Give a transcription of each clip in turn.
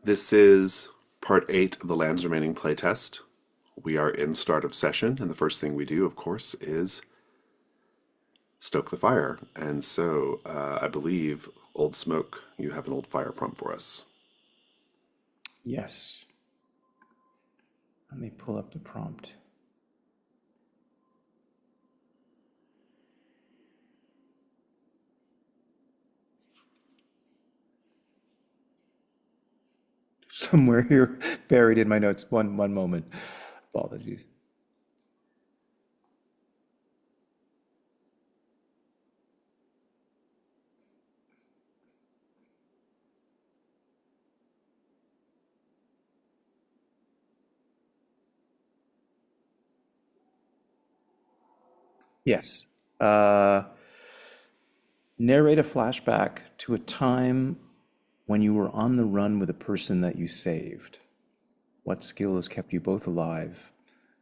This is part 8 of the Land's Remaining playtest. We are in start of session, and the first thing we do, of course, is stoke the fire. And so I believe, Old Smoke, you have an old fire prompt for us. Yes. Let me pull up the prompt. Somewhere here, buried in my notes. One moment. Apologies. Yes. Narrate a flashback to a time when you were on the run with a person that you saved. What skills kept you both alive,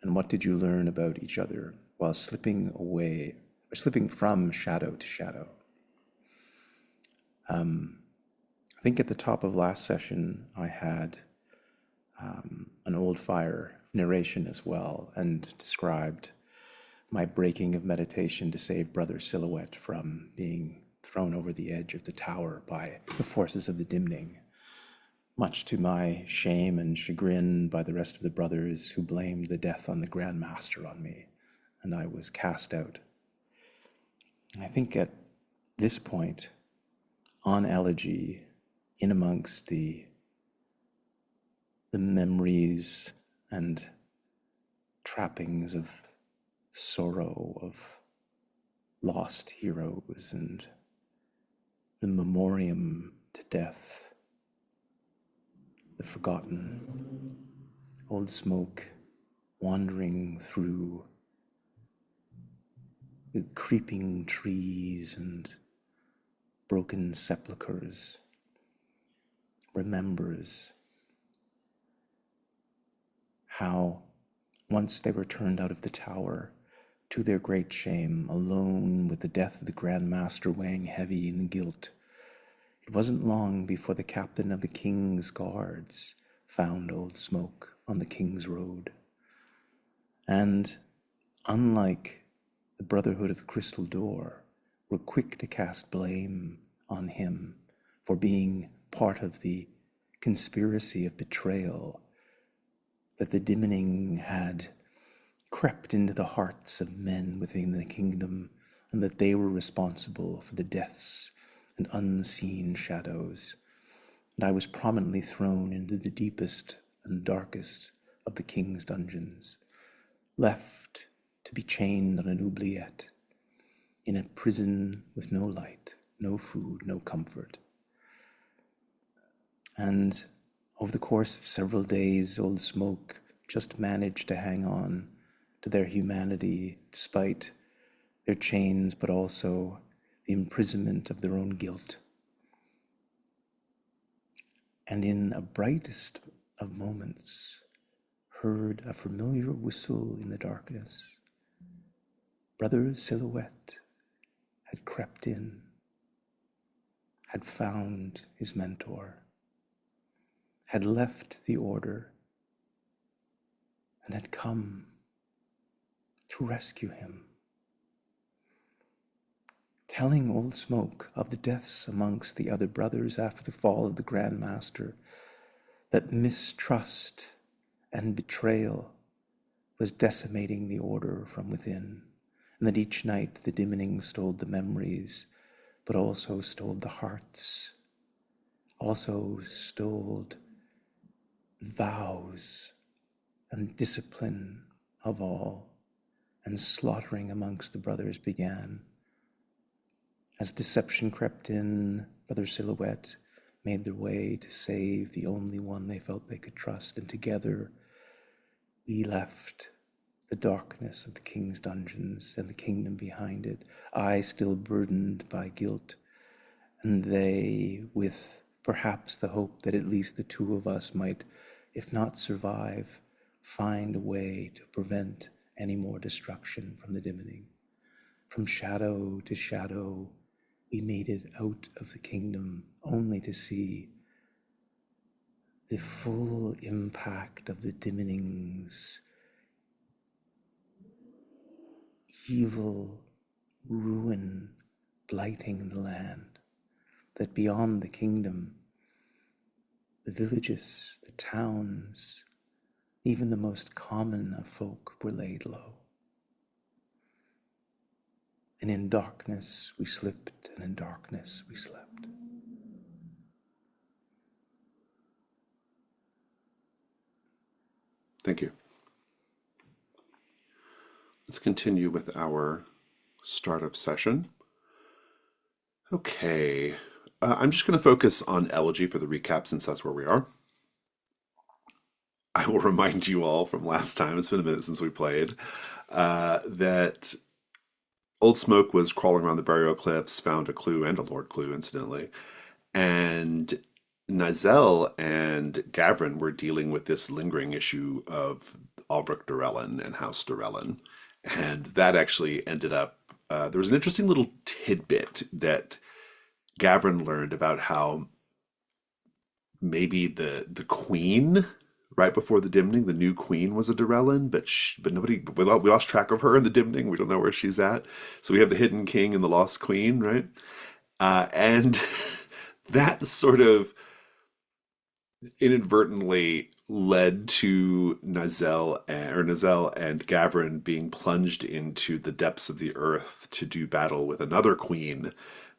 and what did you learn about each other while slipping away or slipping from shadow to shadow? I think at the top of last session, I had an old fire narration as well and described my breaking of meditation to save Brother Silhouette from being thrown over the edge of the tower by the forces of the Dimning, much to my shame and chagrin by the rest of the brothers who blamed the death on the Grand Master on me, and I was cast out. I think at this point, on Elegy, in amongst the memories and trappings of sorrow, of lost heroes, and the memoriam to death, the forgotten, Old Smoke wandering through the creeping trees and broken sepulchres, remembers how once they were turned out of the tower, to their great shame, alone with the death of the Grand Master weighing heavy in the guilt. It wasn't long before the captain of the King's Guards found Old Smoke on the King's Road. And unlike the Brotherhood of the Crystal Door, were quick to cast blame on him for being part of the conspiracy of betrayal that the Dimning had crept into the hearts of men within the kingdom, and that they were responsible for the deaths and unseen shadows. And I was prominently thrown into the deepest and darkest of the king's dungeons, left to be chained on an oubliette, in a prison with no light, no food, no comfort. And over the course of several days, Old Smoke just managed to hang on to their humanity despite their chains, but also the imprisonment of their own guilt. And in a brightest of moments, heard a familiar whistle in the darkness. Brother Silhouette had crept in, had found his mentor, had left the order, and had come to rescue him, telling Old Smoke of the deaths amongst the other brothers after the fall of the Grand Master, that mistrust and betrayal was decimating the order from within, and that each night the Dimning stole the memories, but also stole the hearts, also stole vows and discipline of all, and slaughtering amongst the brothers began. As deception crept in, Brother Silhouette made their way to save the only one they felt they could trust, and together we left the darkness of the king's dungeons and the kingdom behind it, I still burdened by guilt, and they with perhaps the hope that at least the two of us might, if not survive, find a way to prevent any more destruction from the Dimning. From shadow to shadow, we made it out of the kingdom, only to see the full impact of the dimming's evil ruin blighting the land, that beyond the kingdom, the villages, the towns, even the most common of folk were laid low. And in darkness we slipped, and in darkness we slept. Thank you. Let's continue with our startup session. Okay. I'm just going to focus on elegy for the recap since that's where we are. I will remind you all from last time, it's been a minute since we played, that Old Smoke was crawling around the burial cliffs, found a clue and a Lord clue, incidentally. And Nizel and Gavrin were dealing with this lingering issue of Ulrich Durellen and House Durellen. And that actually ended up, there was an interesting little tidbit that Gavrin learned about how maybe the queen, right before the Dimning, the new queen was a Durellen, but nobody, we lost track of her in the Dimning. We don't know where she's at. So we have the hidden king and the lost queen, right? And that sort of inadvertently led to Nizel and Gavrin being plunged into the depths of the earth to do battle with another queen,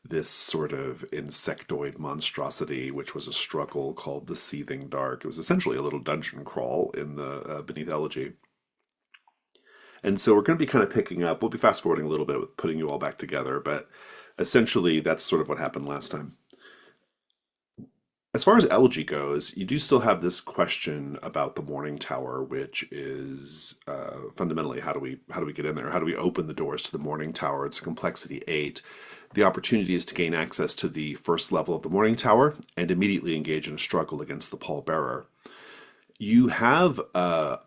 this sort of insectoid monstrosity, which was a struggle called the Seething Dark. It was essentially a little dungeon crawl in the Beneath Elegy. And so we're going to be kind of picking up, we'll be fast forwarding a little bit with putting you all back together, but essentially that's sort of what happened last time. As far as elegy goes, you do still have this question about the Morning Tower, which is fundamentally how do we get in there? How do we open the doors to the Morning Tower? It's a complexity 8. The opportunity is to gain access to the first level of the Morning Tower and immediately engage in a struggle against the pallbearer. You have a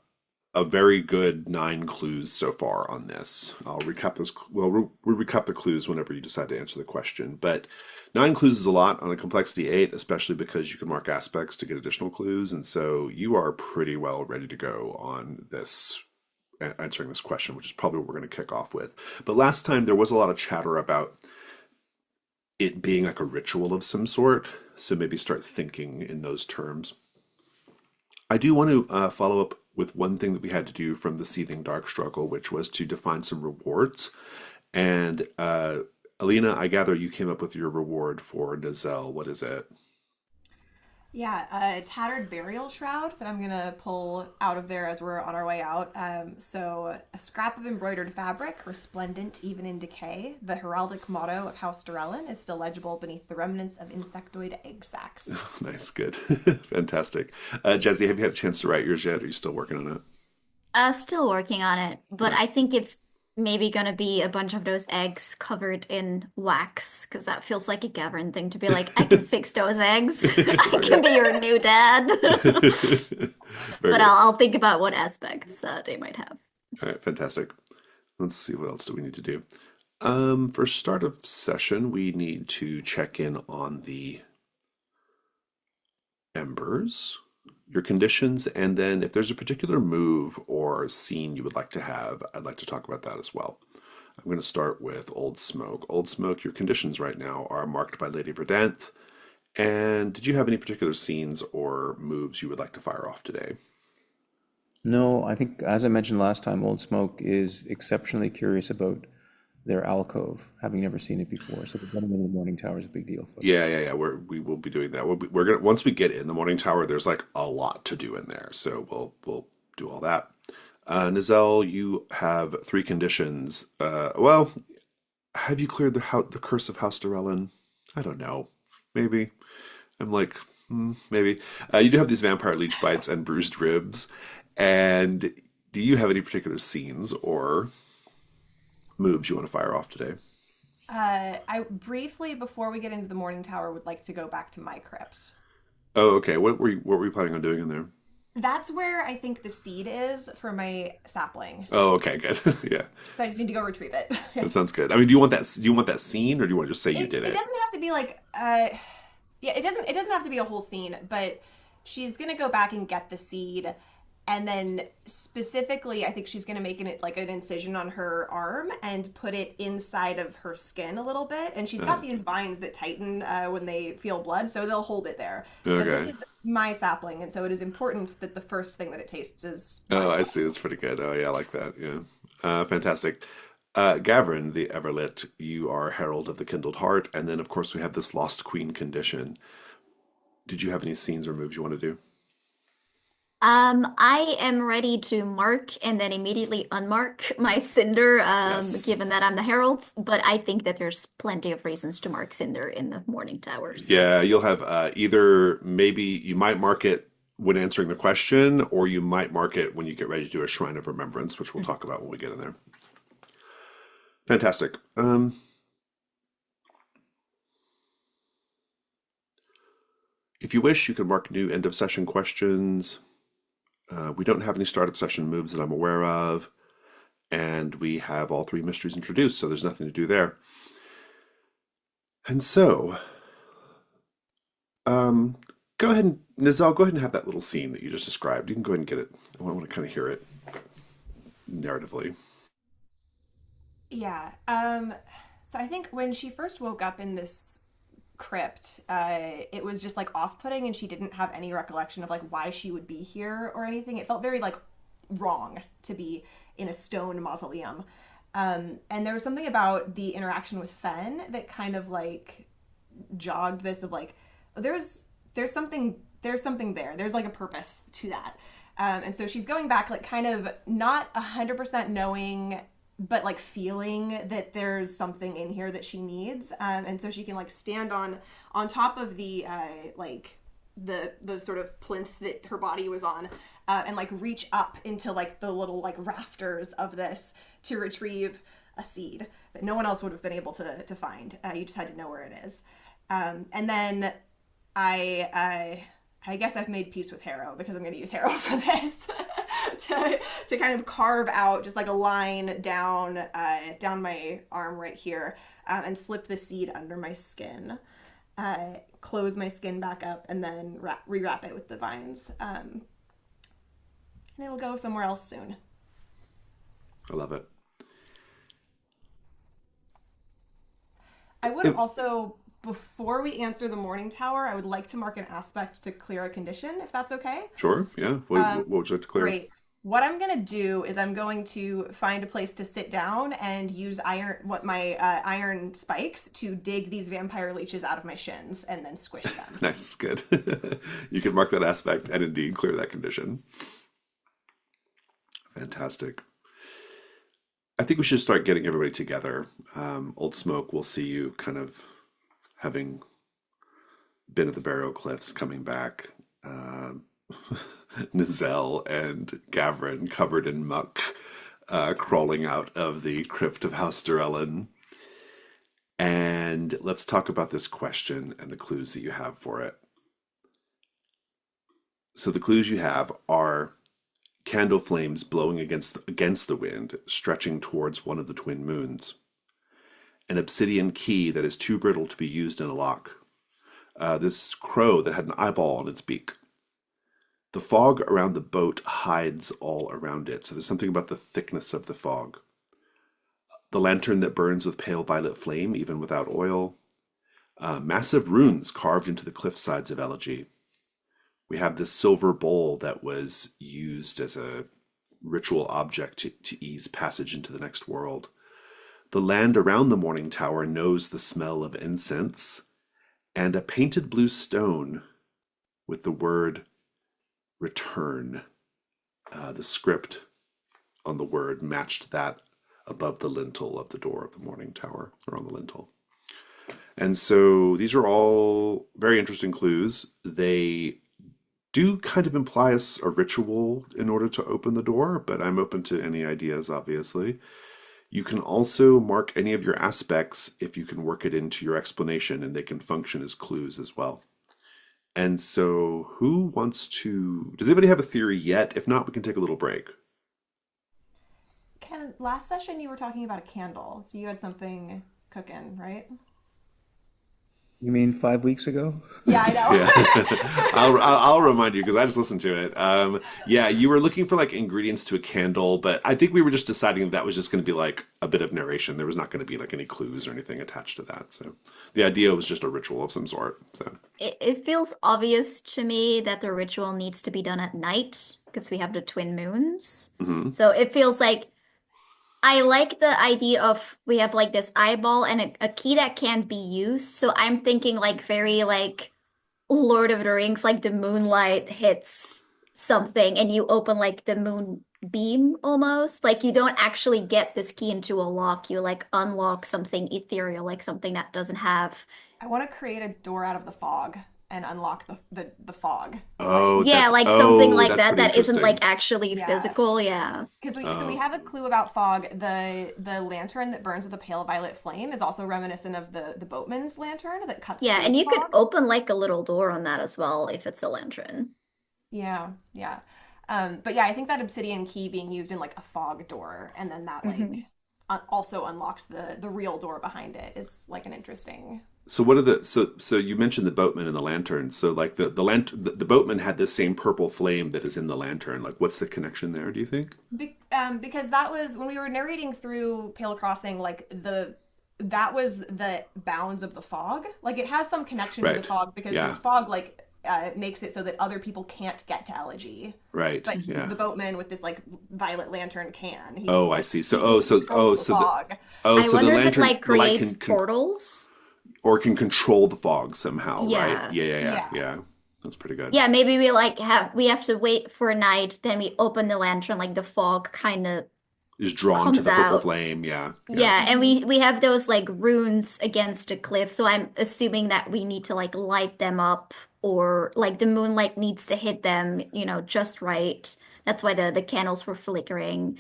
very good 9 clues so far on this. I'll recap those. Well, we'll recap the clues whenever you decide to answer the question. But 9 clues is a lot on a complexity 8, especially because you can mark aspects to get additional clues. And so you are pretty well ready to go on this, answering this question, which is probably what we're going to kick off with. But last time there was a lot of chatter about it being like a ritual of some sort. So maybe start thinking in those terms. I do want to follow up with one thing that we had to do from the Seething Dark struggle, which was to define some rewards. And Alina, I gather you came up with your reward for Nizel. What is it? Yeah, a tattered burial shroud that I'm gonna pull out of there as we're on our way out. So a scrap of embroidered fabric, resplendent even in decay. The heraldic motto of House Durellen is still legible beneath the remnants of insectoid egg sacs. Nice, good. Fantastic. Jesse, have you had a chance to write yours yet? Are you still working on it? Still working on it, but Right. I think it's maybe gonna be a bunch of those eggs covered in wax, because that feels like a Gavin thing to be like, I can fix those eggs. I Very can be your new dad. good. Very But good. I'll think about what aspects they might have. All right, fantastic. Let's see, what else do we need to do? For start of session, we need to check in on the embers, your conditions, and then if there's a particular move or scene you would like to have, I'd like to talk about that as well. I'm going to start with Old Smoke. Old Smoke, your conditions right now are marked by Lady Verdanth. And did you have any particular scenes or moves you would like to fire off today? No, I think, as I mentioned last time, Old Smoke is exceptionally curious about their alcove, having never seen it before. So the getting in the Morning Tower is a big deal for them. Yeah. We will be doing that. We're gonna once we get in the Morning Tower, there's like a lot to do in there, so we'll do all that. Nizel, you have 3 conditions. Well, have you cleared the curse of House Durellen? I don't know. Maybe. I'm like, maybe. You do have these vampire leech bites and bruised ribs. And do you have any particular scenes or moves you want to fire off today? I briefly, before we get into the Morning Tower, would like to go back to my crypt. Oh, okay. What were you planning on doing in there? That's where I think the seed is for my sapling. Oh, okay, good. Yeah, So I just need to go retrieve it. that sounds good. I mean, do you want that scene, or do you want to just say you it did it it? doesn't have to be like yeah, it doesn't have to be a whole scene, but she's gonna go back and get the seed, and then specifically, I think she's gonna make like an incision on her arm and put it inside of her skin a little bit. And she's got Uh, these vines that tighten when they feel blood, so they'll hold it there. But this okay. is my sapling, and so it is important that the first thing that it tastes is Oh, my I blood. see. That's pretty good. Oh, yeah, I like that. Yeah. Fantastic. Gavin, the Everlit, you are Herald of the Kindled Heart. And then, of course, we have this Lost Queen condition. Did you have any scenes or moves you want to do? I am ready to mark and then immediately unmark my cinder, Yes. given that I'm the herald, but I think that there's plenty of reasons to mark cinder in the morning tower, so. Yeah, you'll have either maybe you might mark it when answering the question, or you might mark it when you get ready to do a Shrine of Remembrance, which we'll talk about when we get in there. Fantastic. If you wish, you can mark new end of session questions. We don't have any start of session moves that I'm aware of, and we have all three mysteries introduced, so there's nothing to do there. And so, um, go ahead and Nizal, go ahead and have that little scene that you just described. You can go ahead and get it. I want to kind of hear it narratively. Yeah. So I think when she first woke up in this crypt, it was just like off-putting, and she didn't have any recollection of like why she would be here or anything. It felt very like wrong to be in a stone mausoleum. And there was something about the interaction with Fen that kind of like jogged this of like there's something there. There's like a purpose to that. And so she's going back like kind of not 100% knowing but like feeling that there's something in here that she needs, and so she can like stand on top of the like the sort of plinth that her body was on, and like reach up into like the little like rafters of this to retrieve a seed that no one else would have been able to find. You just had to know where it is. And then I guess I've made peace with Harrow because I'm going to use Harrow for this to kind of carve out just like a line down down my arm right here, and slip the seed under my skin, close my skin back up, and then rewrap it with the vines, and it'll go somewhere else soon. I love it. I would If, also, before we answer the morning tower, I would like to mark an aspect to clear a condition, if that's okay. sure, yeah. What would you like to clear? Great. What I'm gonna do is I'm going to find a place to sit down and use my iron spikes to dig these vampire leeches out of my shins and then squish them. Nice, good. You can mark that aspect and indeed clear that condition. Fantastic. I think we should start getting everybody together. Old Smoke, we'll see you kind of having been at the Barrow Cliffs coming back. Nizel and Gavrin covered in muck, crawling out of the crypt of House Durellen. And let's talk about this question and the clues that you have for it. So the clues you have are candle flames blowing against the wind, stretching towards one of the twin moons. An obsidian key that is too brittle to be used in a lock. This crow that had an eyeball on its beak. The fog around the boat hides all around it, so there's something about the thickness of the fog. The lantern that burns with pale violet flame, even without oil. Massive runes carved into the cliff sides of Elegy. We have this silver bowl that was used as a ritual object to ease passage into the next world. The land around the Morning Tower knows the smell of incense, and a painted blue stone with the word return. The script on the word matched that above the lintel of the door of the Morning Tower, or on the lintel. And so these are all very interesting clues. They do kind of imply a ritual in order to open the door, but I'm open to any ideas, obviously. You can also mark any of your aspects if you can work it into your explanation, and they can function as clues as well. And so, who wants to? Does anybody have a theory yet? If not, we can take a little break. Ken, last session you were talking about a candle, so you had something cooking, right? You mean 5 weeks ago? Yeah, I Yeah, know. I'll remind you because I just listened to it. Yeah, you were looking for like ingredients to a candle, but I think we were just deciding that was just going to be like a bit of narration. There was not going to be like any clues or anything attached to that. So the idea was just a ritual of some sort. So It feels obvious to me that the ritual needs to be done at night because we have the twin moons. mhm. So it feels like I like the idea of we have like this eyeball and a key that can't be used. So I'm thinking like very like Lord of the Rings, like the moonlight hits something and you open like the moon beam almost. Like you don't actually get this key into a lock. You like unlock something ethereal, like something that doesn't have. I want to create a door out of the fog and unlock the fog. Like, Yeah, like something like That's that pretty that isn't like interesting. actually yeah. physical. Yeah. Because we Oh, have a clue about fog. The lantern that burns with a pale violet flame is also reminiscent of the boatman's lantern that cuts Yeah, through and the you could fog. open like a little door on that as well if it's a lantern. Yeah, yeah. But yeah, I think that obsidian key being used in like a fog door, and then that like Hmm. also unlocks the real door behind it is like an interesting. so what are the so you mentioned the boatman and the lantern. So like the boatman had this same purple flame that is in the lantern. Like what's the connection there? Do you think? Because that was when we were narrating through Pale Crossing, like the that was the bounds of the fog. Like it has some connection to the Right. fog because this Yeah. fog like makes it so that other people can't get to Elegy. Right. But Yeah. the boatman with this like violet lantern can. Oh, I see. So oh He so oh controls the so the fog. oh I so the wonder if it lantern like the light creates portals. or can control the fog somehow, right? Yeah. Yeah. Yeah. That's pretty good. Yeah, maybe we have to wait for a night, then we open the lantern, like the fog kind of Is drawn to comes the purple out. flame. Yeah. Yeah. Yeah, and Hmm. we have those like runes against a cliff, so I'm assuming that we need to like light them up or like the moonlight needs to hit them, just right. That's why the candles were flickering.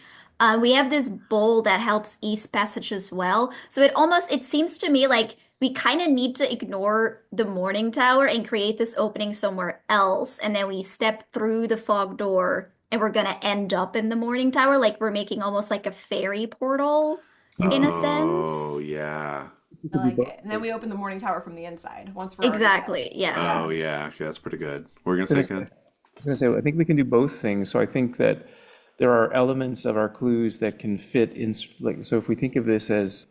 We have this bowl that helps east passage as well. So it seems to me like we kind of need to ignore the morning tower and create this opening somewhere else, and then we step through the fog door and we're gonna end up in the morning tower. Like we're making almost like a fairy portal in a Oh, sense. yeah. We I could do like both it. And then things. we open the morning tower from the inside once we're already there. Exactly. Yeah. Oh, Yeah. yeah. Okay, that's pretty good. What were you gonna I say, was Ken? gonna say, I think we can do both things. So I think that there are elements of our clues that can fit in, like, so if we think of this as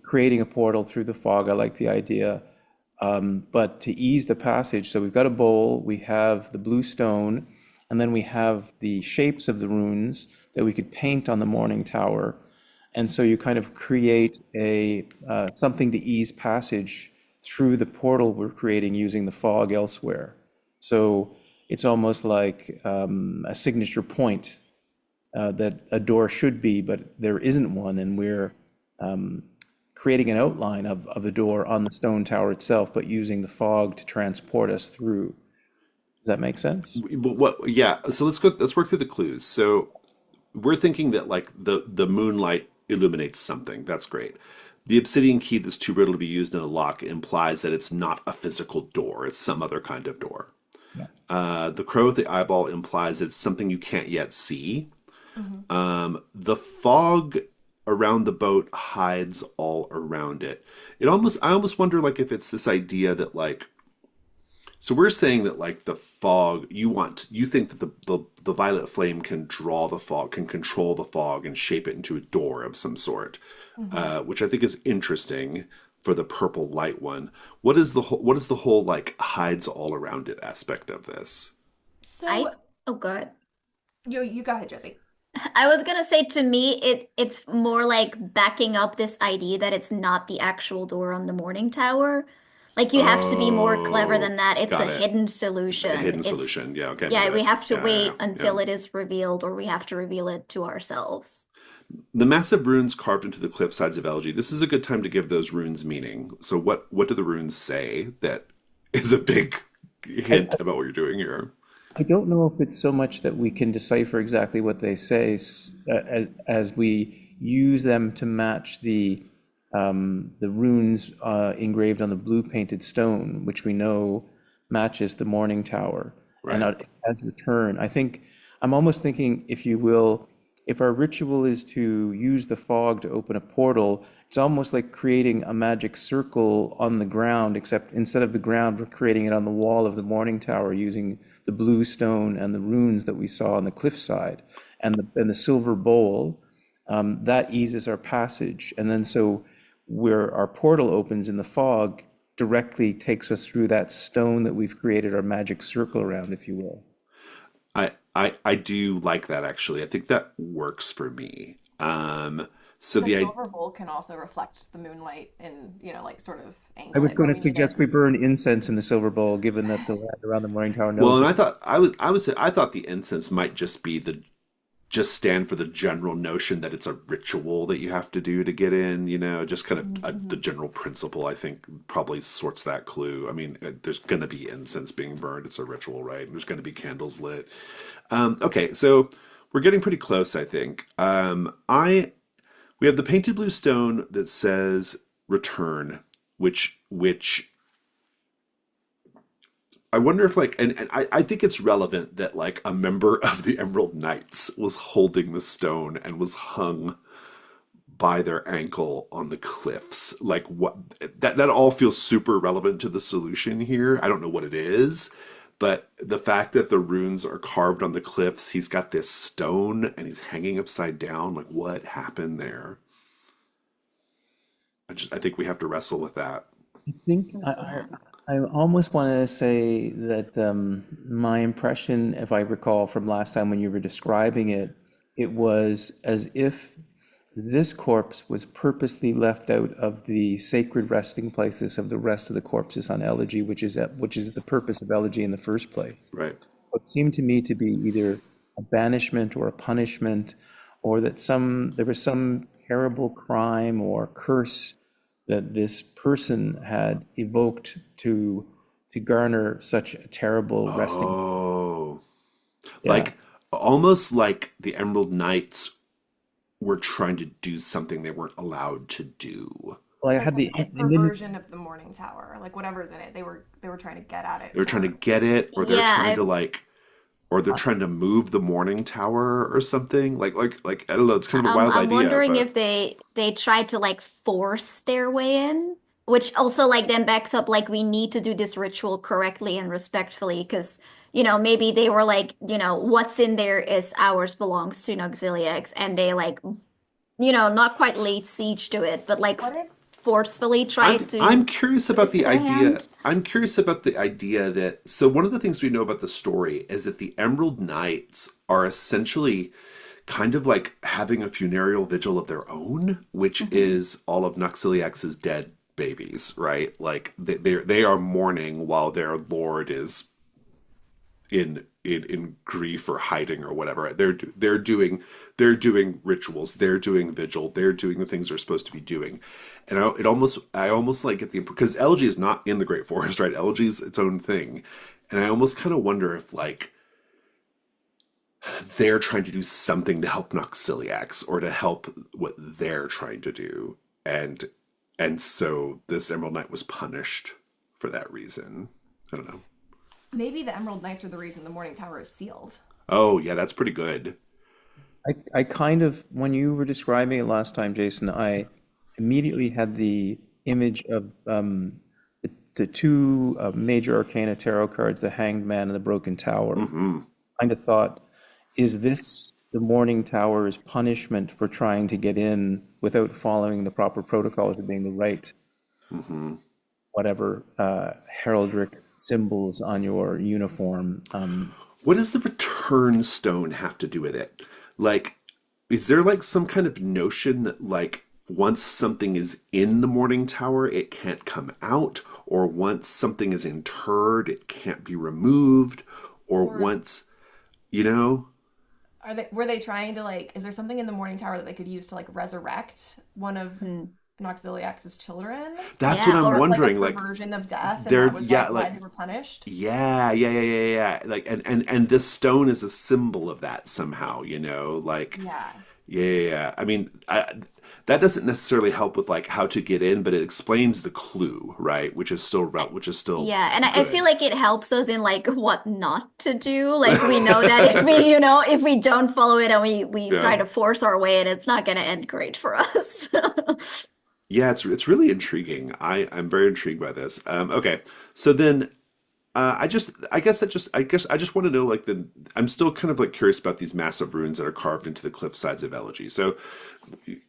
creating a portal through the fog, I like the idea. But to ease the passage, so we've got a bowl, we have the blue stone, and then we have the shapes of the runes that we could paint on the morning tower. And so you kind of create a something to ease passage through the portal we're creating using the fog elsewhere. So it's almost like a signature point that a door should be, but there isn't one, and we're creating an outline of the door on the stone tower itself, but using the fog to transport us through. Does that make sense? What? Yeah. So let's go. Let's work through the clues. So we're thinking that like the moonlight illuminates something. That's great. The obsidian key that's too brittle to be used in a lock implies that it's not a physical door. It's some other kind of door. Yeah. The crow with the eyeball implies it's something you can't yet see. Hmm. The fog around the boat hides all around it. I almost wonder like if it's this idea that like so we're saying that like the fog you think that the violet flame can draw the fog, can control the fog and shape it into a door of some sort, Hmm. which I think is interesting for the purple light one. What is the whole like hides all around it aspect of this? So I oh god. you go ahead, Josie. I was gonna say to me it's more like backing up this idea that it's not the actual door on the morning tower. Like you have to be more clever Oh, than that. It's a got it. hidden It's a solution. hidden It's solution. Yeah, okay, I Yeah, get we it. have to Yeah, wait yeah. until it is revealed or we have to reveal it to ourselves. The massive runes carved into the cliff sides of Elegy. This is a good time to give those runes meaning. So what do the runes say that is a big I, hint about what you're doing here? I don't know if it's so much that we can decipher exactly what they say as we use them to match the runes engraved on the blue painted stone, which we know matches the Morning Tower. And Right. as return, I think I'm almost thinking, if you will, if our ritual is to use the fog to open a portal, it's almost like creating a magic circle on the ground, except instead of the ground, we're creating it on the wall of the Morning Tower using the blue stone and the runes that we saw on the cliffside. And the silver bowl, that eases our passage. And then so where our portal opens in the fog directly takes us through that stone that we've created our magic circle around, if you will. I do like that actually. I think that works for me. So The the silver bowl can also reflect the moonlight and, like sort of I angle was it going where to we need it. suggest we burn incense in the silver bowl, given that the land around the Morning Tower well, knows and this. I thought the incense might just be the just stand for the general notion that it's a ritual that you have to do to get in, just kind of the Mm-hmm. general principle, I think, probably sorts that clue. I mean, there's going to be incense being burned. It's a ritual, right? There's going to be candles lit. Okay, so we're getting pretty close, I think. We have the painted blue stone that says return, which I wonder if and I think it's relevant that like a member of the Emerald Knights was holding the stone and was hung by their ankle on the cliffs. Like what that all feels super relevant to the solution here. I don't know what it is, but the fact that the runes are carved on the cliffs, he's got this stone and he's hanging upside down. Like what happened there? I think we have to wrestle with that. I think I almost want to say that my impression, if I recall from last time when you were describing it, it was as if this corpse was purposely left out of the sacred resting places of the rest of the corpses on Elegy, which is the purpose of Elegy in the first place. Right. So it seemed to me to be either a banishment or a punishment, or that there was some terrible crime or curse that this person had evoked to garner such a terrible resting. Oh, Yeah. like almost like the Emerald Knights were trying to do something they weren't allowed to do. Well, I Like had the a image. perversion of the morning tower, like whatever's in it, they were trying to get at it They were trying to for. get it, or they're Yeah, trying to or they're trying to move the Morning Tower or something. Like I don't know. It's kind of a wild I'm idea, wondering but if they tried to like force their way in, which also like then backs up like we need to do this ritual correctly and respectfully because maybe they were like, what's in there is ours belongs to Noxiliax and they like, not quite laid siege to it, but like What if forcefully tried I'm to curious put about this to the their idea. hand. I'm curious about the idea that so one of the things we know about the story is that the Emerald Knights are essentially kind of like having a funereal vigil of their own, which Mhm. is all of Nuxiliax's dead babies, right? Like they are mourning while their lord is in grief or hiding or whatever. They're doing rituals. They're doing vigil. They're doing the things they're supposed to be doing. And I almost like get the because elegy is not in the Great Forest, right? Elegy is its own thing, and I almost kind of wonder if like they're trying to do something to help Noxiliax or to help what they're trying to do, and so this Emerald Knight was punished for that reason. I don't know. Maybe the Emerald Knights are the reason the morning tower is sealed. Oh yeah, that's pretty good. I kind of, when you were describing it last time, Jason, I immediately had the image of the two major arcana tarot cards, the Hanged Man and the Broken Tower. Hmm. Kind of thought, is this the Morning Tower's punishment for trying to get in without following the proper protocols of being the right, Hmm. whatever, heraldic symbols on your uniform? What does the return stone have to do with it? Like, is there like some kind of notion that like once something is in the Morning Tower, it can't come out, or once something is interred, it can't be removed, or Or once, you know? were they trying to like? Is there something in the morning tower that they could use to like resurrect one of Hmm. Noxiliax's children? That's what Yeah, I'm Sort or of like a wondering. Like, perversion of death, and they're that was yeah, like why like they were punished. yeah. Like, and this stone is a symbol of that somehow, you know? Like, Yeah. Yeah. I mean, that doesn't necessarily help with like how to get in, but it explains the clue, right? Which is still Yeah, and I feel good. like it helps us in like what not to do. Like we know that if we, if we don't follow it and we try Yeah. to force our way in, it's not gonna end great for us. Yeah, it's really intriguing. I'm very intrigued by this. Okay, so then I just want to know like I'm still kind of like curious about these massive runes that are carved into the cliff sides of Elegy. So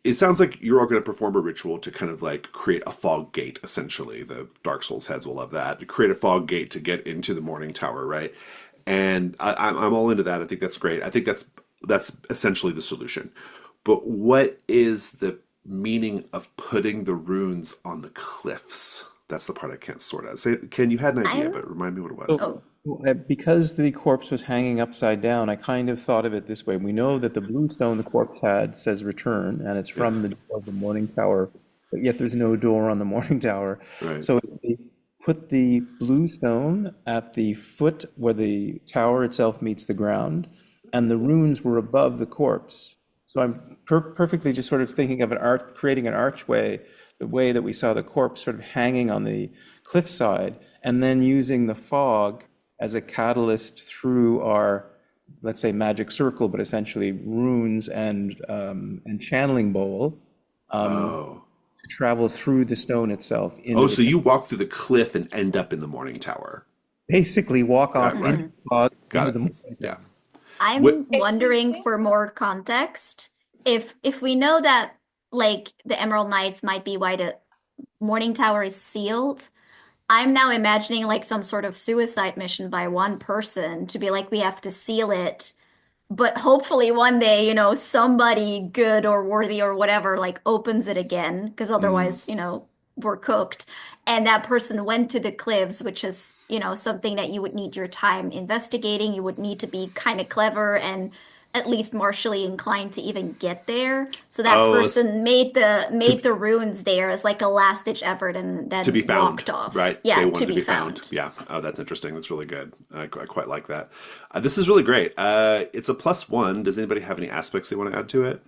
it sounds like you're all going to perform a ritual to kind of like create a fog gate. Essentially, the Dark Souls heads will love that, to create a fog gate to get into the Morning Tower, right? And I'm all into that. I think that's great. I think that's essentially the solution. But what is the meaning of putting the runes on the cliffs? That's the part I can't sort out. Say, Ken, you had an idea, I'm but remind me what it was. So, oh because the corpse was hanging upside down, I kind of thought of it this way. We know that the blue stone the corpse had says return, and it's Yeah, from the door of the Morning Tower, but yet there's no door on the Morning Tower. right. So if they put the blue stone at the foot where the tower itself meets the ground, and the runes were above the corpse. So I'm perfectly just sort of thinking of creating an archway, the way that we saw the corpse sort of hanging on the cliffside, and then using the fog as a catalyst through our, let's say, magic circle, but essentially runes and channeling bowl Oh. to travel through the stone itself Oh, into the so you temple. walk through the cliff and end up in the Morning Tower. Basically, walk off Right. into mhm. the fog, Got into it. the morning. Yeah. What? I'm If we wondering think for more context, if we know that like the Emerald Knights might be why the Morning Tower is sealed, I'm now imagining like some sort of suicide mission by one person to be like, we have to seal it. But hopefully one day, somebody good or worthy or whatever, like opens it again, because Mm. otherwise, we're cooked. And that person went to the cliffs, which is, something that you would need your time investigating. You would need to be kind of clever and at least martially inclined to even get there. So that Oh, it's person made the to made the ruins there as like a last ditch effort and to then be found, walked off. right? They Yeah, wanted to to be be found. found. Yeah. Oh, that's interesting. That's really good. I quite like that. This is really great. It's a +1. Does anybody have any aspects they want to add to it?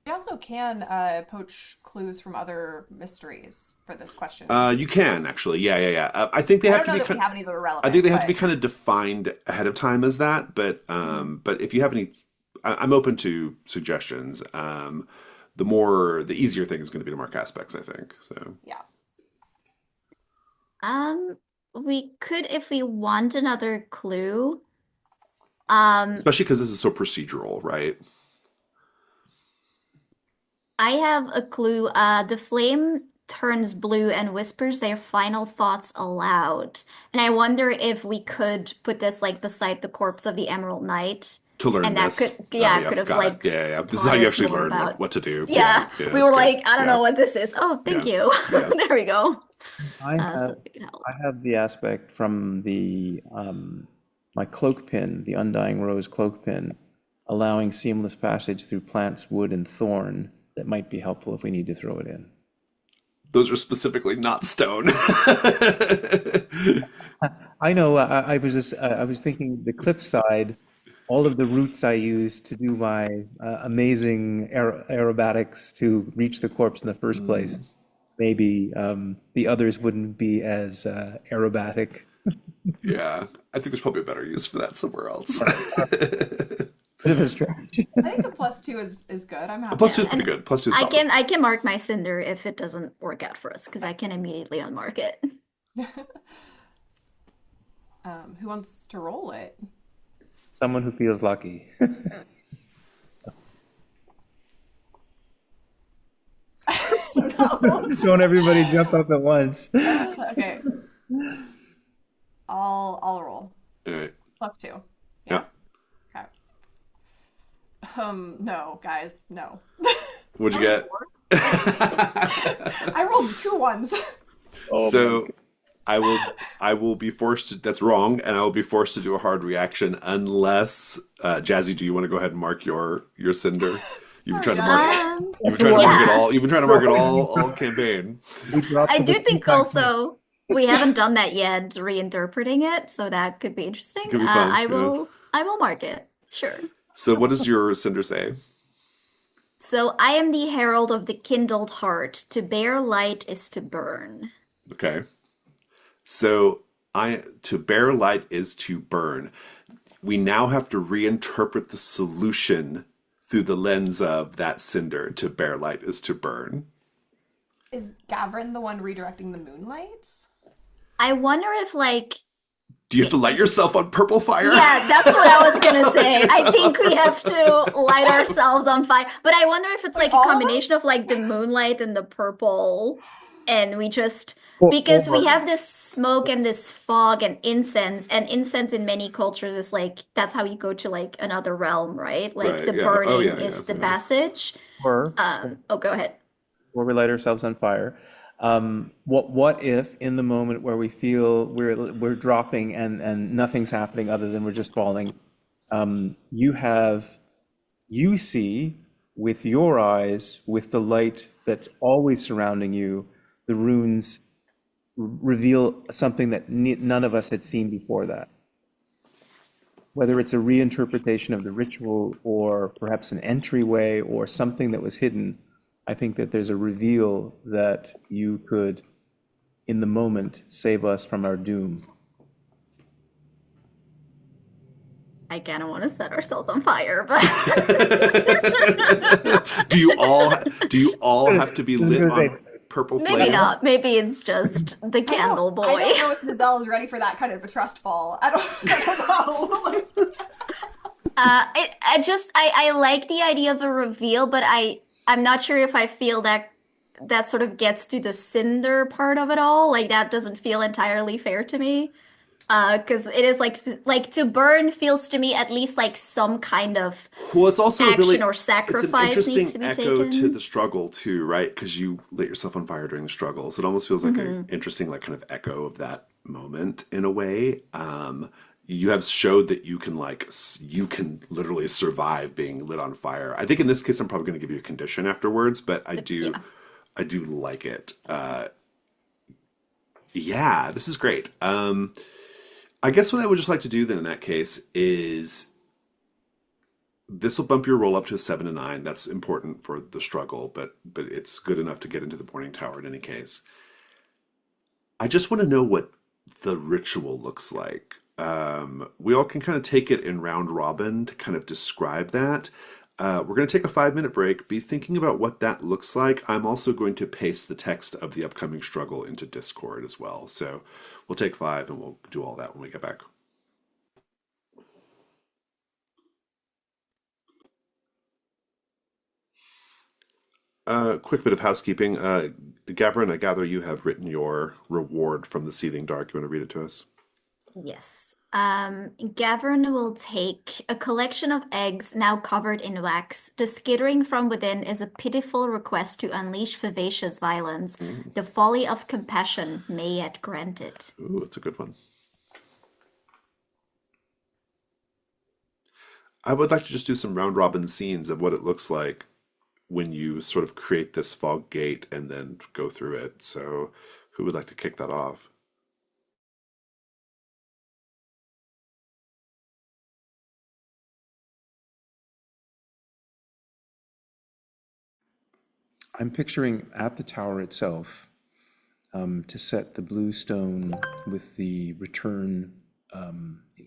we also can poach clues from other mysteries for this question. You can actually. Yeah. I think they I have don't to know be that we kind. have any that are I think relevant, they have to be but kind of defined ahead of time as that. mhm. But if you have any, I'm open to suggestions. The easier thing is going to be to mark aspects, I think. So Yeah. Um, we could, if we want another clue, um, especially because this is so procedural, right? I have a clue. The flame turns blue and whispers their final thoughts aloud. And I wonder if we could put this like beside the corpse of the Emerald Knight, To learn and that this. could, Oh yeah, yeah, could have got it. like Yeah. This is how taught you us actually more learn about. what to do. Yeah. Yeah, Yeah. we That's were good. like, I don't Yeah. know what this is. Oh, thank Yeah. you. Yeah. There we go. I So have it could help. I have the aspect from the my cloak pin, the Undying Rose cloak pin, allowing seamless passage through plants, wood, and thorn that might be helpful if we need to throw it in. Those are specifically not stone. I know. I was just I was thinking the cliffside, all of the routes I used to do my amazing aerobatics to reach the corpse in the first place. Mm, Maybe the others wouldn't be as aerobatic. yeah. I think there's probably a better use for that somewhere else. Bit of a stretch. I think a +2 is good. I'm A happy plus with two Yeah, is pretty that. and good. Plus two is I solid. can I can mark my cinder if it doesn't work out for us because I can immediately unmark it. Who wants to roll it? Someone who feels lucky. No. Don't everybody jump up at once. Okay, I'll roll. All right. +2. Yeah. Yeah. Okay. No, guys, no. What'd you Only get? four? I rolled two ones. Oh my So I will be forced to, that's wrong, and I will be forced to do a hard reaction unless Jazzy, do you want to go ahead and mark your cinder? You've been Sorry, trying to mark guys. Um, you've been trying to mark it God. yeah. all you've been trying to mark it all campaign. We dropped I to the do sea think factor. also we haven't done that yet, reinterpreting it, so that could be interesting. It could be fun. I Yeah. will I will mark it. Sure. So what does your cinder say? So I am the herald of the kindled heart. To bear light is to burn. Okay. So I to bear light is to burn. We now have to reinterpret the solution through the lens of that cinder. To bear light is to burn. Is Gavrin the one redirecting the moonlight? I wonder if like Do you have to light yourself on purple fire? yeah, that's what I was gonna say. Turns I think we out. have to light ourselves on fire. But I wonder if it's Like like a all of us? combination of like the moonlight and the purple, and we just because we Or have this smoke and this fog and incense in many cultures is like that's how you go to like another realm, right? Like Right, the yeah. Oh, burning yeah, yeah, is the yeah. passage. or Oh, go ahead. or we light ourselves on fire. What if in the moment where we feel we're dropping and nothing's happening other than we're just falling, you have you see with your eyes, with the light that's always surrounding you, the runes reveal something that none of us had seen before that. Whether it's a reinterpretation of the ritual or perhaps an entryway or something that was hidden, I think that there's a reveal that you could, in the moment, save us from our doom. I kind of want to set ourselves on fire, but Do you all have to be I was lit gonna on say, purple maybe flame? not. Maybe it's just the candle I boy. don't know if Giselle is ready for that kind of a trust fall. I don't know. I like the idea of a reveal, but I'm not sure if I feel that that sort of gets to the cinder part of it all. Like that doesn't feel entirely fair to me. Because it is like to burn feels to me at least like some kind of Well, it's also a action really or it's an sacrifice needs interesting to be echo to taken. the struggle too, right? Because you lit yourself on fire during the struggle, so it almost feels like a Hmm. interesting, like kind of echo of that moment in a way. You have showed that you can you can literally survive being lit on fire. I think in this case, I'm probably going to give you a condition afterwards, but Yeah. I do like it. Yeah, this is great. I guess what I would just like to do then in that case is this will bump your roll up to a 7 to 9. That's important for the struggle, but it's good enough to get into the morning tower in any case. I just want to know what the ritual looks like. We all can kind of take it in round robin to kind of describe that. We're going to take a 5 minute break. Be thinking about what that looks like. I'm also going to paste the text of the upcoming struggle into Discord as well. So we'll take 5 and we'll do all that when we get back. Quick bit of housekeeping. Gavin, I gather you have written your reward from the seething dark. You want to read it to us? Yes. Gavin will take a collection of eggs now covered in wax. The skittering from within is a pitiful request to unleash vivacious violence. Mm. The folly of compassion may yet grant it. Ooh, it's a good one. I would like to just do some round robin scenes of what it looks like when you sort of create this fog gate and then go through it. So, who would like to kick that off? I'm picturing at the tower itself to set the blue stone with the return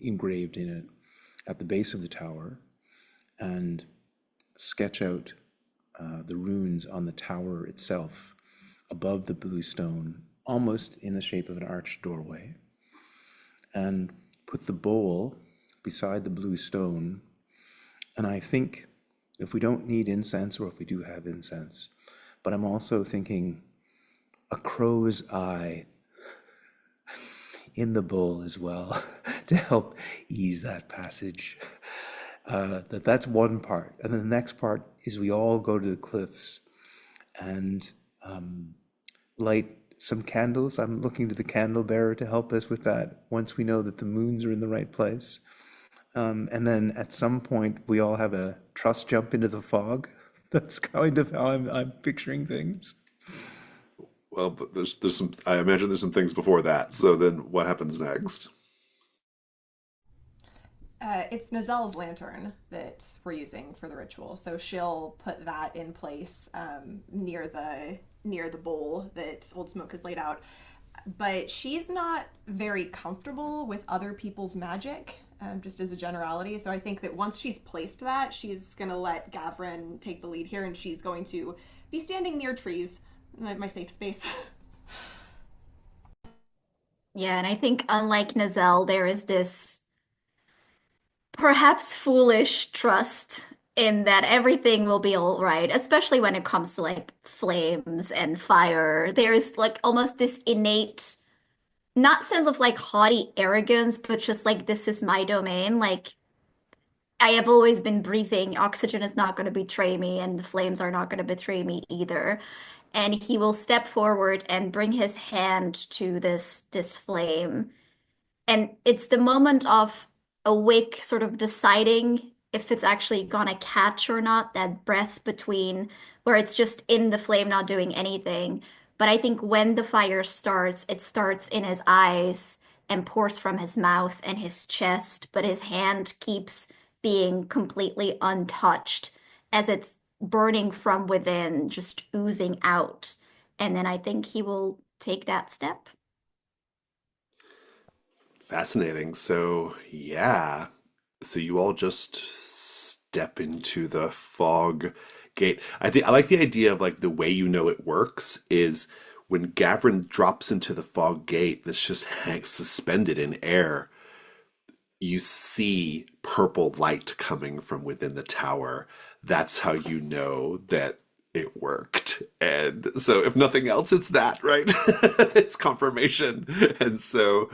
engraved in it at the base of the tower and sketch out the runes on the tower itself above the blue stone, almost in the shape of an arched doorway, and put the bowl beside the blue stone. And I think if we don't need incense or if we do have incense, but I'm also thinking a crow's eye in the bowl as well to help ease that passage. That's one part. And then the next part is we all go to the cliffs and light some candles. I'm looking to the candle bearer to help us with that once we know that the moons are in the right place. And then at some point, we all have a trust jump into the fog. That's kind of how I'm picturing things. Well, but there's some. I imagine there's some things before that. So then, what happens next? It's Nazelle's lantern that we're using for the ritual, so she'll put that in place near the bowl that Old Smoke has laid out. But she's not very comfortable with other people's magic, just as a generality. So I think that once she's placed that, she's gonna let Gavrin take the lead here, and she's going to be standing near trees, my safe space. Yeah, and I think unlike Nazelle, there is this perhaps foolish trust in that everything will be all right, especially when it comes to like flames and fire. There's like almost this innate, not sense of like haughty arrogance, but just like this is my domain. Like I have always been breathing. Oxygen is not going to betray me, and the flames are not going to betray me either. And he will step forward and bring his hand to this flame. And it's the moment of a wick sort of deciding if it's actually gonna catch or not, that breath between where it's just in the flame, not doing anything. But I think when the fire starts, it starts in his eyes and pours from his mouth and his chest, but his hand keeps being completely untouched as it's burning from within, just oozing out. And then I think he will take that step. Fascinating. So, yeah. So you all just step into the fog gate. I think I like the idea of like the way you know it works is when Gavin drops into the fog gate that's just hangs suspended in air, you see purple light coming from within the tower. That's how you know that it worked. And so, if nothing else, it's that, right? It's confirmation. And so,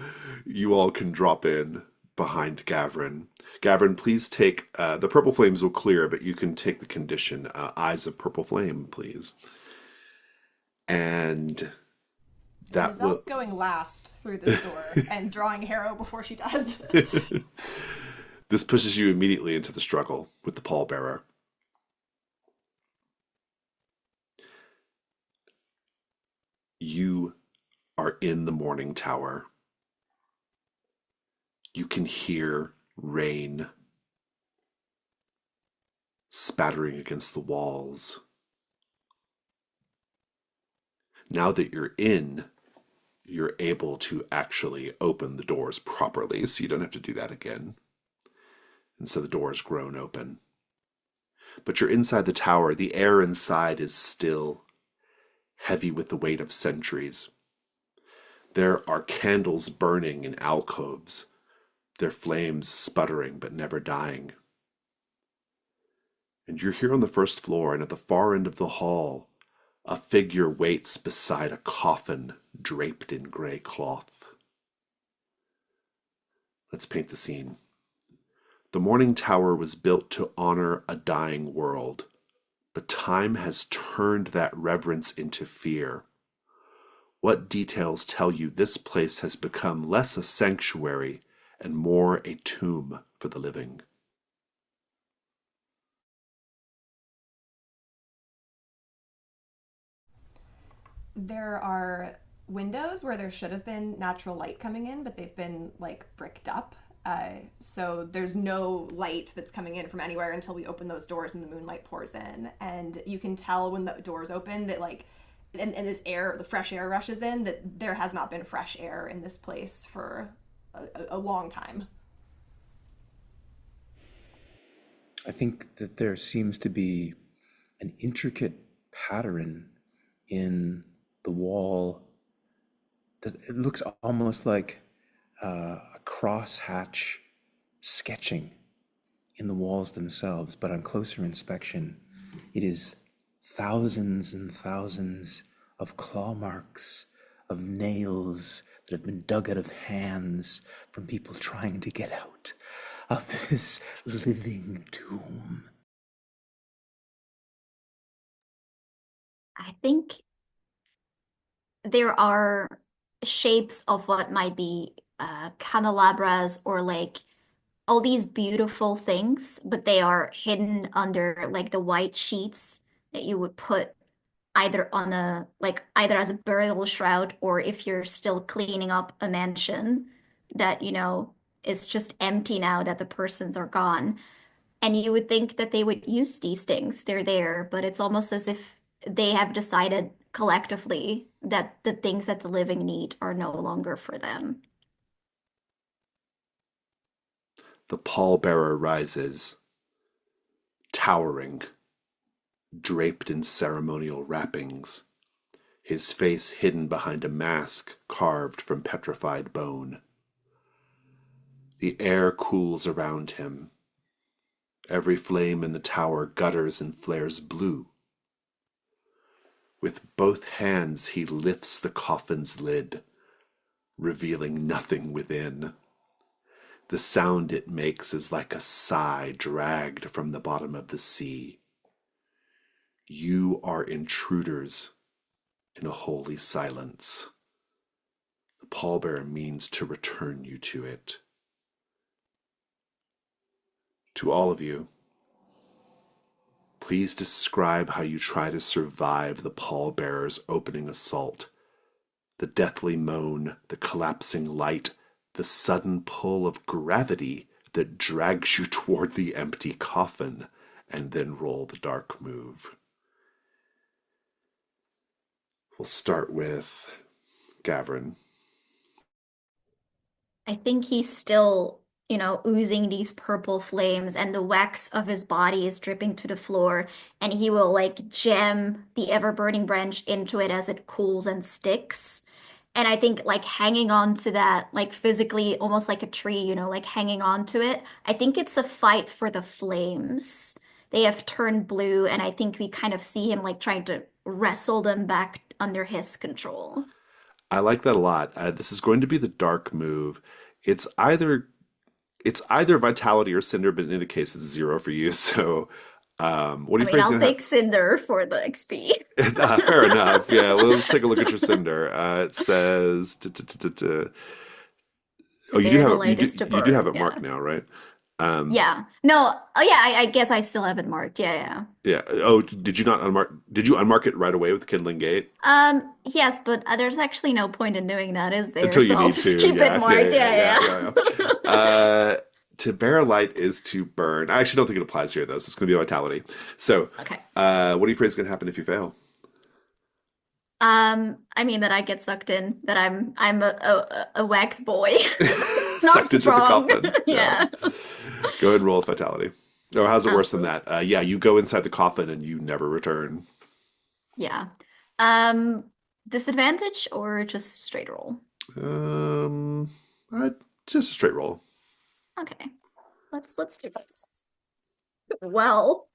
you all can drop in behind Gavrin. Gavrin, please take the purple flames will clear, but you can take the condition eyes of purple flame, please. And that will. Nazelle's going last through this door and drawing Harrow before she does. This pushes you immediately into the struggle with the pallbearer. You are in the morning tower. You can hear rain spattering against the walls. Now that you're in, you're able to actually open the doors properly, so you don't have to do that again. And so the door's grown open. But you're inside the tower. The air inside is still heavy with the weight of centuries. There are candles burning in alcoves, their flames sputtering but never dying. And you're here on the first floor, and at the far end of the hall, a figure waits beside a coffin draped in gray cloth. Let's paint the scene. The Morning Tower was built to honor a dying world, but time has turned that reverence into fear. What details tell you this place has become less a sanctuary and more a tomb for the living? There are windows where there should have been natural light coming in, but they've been like bricked up. So there's no light that's coming in from anywhere until we open those doors and the moonlight pours in. And you can tell when the doors open that like, and this air, the fresh air rushes in, that there has not been fresh air in this place for a long time. I think that there seems to be an intricate pattern in the wall. It looks almost like a crosshatch sketching in the walls themselves, but on closer inspection, it is thousands and thousands of claw marks, of nails that have been dug out of hands from people trying to get out of this living tomb. I think there are shapes of what might be candelabras or like all these beautiful things, but they are hidden under like the white sheets that you would put either on a like either as a burial shroud or if you're still cleaning up a mansion that, you know, is just empty now that the persons are gone. And you would think that they would use these things. They're there, but it's almost as if they have decided collectively that the things that the living need are no longer for them. The pallbearer rises, towering, draped in ceremonial wrappings, his face hidden behind a mask carved from petrified bone. The air cools around him. Every flame in the tower gutters and flares blue. With both hands he lifts the coffin's lid, revealing nothing within. The sound it makes is like a sigh dragged from the bottom of the sea. You are intruders in a holy silence. The pallbearer means to return you to it. To all of you, please describe how you try to survive the pallbearer's opening assault. The deathly moan, the collapsing light, the sudden pull of gravity that drags you toward the empty coffin, and then roll the dark move. We'll start with Gavrin. I think he's still, oozing these purple flames, and the wax of his body is dripping to the floor, and he will like jam the ever-burning branch into it as it cools and sticks. And I think like hanging on to that, like physically, almost like a tree, like hanging on to it. I think it's a fight for the flames. They have turned blue, and I think we kind of see him like trying to wrestle them back under his control. I like that a lot. This is going to be the dark move. It's either it's either vitality or cinder, but in the case it's zero for you. So, what are I you mean, phrasing I'll gonna take Cinder for the XP. have? Fair enough. Yeah, let's take a look at your cinder. It says, oh, you do Bear the have latest to you do have burn. it Yeah. marked now, right? Um, Yeah. No. Oh, yeah. I guess I still have it marked. Yeah. Yeah. yeah. Oh, did you not unmark? Did you unmark it right away with the kindling gate Yes, but there's actually no point in doing that, is there? until So you I'll need just to? keep it Yeah, yeah, marked. yeah, Yeah. yeah, Yeah. yeah, yeah. To bear light is to burn. I actually don't think it applies here though. So it's going to be vitality. So, Okay. what do you phrase is going to happen if you fail? I mean that I get sucked in, that I'm a wax boy. Not Sucked into the strong. coffin. Yeah. Yeah. Go ahead and roll with vitality. Or how's it worse than Absolutely. that? Yeah, you go inside the coffin and you never return. Yeah. Um, Disadvantage or just straight roll? Um, uh, just a straight roll. Okay. Let's do this. Well,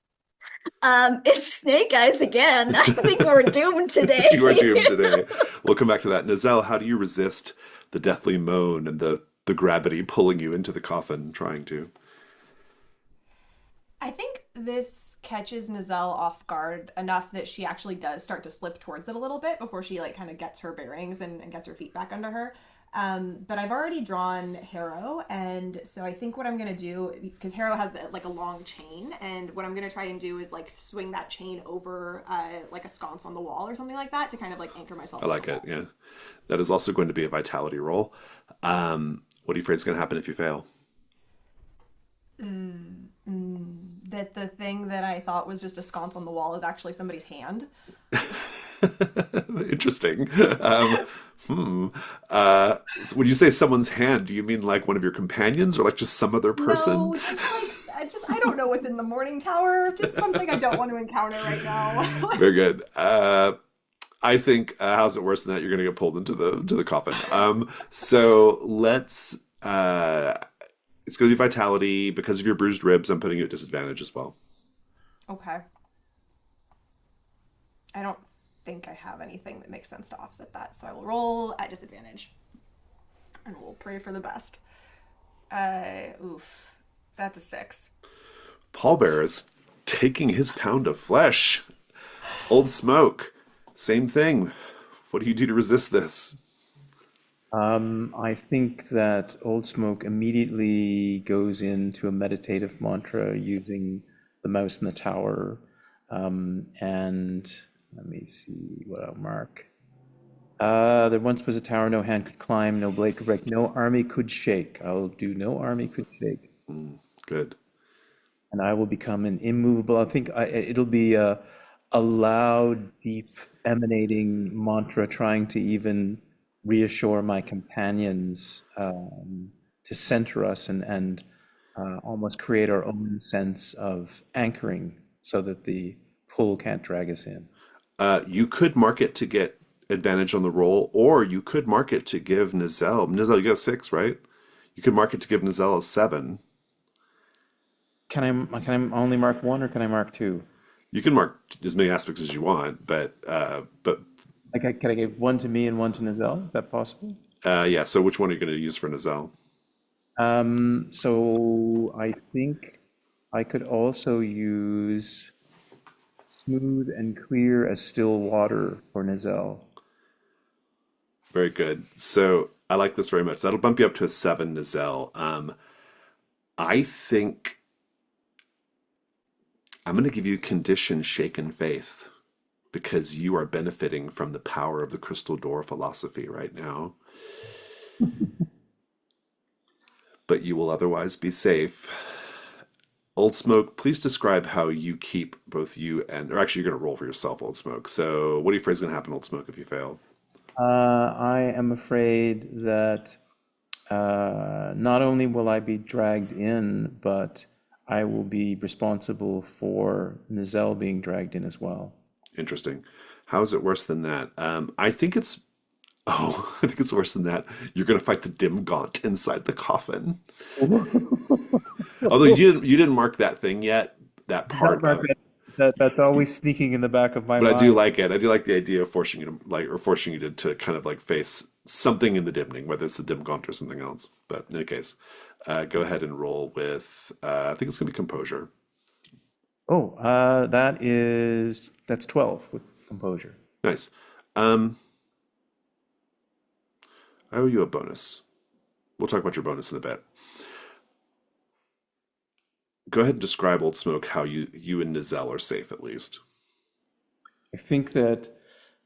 it's Snake Eyes again. I think we're doomed You are today. doomed today. We'll come back to that. Nazelle, how do you resist the deathly moan and the gravity pulling you into the coffin, trying to? I think this catches Nizelle off guard enough that she actually does start to slip towards it a little bit before she like kind of gets her bearings and gets her feet back under her. But I've already drawn Harrow, and so I think what I'm gonna do, because Harrow has like a long chain, and what I'm gonna try and do is like swing that chain over like a sconce on the wall or something like that to kind of like anchor myself I to the like it. wall. Yeah, that is also going to be a vitality roll. What do you afraid is going to happen if you fail? That the thing that I thought was just a sconce on the wall is actually somebody's hand. Interesting. Um, hmm. So when you say someone's hand, do you mean like one of your companions or like just some other person? No, just like I don't know what's in the morning tower. Just something I don't want to encounter right now. Very good. I think how's it worse than that? You're going to get pulled into the coffin. So let's. It's going to be vitality because of your bruised ribs. I'm putting you at disadvantage as well. Okay. I don't think I have anything that makes sense to offset that, so I will roll at disadvantage, and we'll pray for the best. Oof, that's a 6. Pallbearer is taking his pound of flesh. Old Smoke, same thing. What do you do to resist this? I think that Old Smoke immediately goes into a meditative mantra using the mouse in the tower. And let me see what I'll mark. There once was a tower no hand could climb, no blade could break, no army could shake. I'll do no army could shake. Good. And I will become an immovable. I think it'll be a loud, deep, emanating mantra trying to even reassure my companions to center us and almost create our own sense of anchoring so that the pull can't drag us in. You could mark it to get advantage on the roll, or you could mark it to give Nizel. Nizel, you got a 6, right? You could mark it to give Nizel a 7. Can I only mark one or can I mark two? You can mark as many aspects as you want, but Like, can I give one to me and one to Nazelle? Is that possible? yeah. So which one are you going to use for Nizel? So I think I could also use smooth and clear as still water for Nazelle. Very good. So I like this very much. That'll bump you up to a 7, Nizel. I think I'm going to give you condition shaken faith because you are benefiting from the power of the crystal door philosophy right now. But you will otherwise be safe. Old Smoke, please describe how you keep both you and, or actually, you're going to roll for yourself, Old Smoke. So, what do you afraid is going to happen, Old Smoke, if you fail? I am afraid that not only will I be dragged in, but I will be responsible for Nazelle being dragged in as well. Interesting. How is it worse than that? I think it's, oh, I think it's worse than that. You're going to fight the dim gaunt inside the coffin. Although you didn't mark that thing yet, that That part mark, of. that's always sneaking in the back of my But I do mind. like it. I do like the idea of forcing you to like, or forcing you to kind of like face something in the dimning, whether it's the dim gaunt or something else. But in any case, go ahead and roll with. I think it's gonna be composure. Oh, that's 12 with composure. Nice. I owe you a bonus. We'll talk about your bonus in a bit. Go ahead and describe Old Smoke how you and Nizel are safe at least. I think that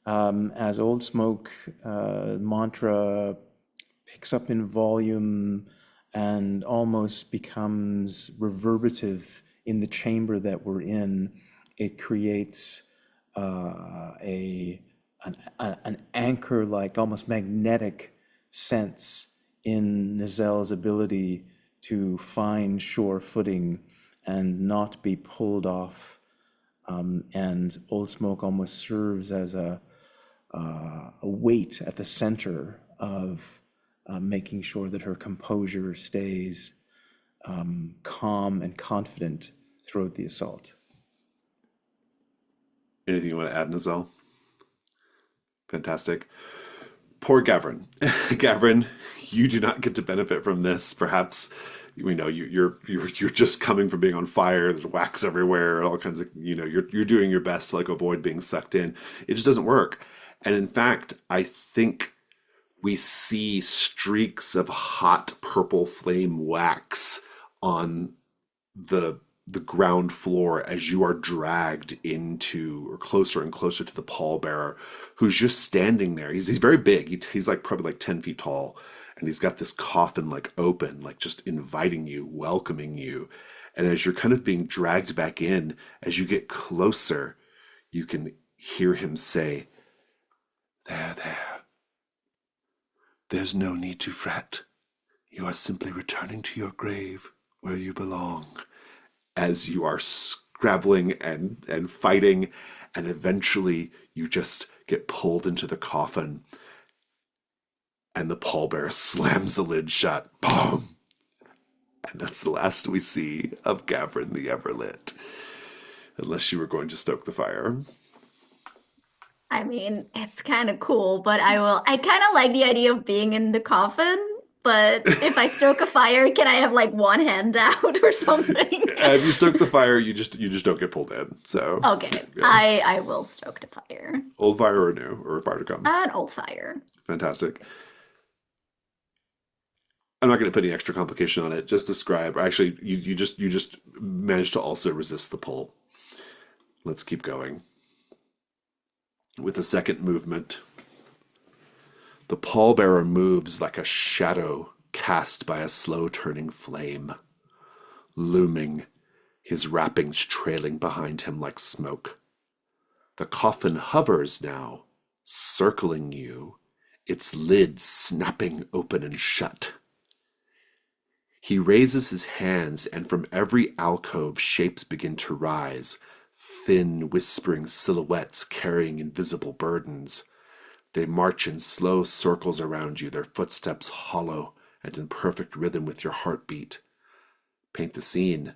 as Old Smoke mantra picks up in volume and almost becomes reverberative in the chamber that we're in, it creates an anchor like almost magnetic sense in Nizelle's ability to find sure footing and not be pulled off. And Old Smoke almost serves as a weight at the center of making sure that her composure stays calm and confident throughout the assault. Anything you want to add, Nizel? Fantastic. Poor Gavrin. Gavrin, you do not get to benefit from this. Perhaps you know you're just coming from being on fire. There's wax everywhere. All kinds of you're doing your best to like avoid being sucked in. It just doesn't work. And in fact, I think we see streaks of hot purple flame wax on the ground floor as you are dragged into or closer and closer to the pallbearer who's just standing there. He's very big. He's like probably like 10 feet tall. And he's got this coffin like open, like just inviting you, welcoming you. And as you're kind of being dragged back in, as you get closer, you can hear him say, there. There's no need to fret. You are simply returning to your grave where you belong. As you are scrabbling and fighting, and eventually you just get pulled into the coffin, and the pallbearer slams the lid shut. Boom! And that's the last we see of Gavrin the Everlit. Unless you were going to stoke the fire. I mean, it's kind of cool, but I kind of like the idea of being in the coffin. But if I stoke a fire, can I have like one hand out or something? If you stoke the fire, you just don't get pulled in. So Okay, yeah. I will stoke the fire. Old fire or new or fire to come. An old fire. Fantastic. I'm not going to put any extra complication on it. Just describe. Actually, you just managed to also resist the pull. Let's keep going with the second movement. The pallbearer moves like a shadow cast by a slow-turning flame, looming, his wrappings trailing behind him like smoke. The coffin hovers now, circling you, its lid snapping open and shut. He raises his hands, and from every alcove shapes begin to rise, thin, whispering silhouettes carrying invisible burdens. They march in slow circles around you, their footsteps hollow and in perfect rhythm with your heartbeat. Paint the scene.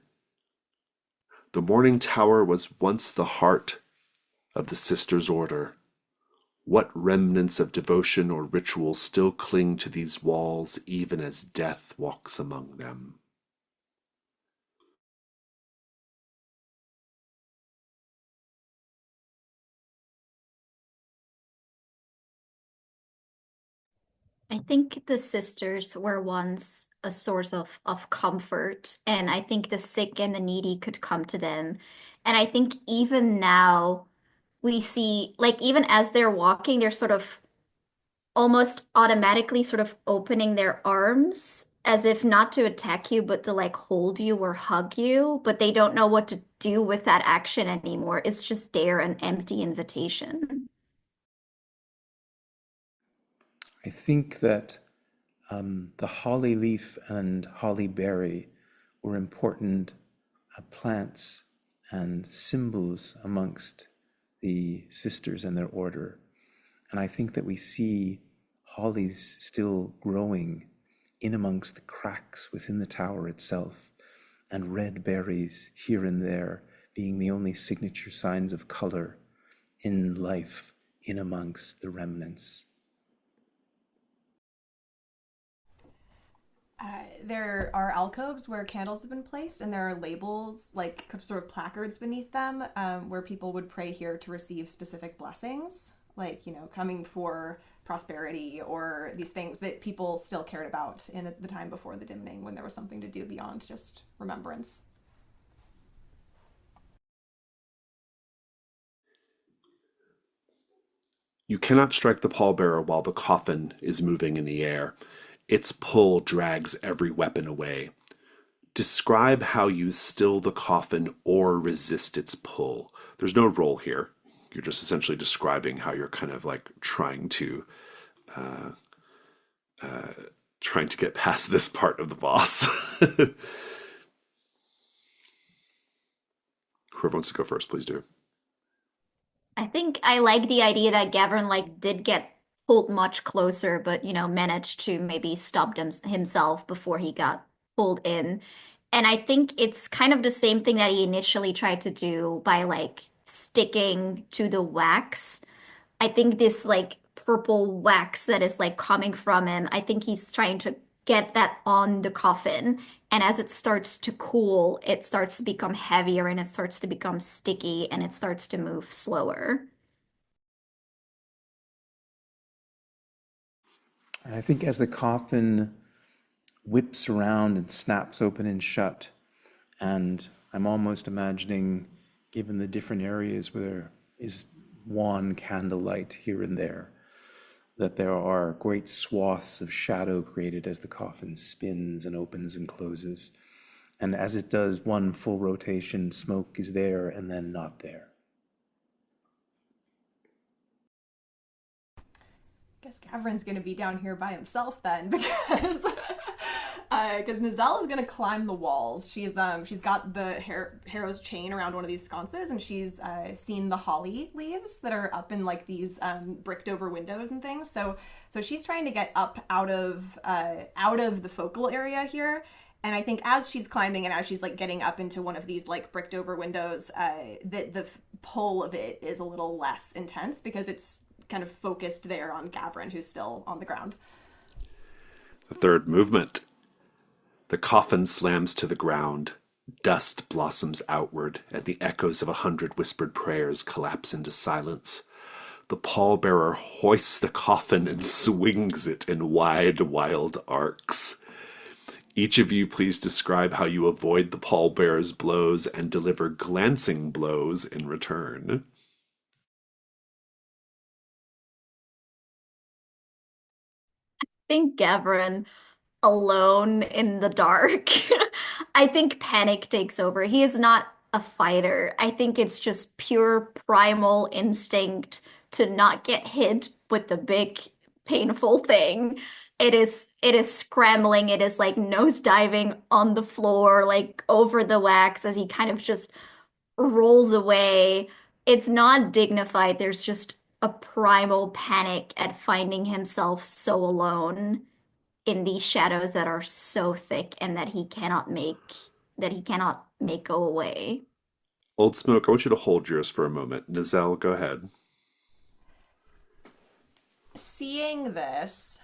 The Morning Tower was once the heart of the Sisters' Order. What remnants of devotion or ritual still cling to these walls even as death walks among them? I think the sisters were once a source of comfort, and I think the sick and the needy could come to them. And I think even now we see, like, even as they're walking, they're sort of almost automatically sort of opening their arms as if not to attack you, but to like hold you or hug you, but they don't know what to do with that action anymore. It's just there, an empty invitation. I think that the holly leaf and holly berry were important plants and symbols amongst the sisters and their order. And I think that we see hollies still growing in amongst the cracks within the tower itself, and red berries here and there being the only signature signs of color in life in amongst the remnants. There are alcoves where candles have been placed, and there are labels, like sort of placards beneath them, where people would pray here to receive specific blessings, like, coming for prosperity or these things that people still cared about in the time before the dimning when there was something to do beyond just remembrance. You cannot strike the pallbearer while the coffin is moving in the air. Its pull drags every weapon away. Describe how you still the coffin or resist its pull. There's no roll here. You're just essentially describing how you're kind of like trying to get past this part of the boss. Whoever wants to go first, please do. I think I like the idea that Gavin like did get pulled much closer, but managed to maybe stop himself before he got pulled in. And I think it's kind of the same thing that he initially tried to do by like sticking to the wax. I think this like purple wax that is like coming from him, I think he's trying to get that on the coffin. And as it starts to cool, it starts to become heavier and it starts to become sticky and it starts to move slower. And I think as the coffin whips around and snaps open and shut, and I'm almost imagining, given the different areas where there is wan candlelight here and there, that there are great swaths of shadow created as the coffin spins and opens and closes. And as it does one full rotation, smoke is there and then not there. Guess Gavrin's gonna be down here by himself then, because Nizelle is gonna climb the walls. She's got the Harrow's chain around one of these sconces, and she's seen the holly leaves that are up in like these bricked over windows and things. So she's trying to get up out of the focal area here. And I think as she's climbing and as she's like getting up into one of these like bricked over windows, the pull of it is a little less intense because it's kind of focused there on Gavrin, who's still on the ground. The third movement. The coffin slams to the ground. Dust blossoms outward, and the echoes of 100 whispered prayers collapse into silence. The pallbearer hoists the coffin and swings it in wide, wild arcs. Each of you please describe how you avoid the pallbearer's blows and deliver glancing blows in return. think Gavin alone in the dark. I think panic takes over. He is not a fighter. I think it's just pure primal instinct to not get hit with the big painful thing. It is scrambling. It is like nose diving on the floor, like over the wax as he kind of just rolls away. It's not dignified. There's just a primal panic at finding himself so alone in these shadows that are so thick and that he cannot make go away. Old Smoke, I want you to hold yours for a moment. Nizelle, go ahead. Seeing this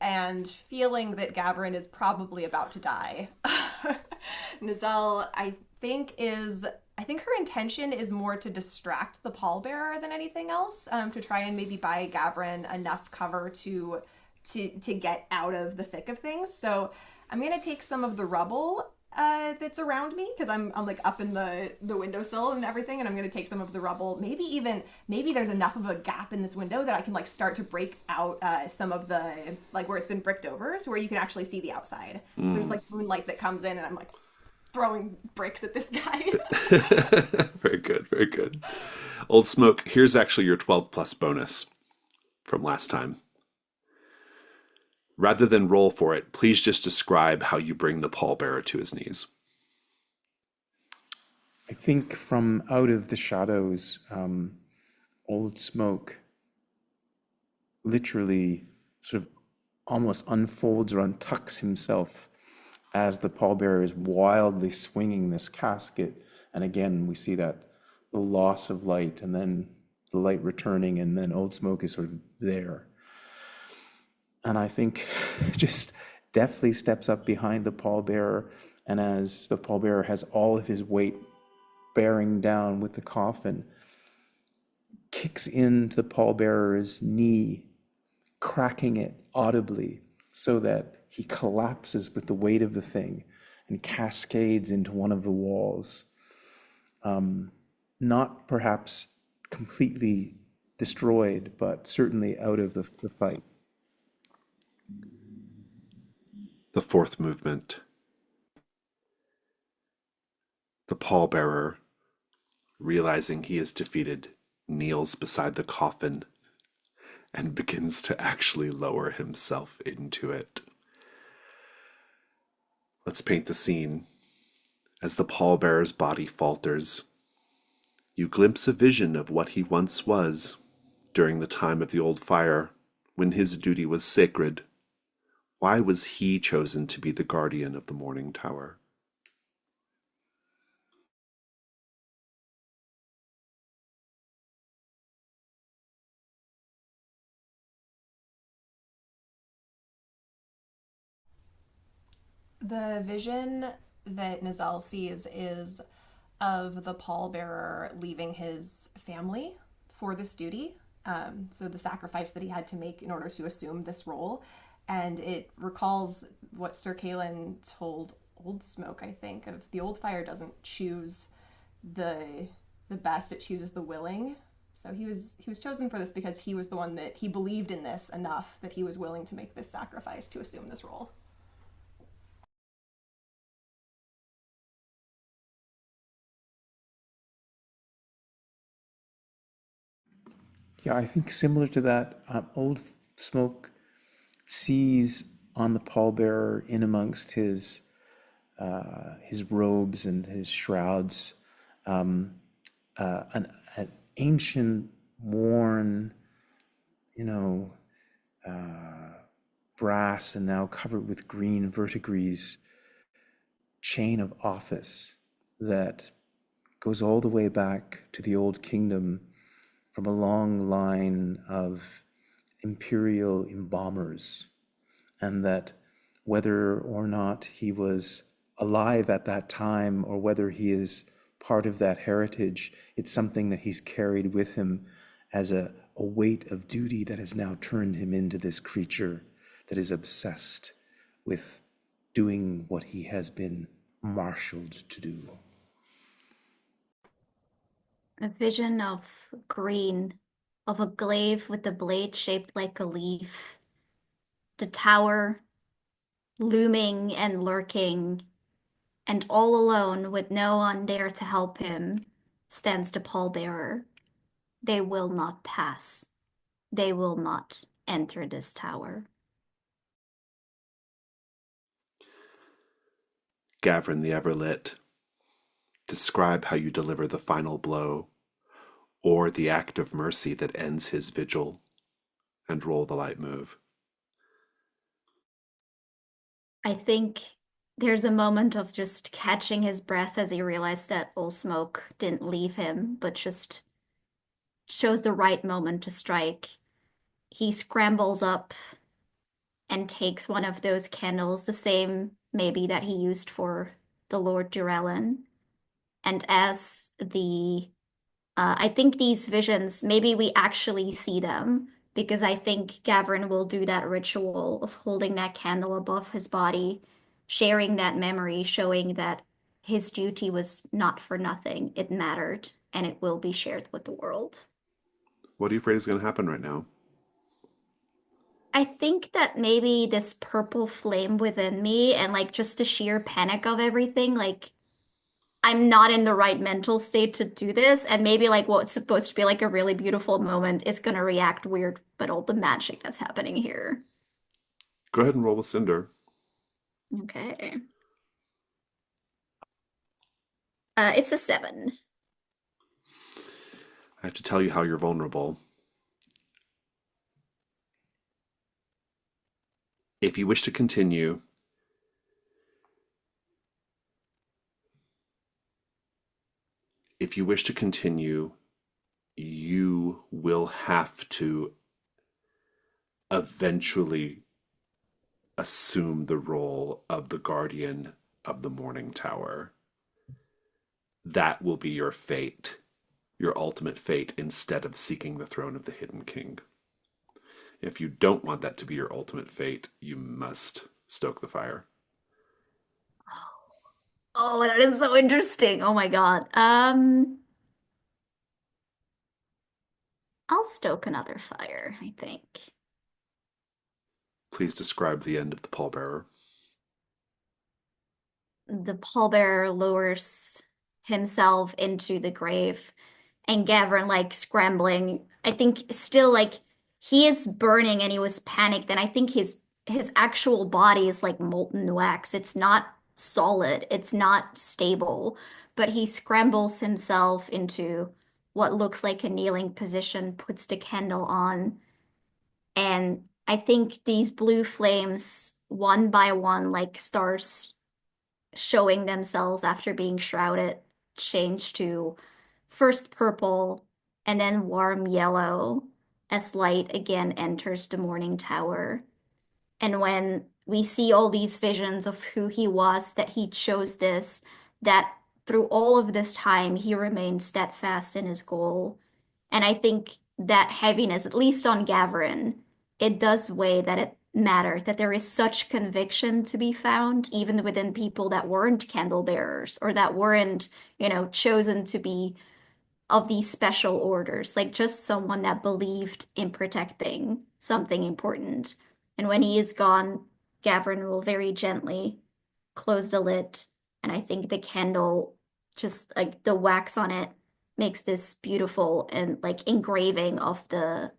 and feeling that Gavin is probably about to die, Nizelle, I think her intention is more to distract the pallbearer than anything else, to try and maybe buy Gavin enough cover to get out of the thick of things. So I'm gonna take some of the rubble that's around me because I'm like up in the windowsill and everything, and I'm gonna take some of the rubble. Maybe there's enough of a gap in this window that I can like start to break out some of the like where it's been bricked over, so where you can actually see the outside. There's like moonlight that comes in, and I'm like throwing bricks at this guy. Very good, very good. Old Smoke, here's actually your 12 plus bonus from last time. Rather than roll for it, please just describe how you bring the pallbearer to his knees. I think from out of the shadows, Old Smoke literally sort of almost unfolds or untucks himself as the pallbearer is wildly swinging this casket. And again, we see that the loss of light and then the light returning, and then Old Smoke is sort of there. And I think just deftly steps up behind the pallbearer, and as the pallbearer has all of his weight bearing down with the coffin, kicks into the pallbearer's knee, cracking it audibly so that he collapses with the weight of the thing and cascades into one of the walls. Not perhaps completely destroyed, but certainly out of the fight. The fourth movement. The pallbearer, realizing he is defeated, kneels beside the coffin and begins to actually lower himself into it. Let's paint the scene. As the pallbearer's body falters, you glimpse a vision of what he once was during the time of the old fire, when his duty was sacred. Why was he chosen to be the guardian of the Morning Tower? The vision that Nizelle sees is of the pallbearer leaving his family for this duty. So the sacrifice that he had to make in order to assume this role. And it recalls what Sir Kalen told Old Smoke, I think, of the old fire doesn't choose the best, it chooses the willing. So he was chosen for this because he was the one that he believed in this enough that he was willing to make this sacrifice to assume this role. Yeah, I think similar to that, Old Smoke sees on the pallbearer in amongst his robes and his shrouds, an ancient, worn, you know, brass and now covered with green verdigris chain of office that goes all the way back to the Old Kingdom from a long line of imperial embalmers, and that whether or not he was alive at that time or whether he is part of that heritage, it's something that he's carried with him as a weight of duty that has now turned him into this creature that is obsessed with doing what he has been marshaled to do. A vision of green, of a glaive with the blade shaped like a leaf. The tower, looming and lurking, and all alone with no one there to help him, stands the pallbearer. They will not pass. They will not enter this tower. Gavrin the Everlit, describe how you deliver the final blow, or the act of mercy that ends his vigil, and roll the light move. I think there's a moment of just catching his breath as he realized that all smoke didn't leave him, but just chose the right moment to strike. He scrambles up and takes one of those candles, the same maybe that he used for the Lord Durellen. And as I think these visions, maybe we actually see them, because I think Gavrin will do that ritual of holding that candle above his body, sharing that memory, showing that his duty was not for nothing. It mattered, and it will be shared with the world. What are you afraid is going to happen right now? I think that maybe this purple flame within me and like just the sheer panic of everything, like I'm not in the right mental state to do this, and maybe like what's supposed to be like a really beautiful moment is gonna react weird, but all the magic that's happening here. Go ahead and roll with Cinder. Okay. It's a 7. I have to tell you how you're vulnerable. If you wish to continue, if you wish to continue, you will have to eventually assume the role of the guardian of the Morning Tower. That will be your fate, your ultimate fate, instead of seeking the throne of the Hidden King. If you don't want that to be your ultimate fate, you must stoke the fire. Oh, that is so interesting. Oh my God. I'll stoke another fire, I think. Please describe the end of the pallbearer. The pallbearer lowers himself into the grave, and Gavin like scrambling. I think still like he is burning and he was panicked, and I think his actual body is like molten wax. It's not solid, it's not stable, but he scrambles himself into what looks like a kneeling position, puts the candle on, and I think these blue flames, one by one, like stars showing themselves after being shrouded, change to first purple and then warm yellow as light again enters the morning tower. And when we see all these visions of who he was, that he chose this, that through all of this time, he remained steadfast in his goal. And I think that heaviness, at least on Gavrin, it does weigh that it mattered, that there is such conviction to be found, even within people that weren't candle bearers or that weren't, chosen to be of these special orders, like just someone that believed in protecting something important. And when he is gone, Gavrin will very gently close the lid. And I think the candle, just like the wax on it, makes this beautiful and like engraving of the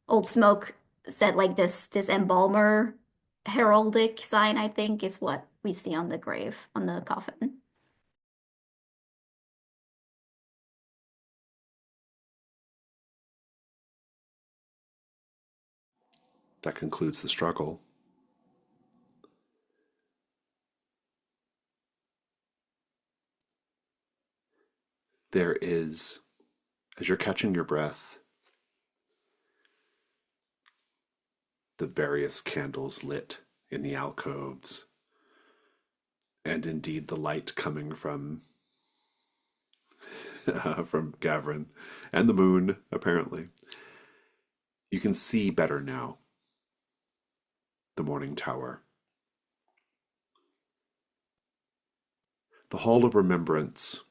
old smoke said like this embalmer heraldic sign, I think, is what we see on the grave, on the coffin. That concludes the struggle. There is, as you're catching your breath, the various candles lit in the alcoves, and indeed the light coming from from Gavrin and the moon, apparently. You can see better now the Morning Tower. The Hall of Remembrance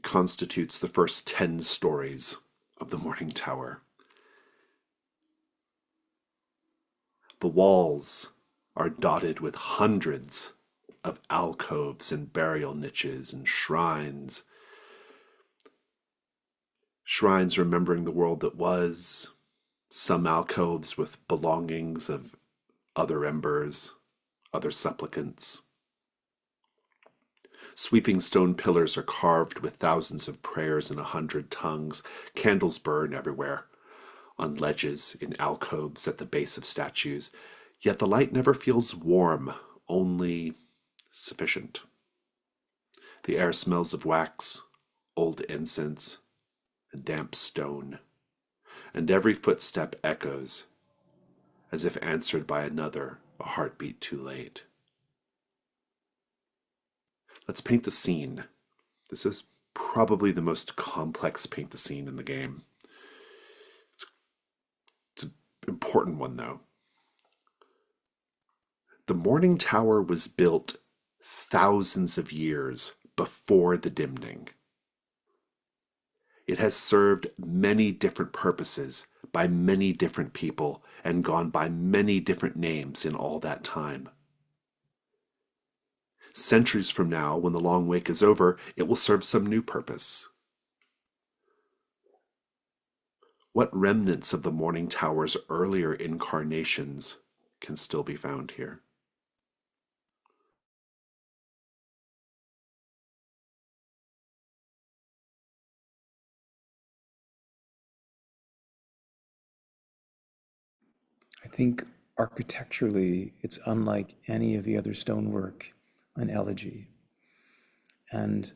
constitutes the first 10 stories of the Morning Tower. The walls are dotted with hundreds of alcoves and burial niches and shrines. Shrines remembering the world that was, some alcoves with belongings of other embers, other supplicants. Sweeping stone pillars are carved with thousands of prayers in 100 tongues. Candles burn everywhere, on ledges, in alcoves, at the base of statues. Yet the light never feels warm, only sufficient. The air smells of wax, old incense, and damp stone. And every footstep echoes, as if answered by another, a heartbeat too late. Let's paint the scene. This is probably the most complex paint the scene in the game. It's an important one, though. The Morning Tower was built thousands of years before the Dimning. It has served many different purposes by many different people and gone by many different names in all that time. Centuries from now, when the long wake is over, it will serve some new purpose. What remnants of the Morning Tower's earlier incarnations can still be found here? I think architecturally it's unlike any of the other stonework on Elegy. And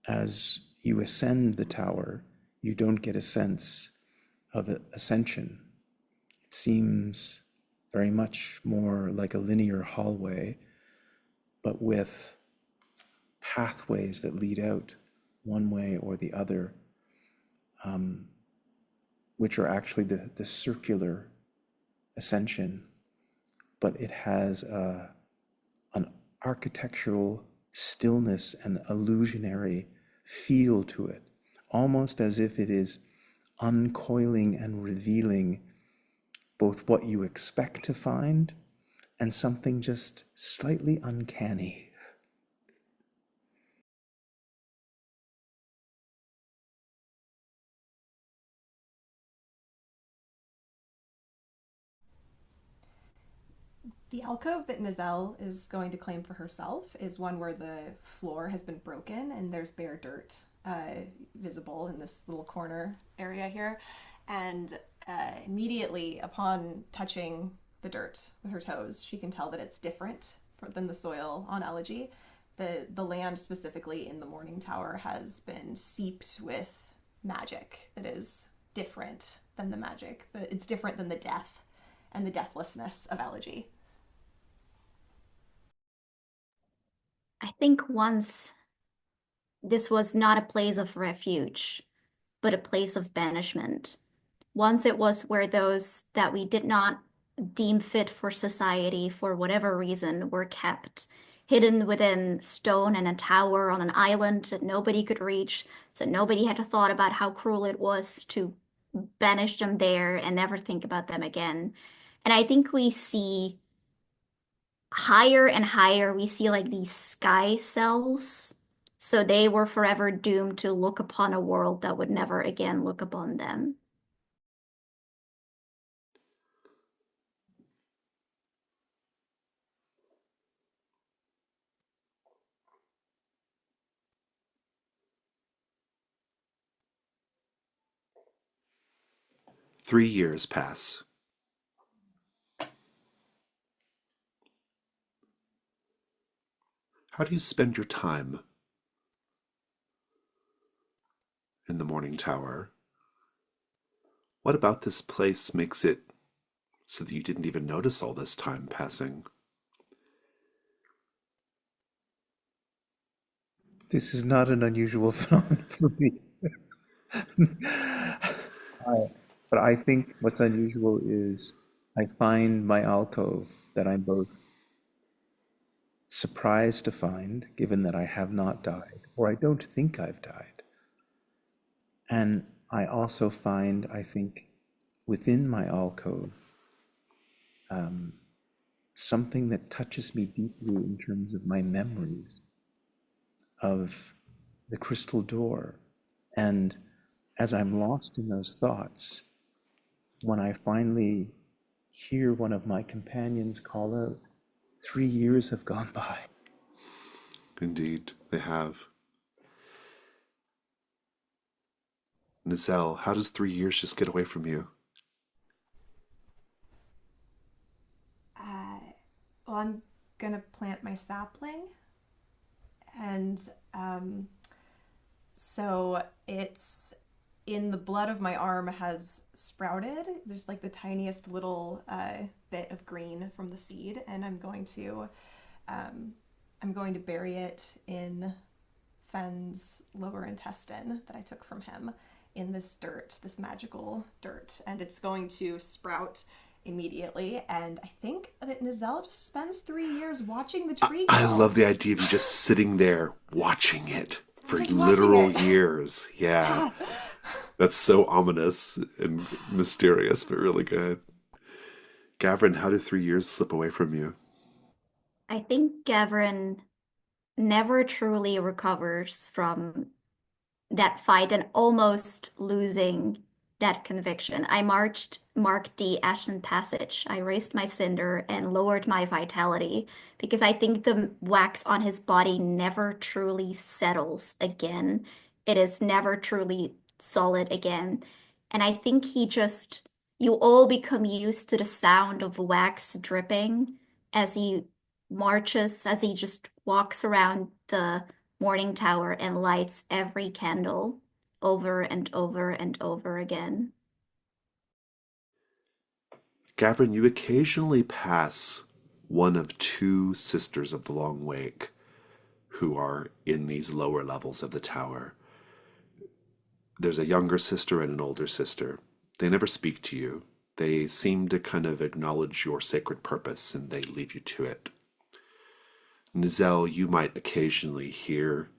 as you ascend the tower, you don't get a sense of ascension. It seems very much more like a linear hallway, but with pathways that lead out one way or the other, which are actually the circular ascension, but it has an architectural stillness and illusionary feel to it, almost as if it is uncoiling and revealing both what you expect to find and something just slightly uncanny. The alcove that Nizelle is going to claim for herself is one where the floor has been broken and there's bare dirt visible in this little corner area here. And immediately upon touching the dirt with her toes, she can tell that it's different than the soil on Elegy. The land specifically in the Morning Tower has been seeped with magic that is different than the magic. It's different than the death and the deathlessness of Elegy. I think once this was not a place of refuge, but a place of banishment. Once it was where those that we did not deem fit for society for whatever reason were kept hidden within stone and a tower on an island that nobody could reach, so nobody had a thought about how cruel it was to banish them there and never think about them again. And I think we see higher and higher, we see like these sky cells. So they were forever doomed to look upon a world that would never again look upon them. 3 years pass. How do you spend your time in the Morning Tower? What about this place makes it so that you didn't even notice all this time passing? This is not an unusual phenomenon for me. But I think what's unusual is I find my alcove that I'm both surprised to find, given that I have not died, or I don't think I've died. And I also find, I think, within my alcove, something that touches me deeply in terms of my memories of the crystal door. And as I'm lost in those thoughts, when I finally hear one of my companions call out, 3 years have gone by. Indeed, they have. Nizelle, how does 3 years just get away from you? Uh, well, I'm gonna plant my sapling, and um, so it's in the blood of my arm has sprouted. There's like the tiniest little bit of green from the seed, and um, I'm going to bury it in Fenn's lower intestine that I took from him in this dirt, this magical dirt, and it's going to sprout immediately. And I think that Nizelle just spends 3 years watching the tree I grow. love the idea of you just sitting there watching it for Just watching literal it. years. Yeah. Yeah. That's so ominous and mysterious, but really good. Gavin, how did 3 years slip away from you? I think Gavin never truly recovers from that fight and almost losing that conviction. I marked the Ashen Passage. I raised my cinder and lowered my vitality because I think the wax on his body never truly settles again. It is never truly solid again. And I think you all become used to the sound of wax dripping as he marches, as he just walks around the Morning Tower and lights every candle over and over and over again. Gavin, you occasionally pass one of two sisters of the Long Wake who are in these lower levels of the tower. There's a younger sister and an older sister. They never speak to you. They seem to kind of acknowledge your sacred purpose and they leave you to it. Nizelle, you might occasionally hear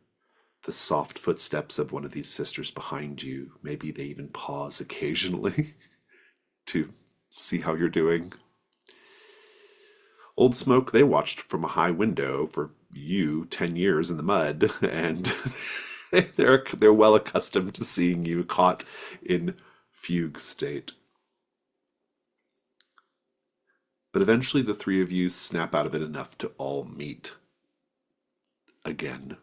the soft footsteps of one of these sisters behind you. Maybe they even pause occasionally to see how you're doing. Old Smoke, they watched from a high window for you 10 years in the mud, and they're well accustomed to seeing you caught in fugue state. But eventually the three of you snap out of it enough to all meet again.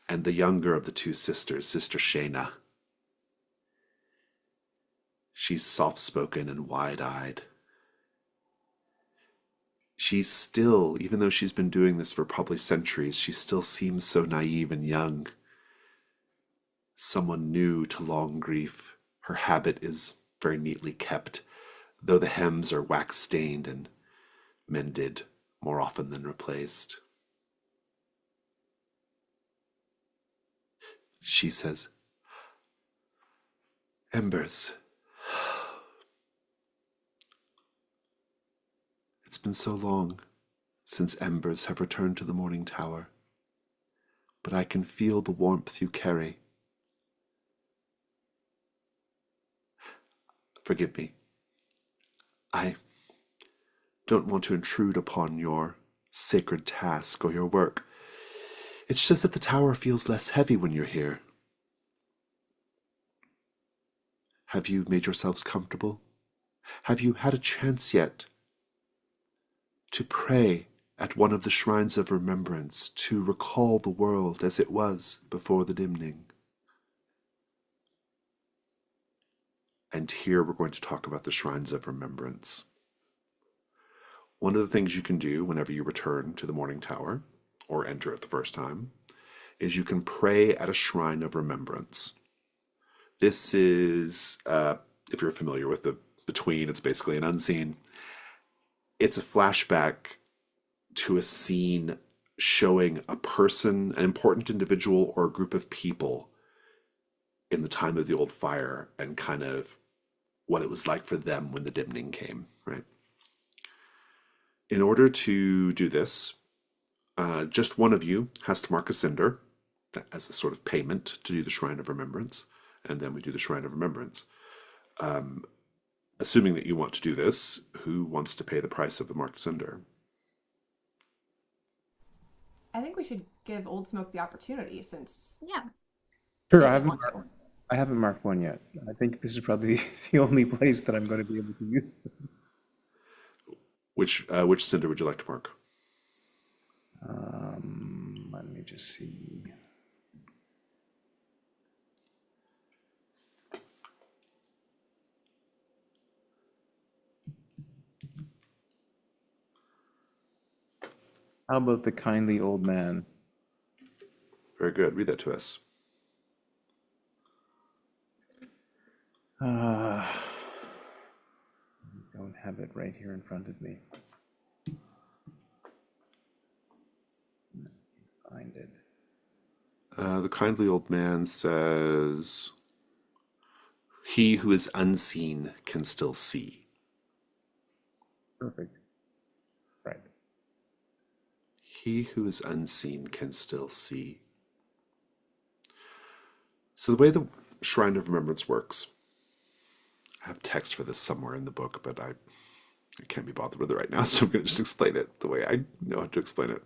And the younger of the two sisters, Sister Shayna, she's soft-spoken and wide-eyed. She's still, even though she's been doing this for probably centuries, she still seems so naive and young. Someone new to long grief. Her habit is very neatly kept, though the hems are wax-stained and mended more often than replaced. She says, "Embers, it's been so long since embers have returned to the Morning Tower, but I can feel the warmth you carry. Forgive me. I don't want to intrude upon your sacred task or your work. It's just that the tower feels less heavy when you're here. Have you made yourselves comfortable? Have you had a chance yet to pray at one of the shrines of remembrance to recall the world as it was before the dimning?" And here we're going to talk about the shrines of remembrance. One of the things you can do whenever you return to the Morning Tower, or enter it the first time, is you can pray at a shrine of remembrance. This is, if you're familiar with the Between, it's basically an unseen. It's a flashback to a scene showing a person, an important individual, or a group of people in the time of the old fire and kind of what it was like for them when the dimning came, right? In order to do this, just one of you has to mark a cinder as a sort of payment to do the Shrine of Remembrance, and then we do the Shrine of Remembrance. A assuming that you want to do this, who wants to pay the price of the marked cinder? I think we should give Old Smoke the opportunity since Yeah. Sure, if we want to. I haven't marked one yet. I think this is probably the only place that I'm going to be able to use them. Which cinder would you like to mark? Let me just see. How about the kindly old man? Very good. Read that to us. I don't have it right here in front of me. Find it. The kindly old man says, "He who is unseen can still see." Perfect. Right. He who is unseen can still see. So the way the Shrine of Remembrance works, I have text for this somewhere in the book, but I can't be bothered with it right now, so I'm going to just explain it the way I know how to explain it.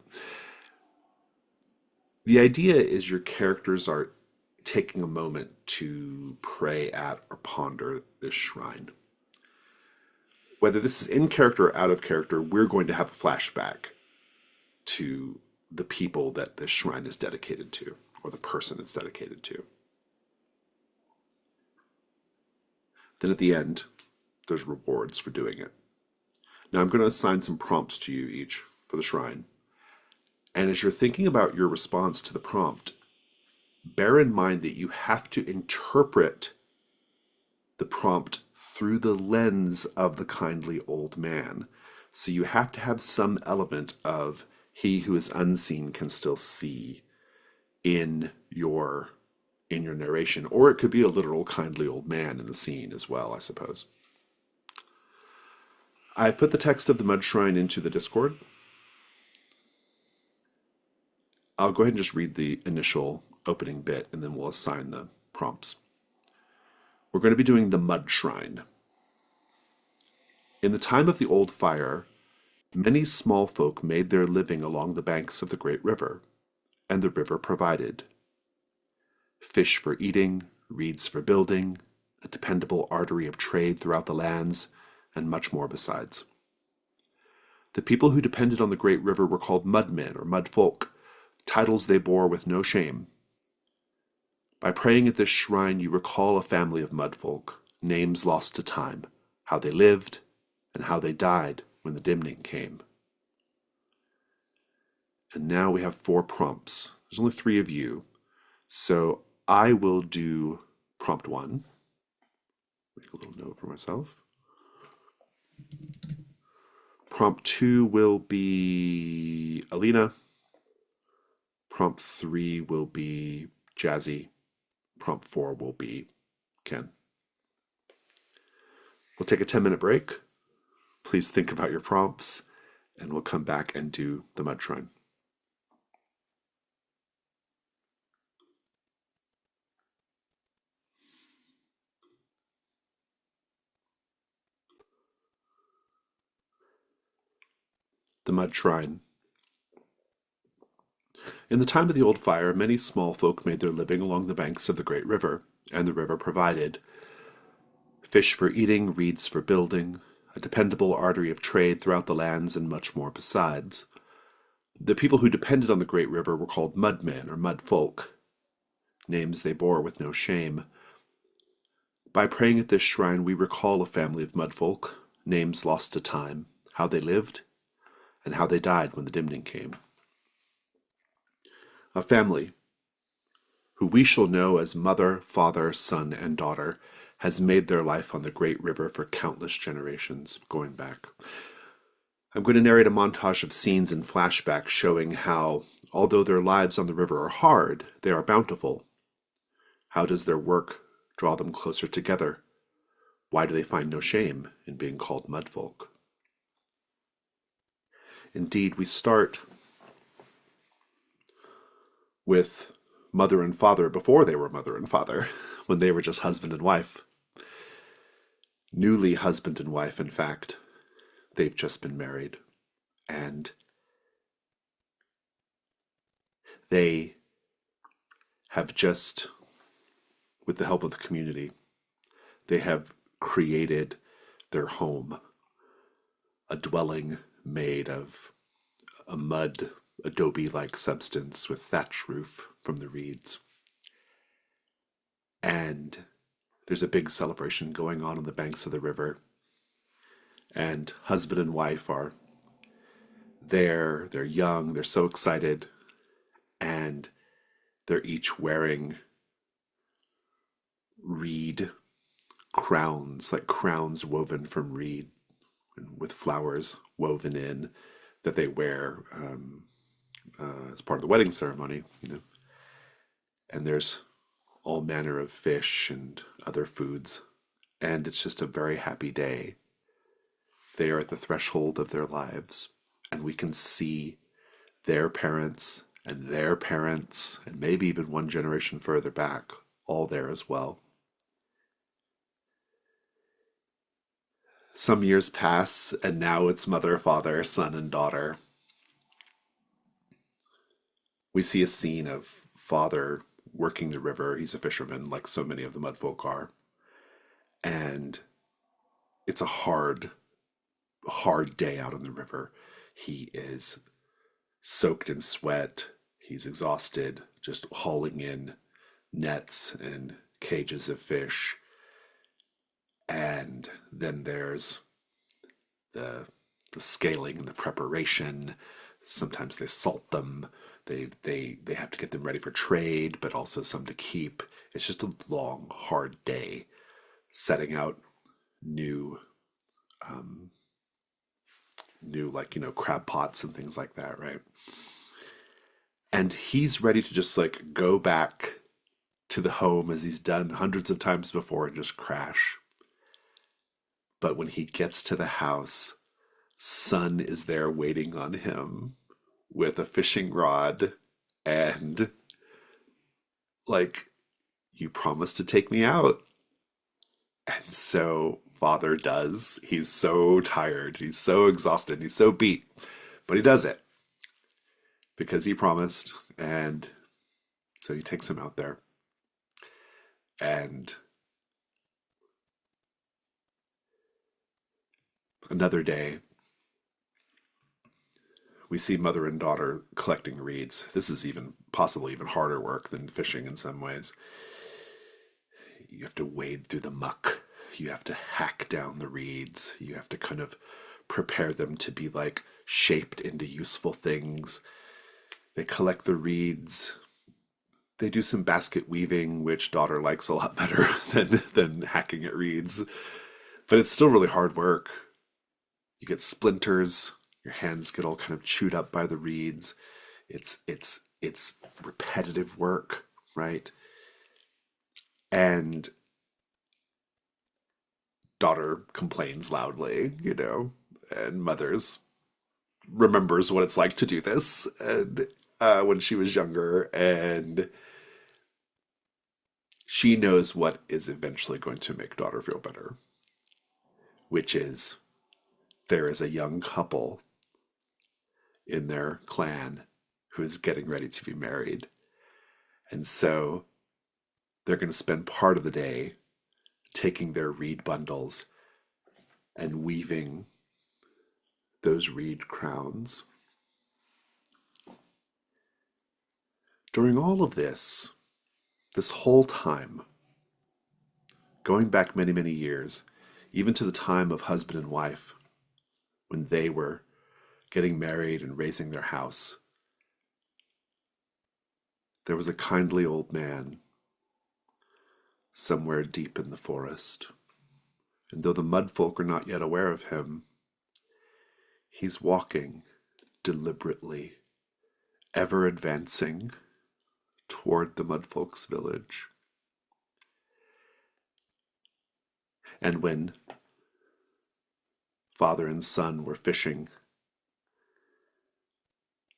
The idea is your characters are taking a moment to pray at or ponder this shrine. Whether this is in character or out of character, we're going to have a flashback to the people that this shrine is dedicated to, or the person it's dedicated to. Then at the end, there's rewards for doing it. Now I'm going to assign some prompts to you each for the shrine. And as you're thinking about your response to the prompt, bear in mind that you have to interpret the prompt through the lens of the kindly old man. So you have to have some element of he who is unseen can still see in your narration. Or it could be a literal kindly old man in the scene as well, I suppose. I've put the text of the Mud Shrine into the Discord. I'll go ahead and just read the initial opening bit, and then we'll assign the prompts. We're going to be doing the Mud Shrine. In the time of the old fire, many small folk made their living along the banks of the great river, and the river provided fish for eating, reeds for building, a dependable artery of trade throughout the lands, and much more besides. The people who depended on the great river were called mudmen or mudfolk, titles they bore with no shame. By praying at this shrine, you recall a family of mudfolk, names lost to time, how they lived, and how they died when the dimning came. And now we have 4 prompts. There's only 3 of you, so I will do prompt 1. Make a little note for myself. Prompt 2 will be Alina. Prompt 3 will be Jazzy. Prompt 4 will be Ken. We'll take a 10-minute break. Please think about your prompts, and we'll come back and do the Mud Shrine. The Mud Shrine. In the time of the old fire, many small folk made their living along the banks of the great river, and the river provided fish for eating, reeds for building, a dependable artery of trade throughout the lands, and much more besides. The people who depended on the great river were called mudmen or mudfolk, names they bore with no shame. By praying at this shrine, we recall a family of mudfolk, names lost to time, how they lived, and how they died when the dimning came. A family who we shall know as mother, father, son, and daughter has made their life on the great river for countless generations going back. I'm going to narrate a montage of scenes and flashbacks showing how, although their lives on the river are hard, they are bountiful. How does their work draw them closer together? Why do they find no shame in being called mudfolk? Indeed, we start with mother and father before they were mother and father, when they were just husband and wife. newly husband and wife, in fact. They've just been married. And they have just, with the help of the community, they have created their home, a dwelling made of a mud, adobe-like substance with thatch roof from the reeds. And there's a big celebration going on the banks of the river. And husband and wife are there. They're young. They're so excited. And they're each wearing reed crowns, like crowns woven from reed and with flowers woven in that they wear as part of the wedding ceremony, you know. And there's all manner of fish and other foods. And it's just a very happy day. They are at the threshold of their lives, and we can see their parents and their parents, and maybe even one generation further back, all there as well. Some years pass, and now it's mother, father, son, and daughter. We see a scene of father working the river. He's a fisherman, like so many of the mudfolk are. And it's a hard day out on the river. He is soaked in sweat. He's exhausted, just hauling in nets and cages of fish. And then there's the scaling and the preparation. Sometimes they salt them. They have to get them ready for trade, but also some to keep. It's just a long, hard day setting out new like, you know, crab pots and things like that, right? And he's ready to just like go back to the home as he's done hundreds of times before and just crash. But when he gets to the house, son is there waiting on him with a fishing rod and like, you promised to take me out. And so father does. He's so tired, he's so exhausted, he's so beat, but he does it because he promised. And so he takes him out there. And another day, we see mother and daughter collecting reeds. This is even possibly even harder work than fishing in some ways. You have to wade through the muck. You have to hack down the reeds. You have to kind of prepare them to be like shaped into useful things. They collect the reeds. They do some basket weaving, which daughter likes a lot better than hacking at reeds. But it's still really hard work. You get splinters. Your hands get all kind of chewed up by the reeds. It's repetitive work, right? And daughter complains loudly, you know, and mother's remembers what it's like to do this and when she was younger, and she knows what is eventually going to make daughter feel better, which is there is a young couple in their clan who is getting ready to be married. And so they're going to spend part of the day taking their reed bundles and weaving those reed crowns. During all of this whole time, going back many, many years, even to the time of husband and wife, when they were getting married and raising their house, there was a kindly old man somewhere deep in the forest. And though the mudfolk are not yet aware of him, he's walking deliberately, ever advancing toward the mudfolk's village. And when father and son were fishing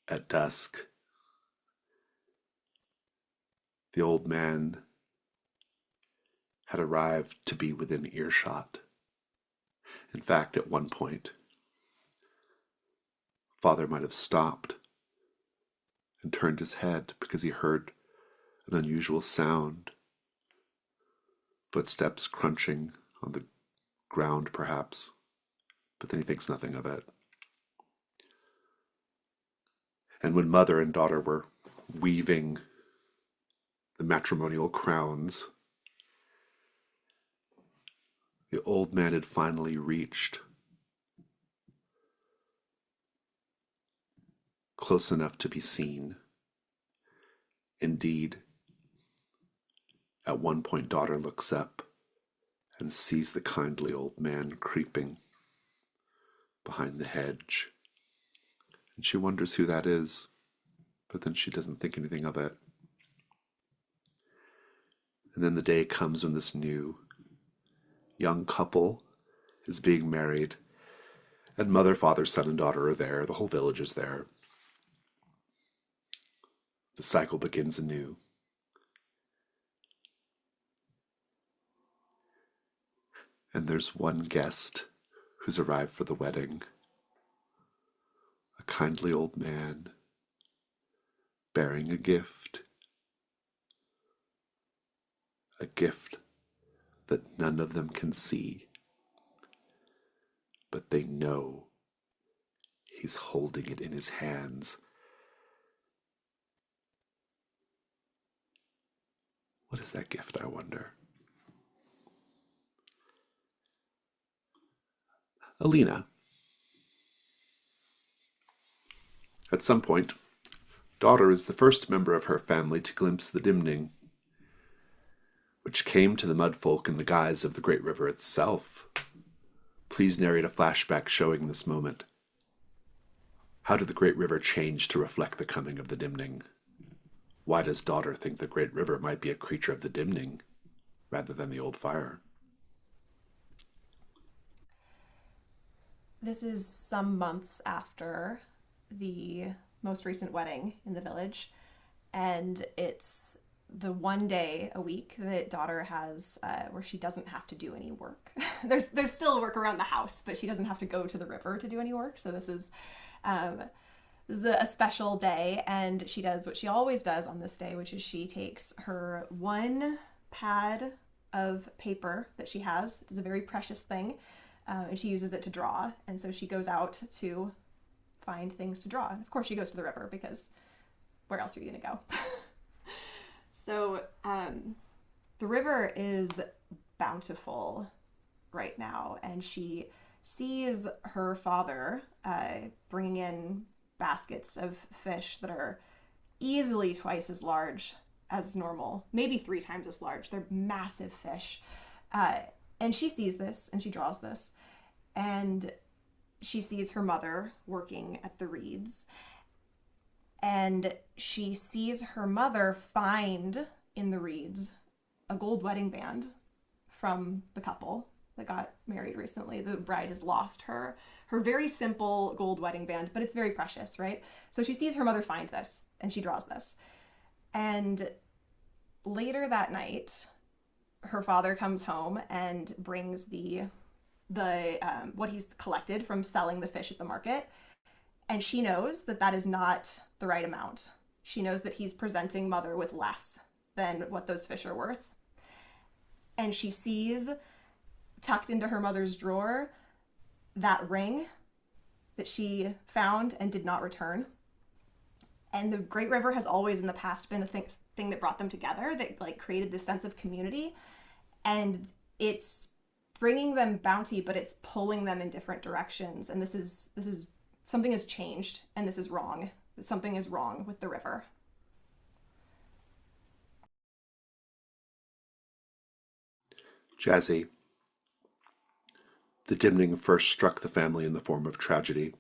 at dusk, the old man had arrived to be within earshot. In fact, at one point, Father might have stopped and turned his head because he heard an unusual sound, footsteps crunching on the ground, perhaps, but then he thinks nothing of it. And when mother and daughter were weaving the matrimonial crowns, the old man had finally reached close enough to be seen. Indeed, at one point, daughter looks up and sees the kindly old man creeping behind the hedge. And she wonders who that is, but then she doesn't think anything of it. And then the day comes when this new young couple is being married, and mother, father, son, and daughter are there. The whole village is there. The cycle begins anew. And there's one guest who's arrived for the wedding. A kindly old man bearing a gift. A gift that none of them can see, but they know he's holding it in his hands. What is that gift, I wonder? Alina. At some point, daughter is the first member of her family to glimpse the Dimning, which came to the mudfolk in the guise of the great river itself. Please narrate a flashback showing this moment. How did the great river change to reflect the coming of the Dimning? Why does daughter think the great river might be a creature of the Dimning rather than the old fire? This is some months after the most recent wedding in the village, and it's the one day a week that daughter has where she doesn't have to do any work. There's still work around the house, but she doesn't have to go to the river to do any work. So this is a special day, and she does what she always does on this day, which is she takes her one pad of paper that she has. It's a very precious thing, and she uses it to draw. And so she goes out to find things to draw. And of course, she goes to the river because where else are you going to go? So the river is bountiful right now, and she sees her father bringing in baskets of fish that are easily twice as large as normal, maybe 3 times as large. They're massive fish. And she sees this and she draws this. And she sees her mother working at the reeds. And she sees her mother find in the reeds a gold wedding band from the couple that got married recently. The bride has lost her very simple gold wedding band, but it's very precious, right? So she sees her mother find this and she draws this. And later that night, her father comes home and brings the what he's collected from selling the fish at the market. And she knows that that is not the right amount. She knows that he's presenting mother with less than what those fish are worth. And she sees tucked into her mother's drawer that ring that she found and did not return. And the Great River has always in the past been a thing that brought them together, that like created this sense of community. And it's bringing them bounty, but it's pulling them in different directions. And this is something has changed, and this is wrong. Something is wrong with the river. Jazzy. The Dimning first struck the family in the form of tragedy.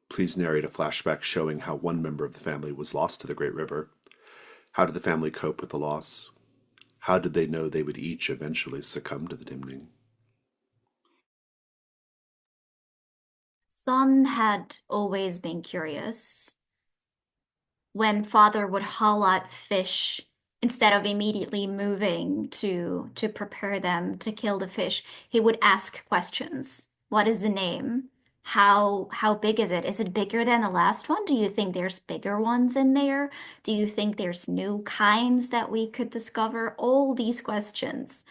Please narrate a flashback showing how one member of the family was lost to the Great River. How did the family cope with the loss? How did they know they would each eventually succumb to the Dimning? Son had always been curious. When father would haul out fish, instead of immediately moving to prepare them to kill the fish, he would ask questions. What is the name? How big is it? Is it bigger than the last one? Do you think there's bigger ones in there? Do you think there's new kinds that we could discover? All these questions.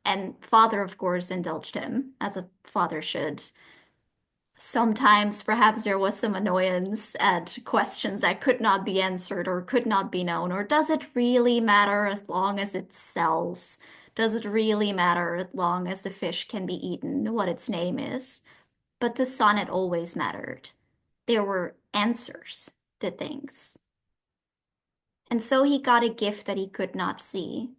And father, of course, indulged him, as a father should. Sometimes perhaps there was some annoyance at questions that could not be answered or could not be known. Or does it really matter as long as it sells? Does it really matter as long as the fish can be eaten, what its name is? But to Son it always mattered. There were answers to things. And so he got a gift that he could not see.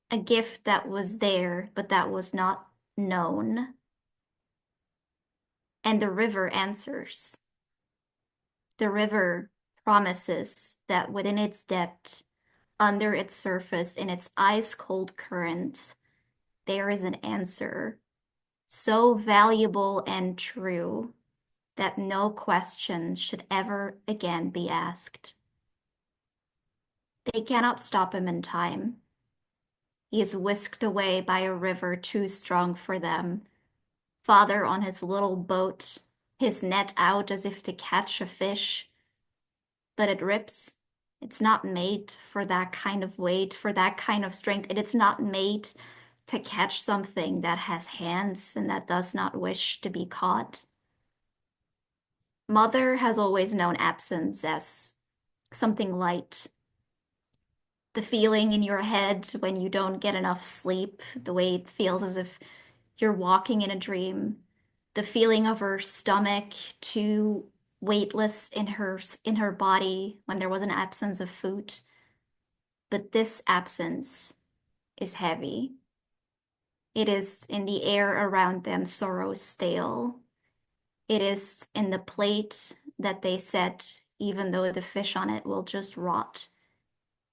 A gift that was there, but that was not known. And the river answers. The river promises that within its depth, under its surface, in its ice cold current, there is an answer so valuable and true that no question should ever again be asked. They cannot stop him in time. He is whisked away by a river too strong for them. Father on his little boat, his net out as if to catch a fish. But it rips. It's not made for that kind of weight, for that kind of strength. It is not made to catch something that has hands and that does not wish to be caught. Mother has always known absence as something light. The feeling in your head when you don't get enough sleep, the way it feels as if you're walking in a dream, the feeling of her stomach too weightless in her body when there was an absence of food. But this absence is heavy. It is in the air around them, sorrow stale. It is in the plate that they set, even though the fish on it will just rot.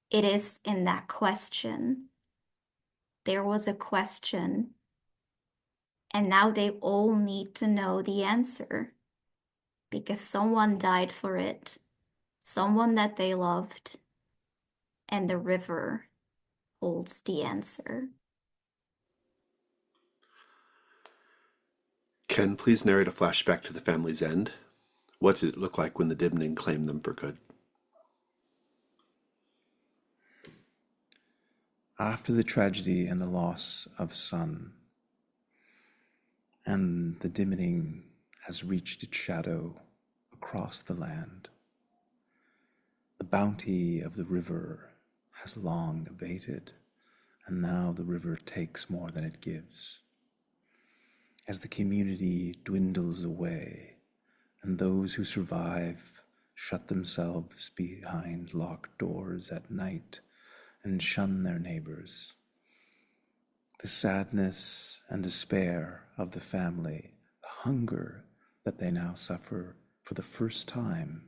It is in that question. There was a question, and now they all need to know the answer because someone died for it, someone that they loved, and the river holds the answer. Ken, please narrate a flashback to the family's end. What did it look like when the Dibning claimed them for good? After the tragedy and the loss of Son, and the dimming has reached its shadow across the land, the bounty of the river has long abated, and now the river takes more than it gives. As the community dwindles away, and those who survive shut themselves behind locked doors at night and shun their neighbors, the sadness and despair of the family, the hunger that they now suffer for the first time,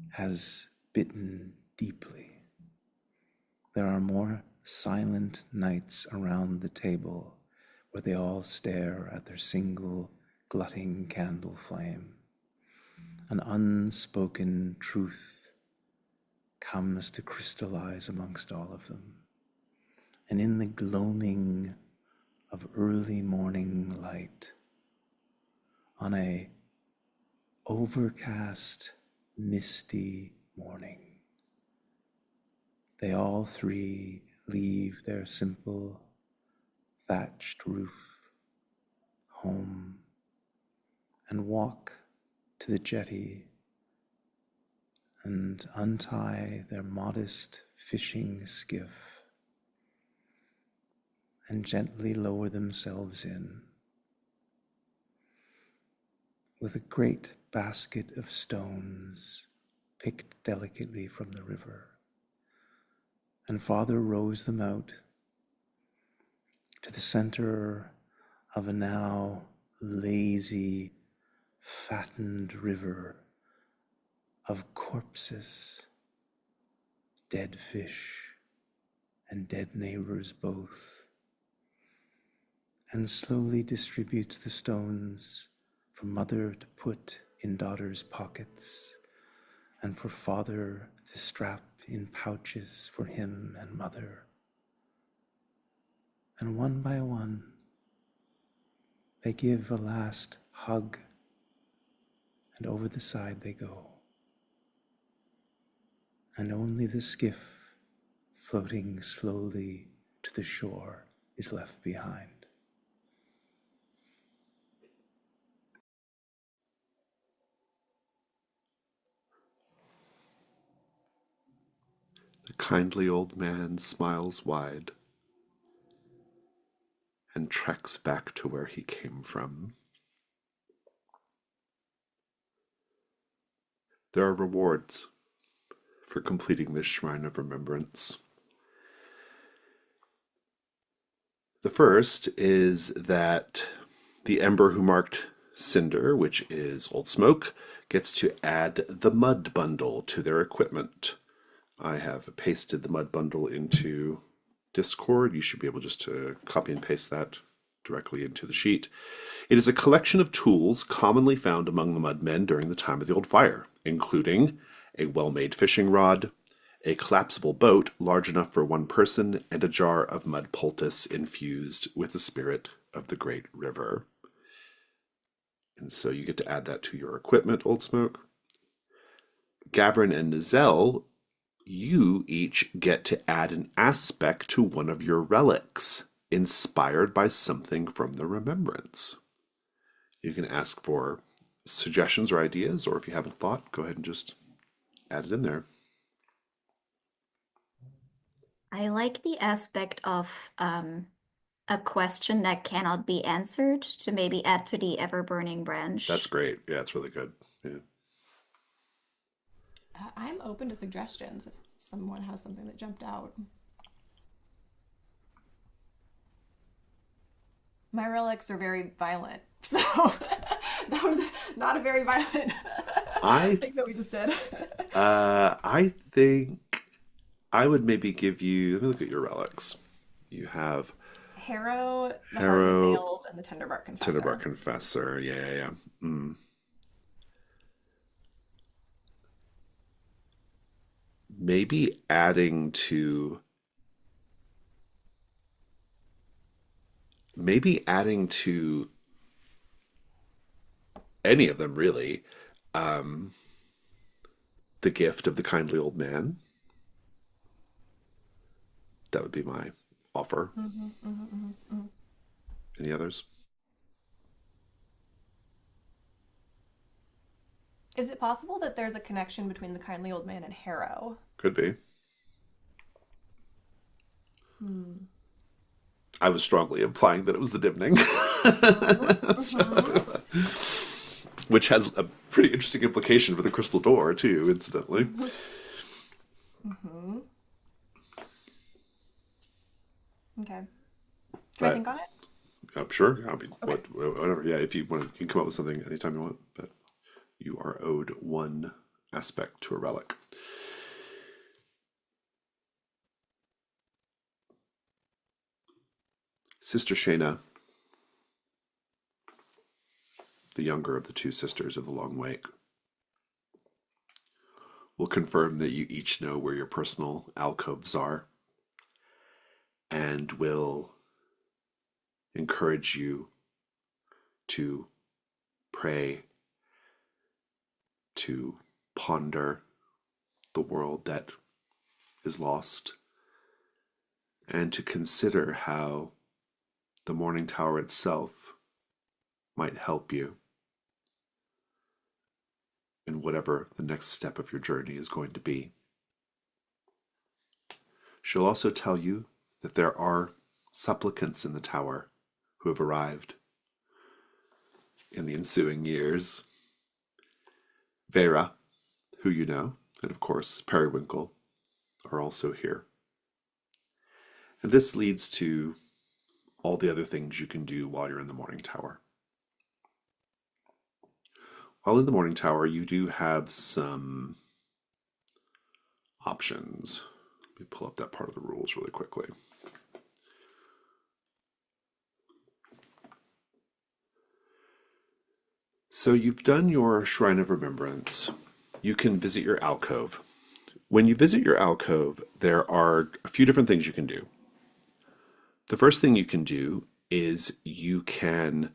has bitten deeply. There are more silent nights around the table where they all stare at their single glutting candle flame. An unspoken truth comes to crystallize amongst all of them. And in the gloaming of early morning light, on a overcast, misty morning, they all three leave their simple thatched roof home and walk to the jetty and untie their modest fishing skiff and gently lower themselves in with a great basket of stones picked delicately from the river. And Father rows them out to the center of a now lazy, fattened river of corpses, dead fish, and dead neighbors both, and slowly distributes the stones for mother to put in daughter's pockets and for father to strap in pouches for him and mother. And one by one, They give a last hug, and over the side they go. And only the skiff, floating slowly to the shore, is left behind. The kindly old man smiles wide and treks back to where he came from. There are rewards for completing this shrine of remembrance. The first is that the Ember who marked Cinder, which is Old Smoke, gets to add the Mud Bundle to their equipment. I have pasted the Mud Bundle into Discord. You should be able just to copy and paste that directly into the sheet. It is a collection of tools commonly found among the Mudmen during the time of the Old Fire, including a well-made fishing rod, a collapsible boat large enough for one person, and a jar of mud poultice infused with the spirit of the Great River. And so you get to add that to your equipment, Old Smoke. Gavrin and Nizelle, you each get to add an aspect to one of your relics, inspired by something from the remembrance. You can ask for suggestions or ideas, or if you haven't thought, go ahead and just add it in there. I like the aspect of a question that cannot be answered to maybe add to the ever-burning branch. That's great. Yeah, it's really good. Yeah. I'm open to suggestions if someone has something that jumped out. My relics are very violent, so that was not a very violent thing that we just did. I think I would maybe give you. Let me look at your relics. You have Harrow, the Harrow, Hardened Nails, and the Tenderbark Confessor. Tinderbar Confessor. Yeah. Maybe adding to. Maybe adding to any of them, really. The gift of the kindly old man. That would be my offer. Any others? Is it possible that there's a connection between the kindly old man and Harrow? Could be. I was strongly implying that it was the Dimning. Which has a pretty interesting implication for the Crystal Door, too, incidentally. Okay. Can I think on it? Sure. I mean, Okay. whatever. Yeah, if you want, you can come up with something anytime you want. But you are owed one aspect to a relic. Sister Shayna, the younger of the two sisters of the Long Wake, will confirm that you each know where your personal alcoves are and will encourage you to pray, to ponder the world that is lost, and to consider how the Morning Tower itself might help you in whatever the next step of your journey is going to be. She'll also tell you that there are supplicants in the tower who have arrived in the ensuing years. Vera, who you know, and of course Periwinkle, are also here. And this leads to all the other things you can do while you're in the Morning Tower. While in the Morning Tower, you do have some options. Let me pull up that part of the rules really quickly. So you've done your Shrine of Remembrance. You can visit your alcove. When you visit your alcove, there are a few different things you can do. The first thing you can do is you can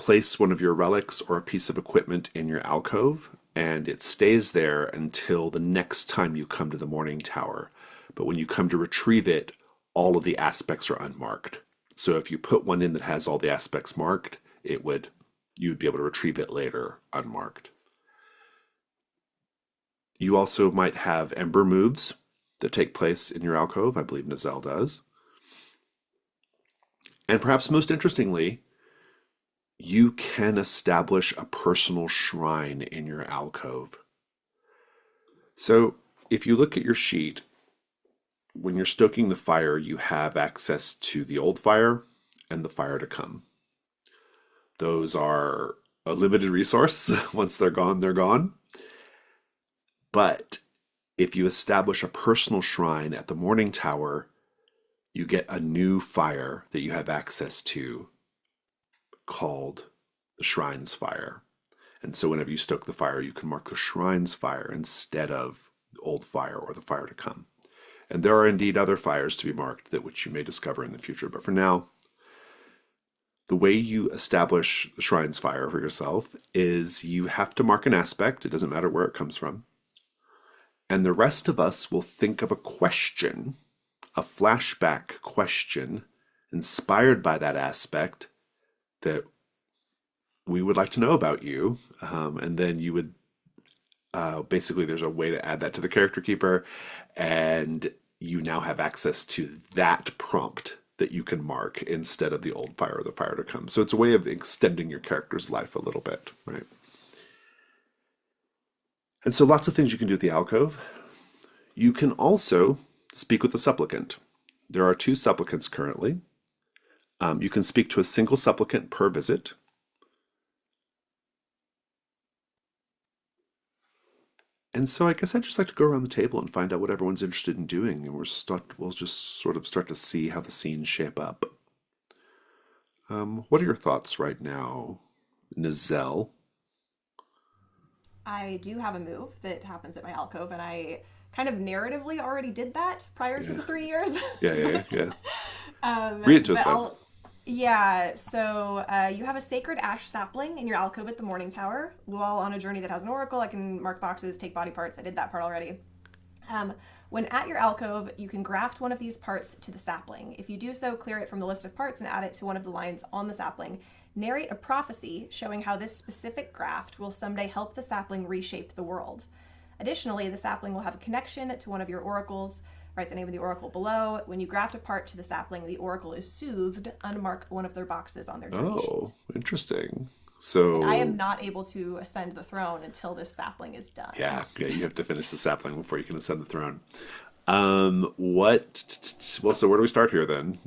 place one of your relics or a piece of equipment in your alcove, and it stays there until the next time you come to the Morning Tower. But when you come to retrieve it, all of the aspects are unmarked. So if you put one in that has all the aspects marked, you would be able to retrieve it later unmarked. You also might have ember moves that take place in your alcove. I believe Nizelle does. And perhaps most interestingly, you can establish a personal shrine in your alcove. So if you look at your sheet, when you're stoking the fire, you have access to the old fire and the fire to come. Those are a limited resource. Once they're gone, they're gone. But if you establish a personal shrine at the Morning Tower, you get a new fire that you have access to called the Shrine's Fire. And so whenever you stoke the fire, you can mark the Shrine's Fire instead of the old fire or the fire to come. And there are indeed other fires to be marked that which you may discover in the future. But for now, the way you establish the Shrine's Fire for yourself is you have to mark an aspect. It doesn't matter where it comes from. And the rest of us will think of a question, a flashback question inspired by that aspect that we would like to know about you. And then you would basically, there's a way to add that to the character keeper, and you now have access to that prompt that you can mark instead of the old fire or the fire to come. So it's a way of extending your character's life a little bit, right? And so lots of things you can do with the alcove. You can also speak with the supplicant. There are 2 supplicants currently. You can speak to a single supplicant per visit. And so I guess I'd just like to go around the table and find out what everyone's interested in doing, and we'll just sort of start to see how the scenes shape up. What are your thoughts right now, Nizelle? I do have a move that happens at my alcove, and I kind of narratively already did that prior to the 3 years. Yeah. Read it to us, though. Yeah, so you have a sacred ash sapling in your alcove at the Morning Tower. While on a journey that has an oracle, I can mark boxes, take body parts. I did that part already. When at your alcove, you can graft one of these parts to the sapling. If you do so, clear it from the list of parts and add it to one of the lines on the sapling. Narrate a prophecy showing how this specific graft will someday help the sapling reshape the world. Additionally, the sapling will have a connection to one of your oracles. Write the name of the oracle below. When you graft a part to the sapling, the oracle is soothed. Unmark one of their boxes on their journey sheet. Oh, interesting. So and I am not able to ascend the throne until this sapling is done. Yeah, you have to finish the sapling before you can ascend the throne. Well, so where do we start here then?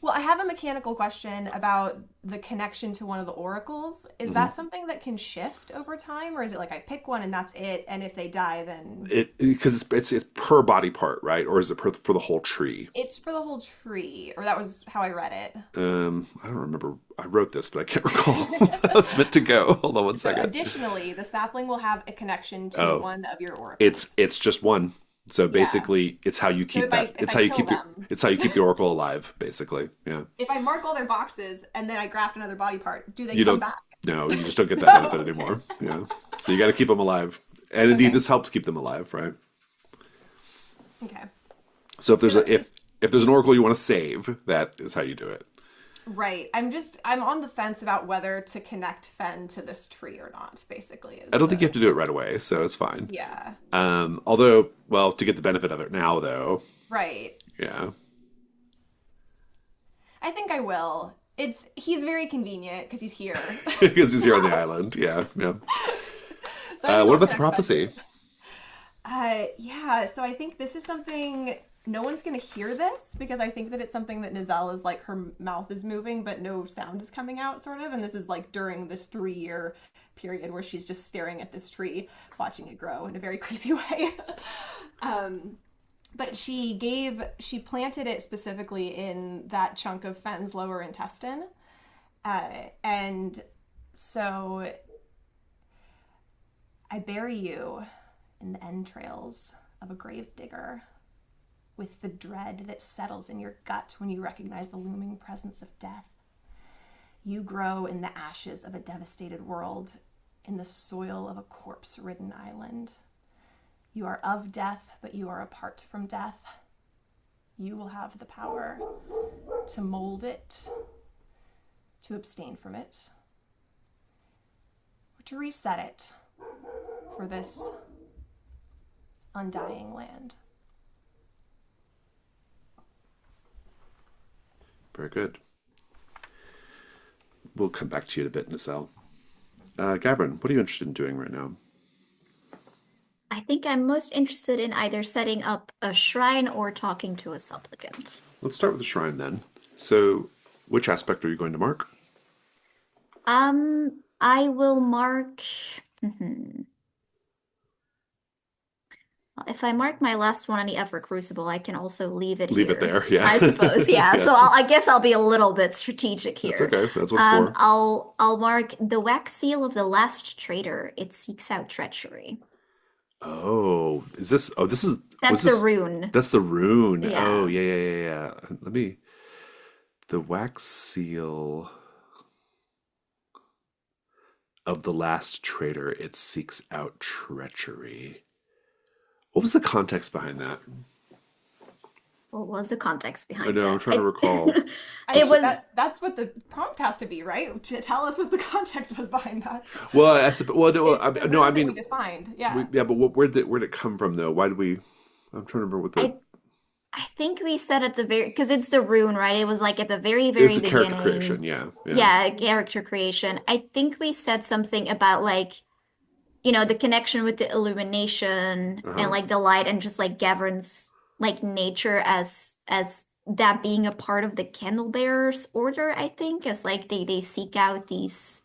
Well, I have a mechanical question about the connection to one of the oracles. Is that something that can shift over time, or is it like I pick one and that's it, and if they die, then Because it's per body part, right? Or is it for the whole tree? it's for the whole tree, or that was how I read it. I don't remember. I wrote this, but I can't recall how it's meant to go. Hold on one So second. additionally, the sapling will have a connection to one of your oracles. It's just one. So basically, it's how you keep if that. I It's how you kill keep them. it's how you keep the oracle alive, basically. Yeah. If I mark all their boxes and then I graft another body part, do they You come don't. back? No, you just don't get that benefit anymore. Yeah. So you got to keep them alive, and indeed, this helps keep them alive, right? Okay. So if there's if there's an oracle you want to save, that is how you do it. Right. I'm on the fence about whether to connect Fen to this tree or not, basically. I don't think you have to do it right away, so it's fine. Yeah. Although, well, to get the benefit of it now, though. Right. Yeah. I think I will. He's very convenient because he's here. Because he's here on the island. Yeah. So I think What I'll about the connect prophecy? Yeah, so I think this is something no one's gonna hear this because I think that it's something that Nizelle is like her mouth is moving but no sound is coming out, sort of, and this is like during this 3-year period where she's just staring at this tree, watching it grow in a very creepy way. But she planted it specifically in that chunk of Fen's lower intestine, and so I bury you in the entrails of a gravedigger, with the dread that settles in your gut when you recognize the looming presence of death. You grow in the ashes of a devastated world, in the soil of a corpse-ridden island. You are of death, but you are apart from death. You will have the power to mold it, to abstain from it, or to reset it for this undying land. Very good. We'll come back to you in a bit, Nacelle. Gavin, what are you interested in doing right now? I think I'm most interested in either setting up a shrine or talking to a supplicant. Let's start with the shrine then. So, which aspect are you going to mark? I will mark. If I mark my last one on the Effort Crucible, I can also leave it Leave it here. there, yeah. I suppose, yeah. Yeah. So I guess I'll be a little bit strategic That's here. okay. That's what it's for. I'll mark the wax seal of the last traitor. It seeks out treachery. Oh, is this? Oh, this is. That's was the this? rune. That's the rune. Oh, Yeah. yeah. Let me. The wax seal of the last traitor. It seeks out treachery. What was the context behind that? What was the context I behind know. I'm that? trying to recall. It was That's what the prompt has to be, right? To tell us what the context was behind that. Well, well, no, It's the no. I rune that we mean, defined. Yeah. yeah, but where did it come from though? Why did we? I'm trying to remember what the. I I think we said at the very because it's the rune, right? It was like at the very, It was very a character creation. beginning. Yeah. Yeah, character creation. I think we said something about like, the connection with the illumination and Uh-huh. like the light and just like Gavrin's like nature as that being a part of the candle bearers order, I think, as like they seek out these.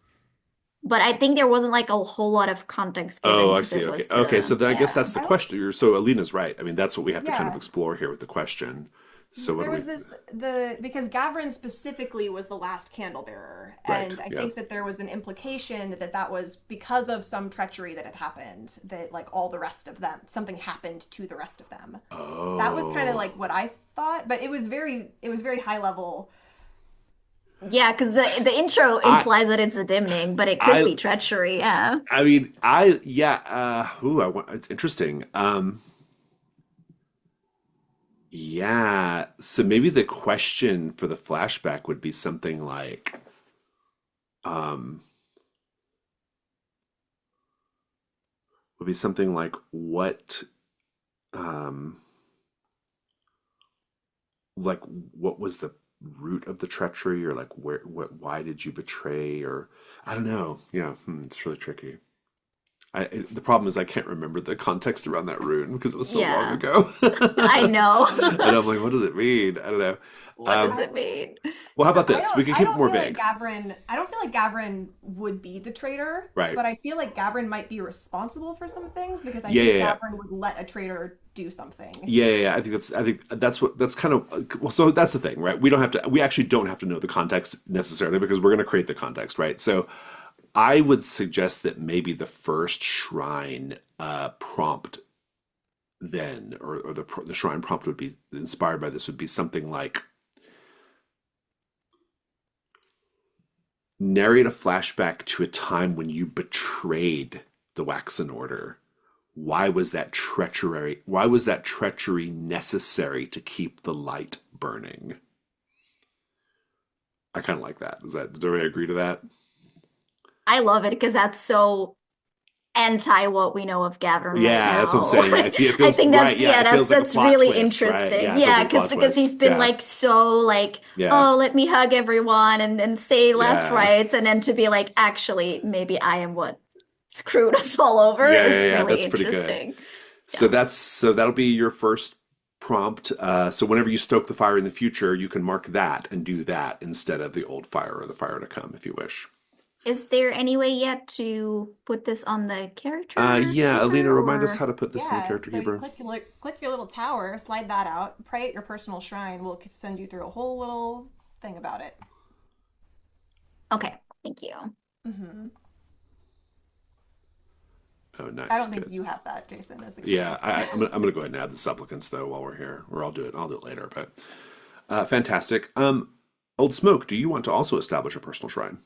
But I think there wasn't like a whole lot of context given Oh, I because see. it Okay. was Okay. So then I guess yeah. that's the I don't. question. So Alina's right. I mean, that's what we have to kind of Yeah. explore here with the question. So what do There we? was the because Gavrin specifically was the last candle bearer, Right. and I Yeah. think that there was an implication that that was because of some treachery that had happened, that like all the rest of them, something happened to the rest of them. That was kind of Oh. like what I thought, but it was very high level. Yeah, because the intro I implies that it's a dimning, but it could I be treachery, yeah. I mean I yeah. Ooh. I want. It's interesting. Yeah. So maybe the question for the flashback would be something like, um, what, um, like what was the root of the treachery, or like why did you betray, or I don't know. Yeah. It's really tricky. The problem is I can't remember the context around that rune because it was so long Yeah, ago. I know. And I'm like, what does it mean? I don't know. What does Um, it mean? well, how about I this? We don't can I keep it don't more feel like vague. Gavrin I don't feel like Gavrin would be the traitor, Right. but I feel like Gavrin might be responsible for some things because I Yeah, yeah, think yeah. Gavrin would let a traitor do something. Yeah. I think that's kind of well. So that's the thing, right? We don't have to. We actually don't have to know the context necessarily because we're going to create the context, right? So I would suggest that maybe the first shrine prompt then, or the shrine prompt would be inspired by this would be something like narrate a flashback to a time when you betrayed the Waxen Order. Why was that treachery? Why was that treachery necessary to keep the light burning? I kind of like that. Does everybody agree to that? I love it because that's so anti what we know of Gavin right Yeah, that's what I'm now. saying. Yeah, it I feels think right. that's Yeah, yeah, it that's feels like a that's plot really twist, right? interesting. Yeah, it feels Yeah, like a plot because he's twist. been Yeah, like so like, yeah, oh, let me hug everyone and say last yeah, rites, and then to be like, actually, maybe I am what screwed us all over is yeah. really That's pretty good. interesting. So Yeah. that'll be your first prompt. So whenever you stoke the fire in the future, you can mark that and do that instead of the old fire or the fire to come, if you wish. Is there any way yet to put this on the character Yeah, Alina, keeper remind us or how to put this in the Yeah, character so you keeper. click your little tower, slide that out, pray at your personal shrine. We'll send you through a whole little thing about it. okay, thank you. Hmm. Oh, I nice, don't think good. you have that, Jason, as the Yeah, keeper. I'm gonna go ahead and add the supplicants though while we're here, or I'll do it. I'll do it later. But fantastic. Old Smoke, do you want to also establish a personal shrine?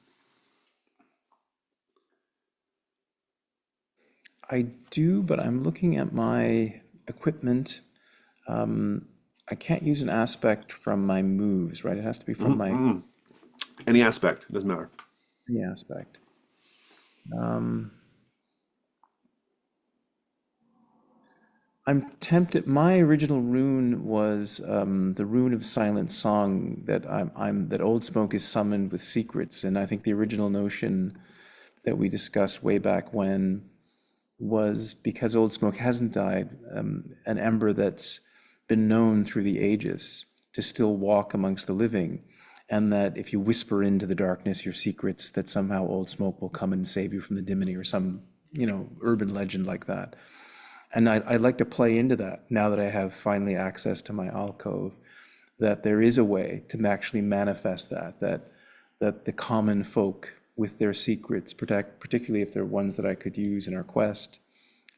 I do, but I'm looking at my equipment. I can't use an aspect from my moves, right? It has to be from my Any aspect, it doesn't matter. free aspect. Um, I'm tempted. My original rune was the rune of silent song that that Old Smoke is summoned with secrets, and I think the original notion that we discussed way back when was because Old Smoke hasn't died, an ember that's been known through the ages to still walk amongst the living, and that if you whisper into the darkness your secrets, that somehow Old Smoke will come and save you from the Diminy or some, urban legend like that. And I'd like to play into that now that I have finally access to my alcove, that there is a way to actually manifest that the common folk with their secrets, particularly if they're ones that I could use in our quest,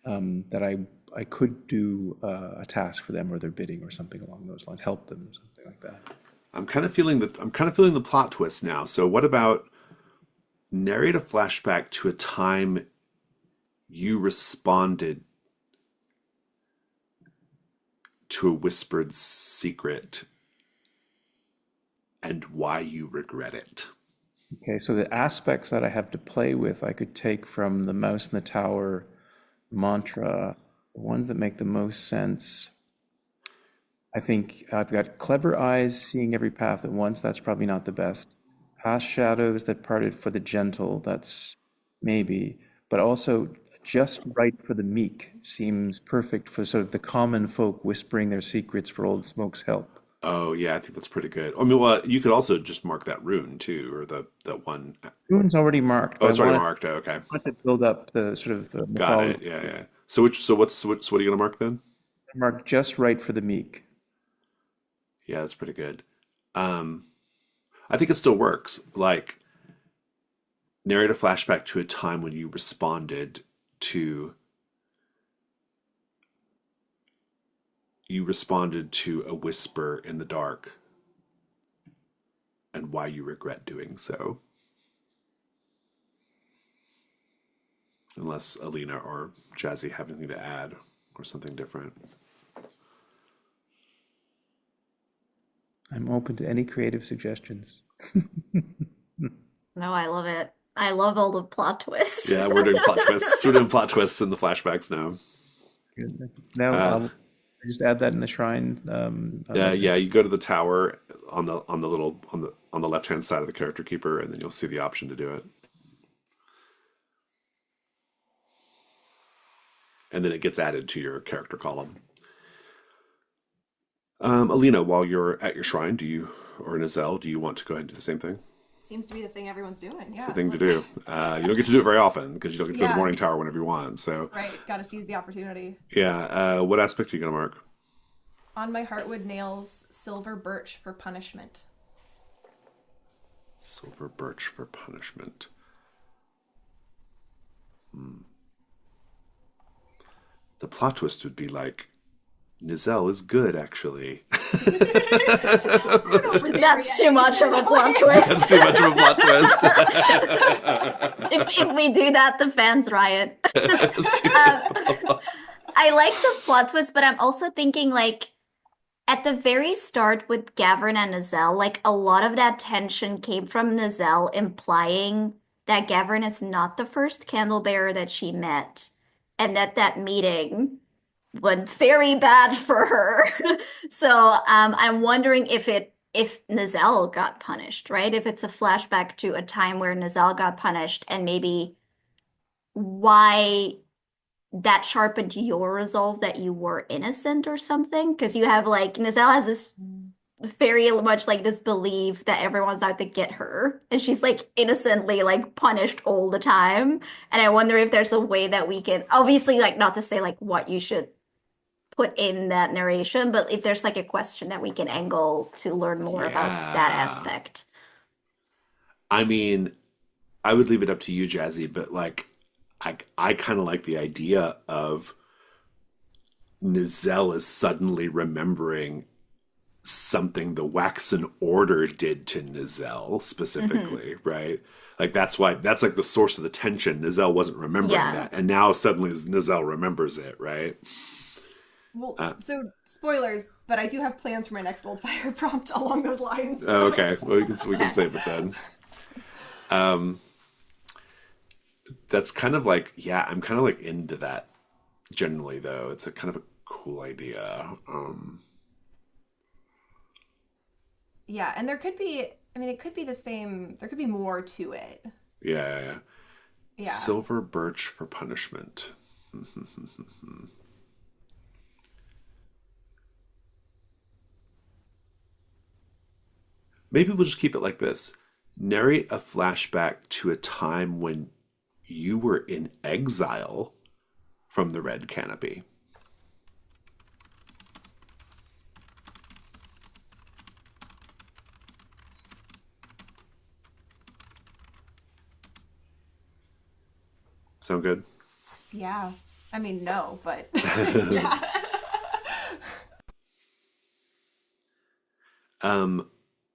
that I could do a task for them or their bidding or something along those lines, help them or something like that. I'm kind of feeling the plot twist now. So what about narrate a flashback to a time you responded to a whispered secret and why you regret it? Okay, so the aspects that I have to play with, I could take from the Mouse in the Tower mantra, the ones that make the most sense. I think I've got clever eyes seeing every path at once. That's probably not the best. Past shadows that parted for the gentle. That's maybe. But also just right for the meek seems perfect for sort of the common folk whispering their secrets for Old Smoke's help. Oh yeah, I think that's pretty good. I mean, well, you could also just mark that rune too, or the one. Rune's already marked, Oh, but it's already marked. Oh, okay, want to build up the sort of got mythology. it. Yeah, yeah. So what are you gonna mark then? Marked just right for the meek. Yeah, that's pretty good. Um, I think it still works. Like narrate a flashback to a time when to you responded to a whisper in the dark and why you regret doing so. Unless Alina or Jazzy have anything to add or something different. I'm open to any creative suggestions. No, I love it. I love all the plot twists. Yeah, we're doing plot twists. We're doing plot twists in the flashbacks now. Good. Now Uh, I'll just add that in the shrine. yeah, you go to the tower on the left hand side of the character keeper, and then you'll see the option to do it. And then it gets added to your character column. Alina, while you're at your shrine, or Nazelle, do you want to go ahead and do the same thing? Seems to be the thing everyone's doing. It's Yeah. the thing to do. You don't get to do it very often because you don't get to go to the Yeah. morning tower whenever you want. So, Right. Gotta seize the opportunity. yeah, what aspect are you going to mark? On my heartwood nails, silver birch for punishment. Silver birch for punishment. The plot twist would be like, Nizelle is good, actually. That's too much of a plot twist. That's too much of a plot twist. If we do that, the fans riot. That's too I like the plot twist, but I'm also thinking like at the very start with Gavin and Nazelle, like a lot of that tension came from Nazelle implying that Gavin is not the first candle bearer that she met, and that meeting went very bad for her. So I'm wondering if Nazelle got punished, right? If it's a flashback to a time where Nazelle got punished, and maybe why that sharpened your resolve that you were innocent or something. Because you have like Nazelle has this very much like this belief that everyone's out to get her, and she's like innocently like punished all the time. And I wonder if there's a way that we can, obviously, like not to say like what you should put in that narration, but if there's like a question that we can angle to learn more about that Yeah. aspect. I mean, I would leave it up to you, Jazzy, but like, I kind of like the idea of Nizelle is suddenly remembering something the Waxen Order did to Nizelle specifically, right? Like that's why that's like the source of the tension. Nizelle wasn't remembering Yeah. that, and now suddenly Nizelle remembers it, right? Well, so spoilers, but I do have plans for my next Old Fire prompt along those lines. Oh, So okay, well we can save it then. That's kind of like, yeah, I'm kind of like into that generally though. It's a kind of a cool idea. yeah, and there could be. I mean, it could be the same. There could be more to it. Yeah, yeah, yeah. Yeah. Silver birch for punishment. Maybe we'll just keep it like this. Narrate a flashback to a time when you were in exile from the Red Canopy. Sound good? Yeah. I mean, no, but yeah.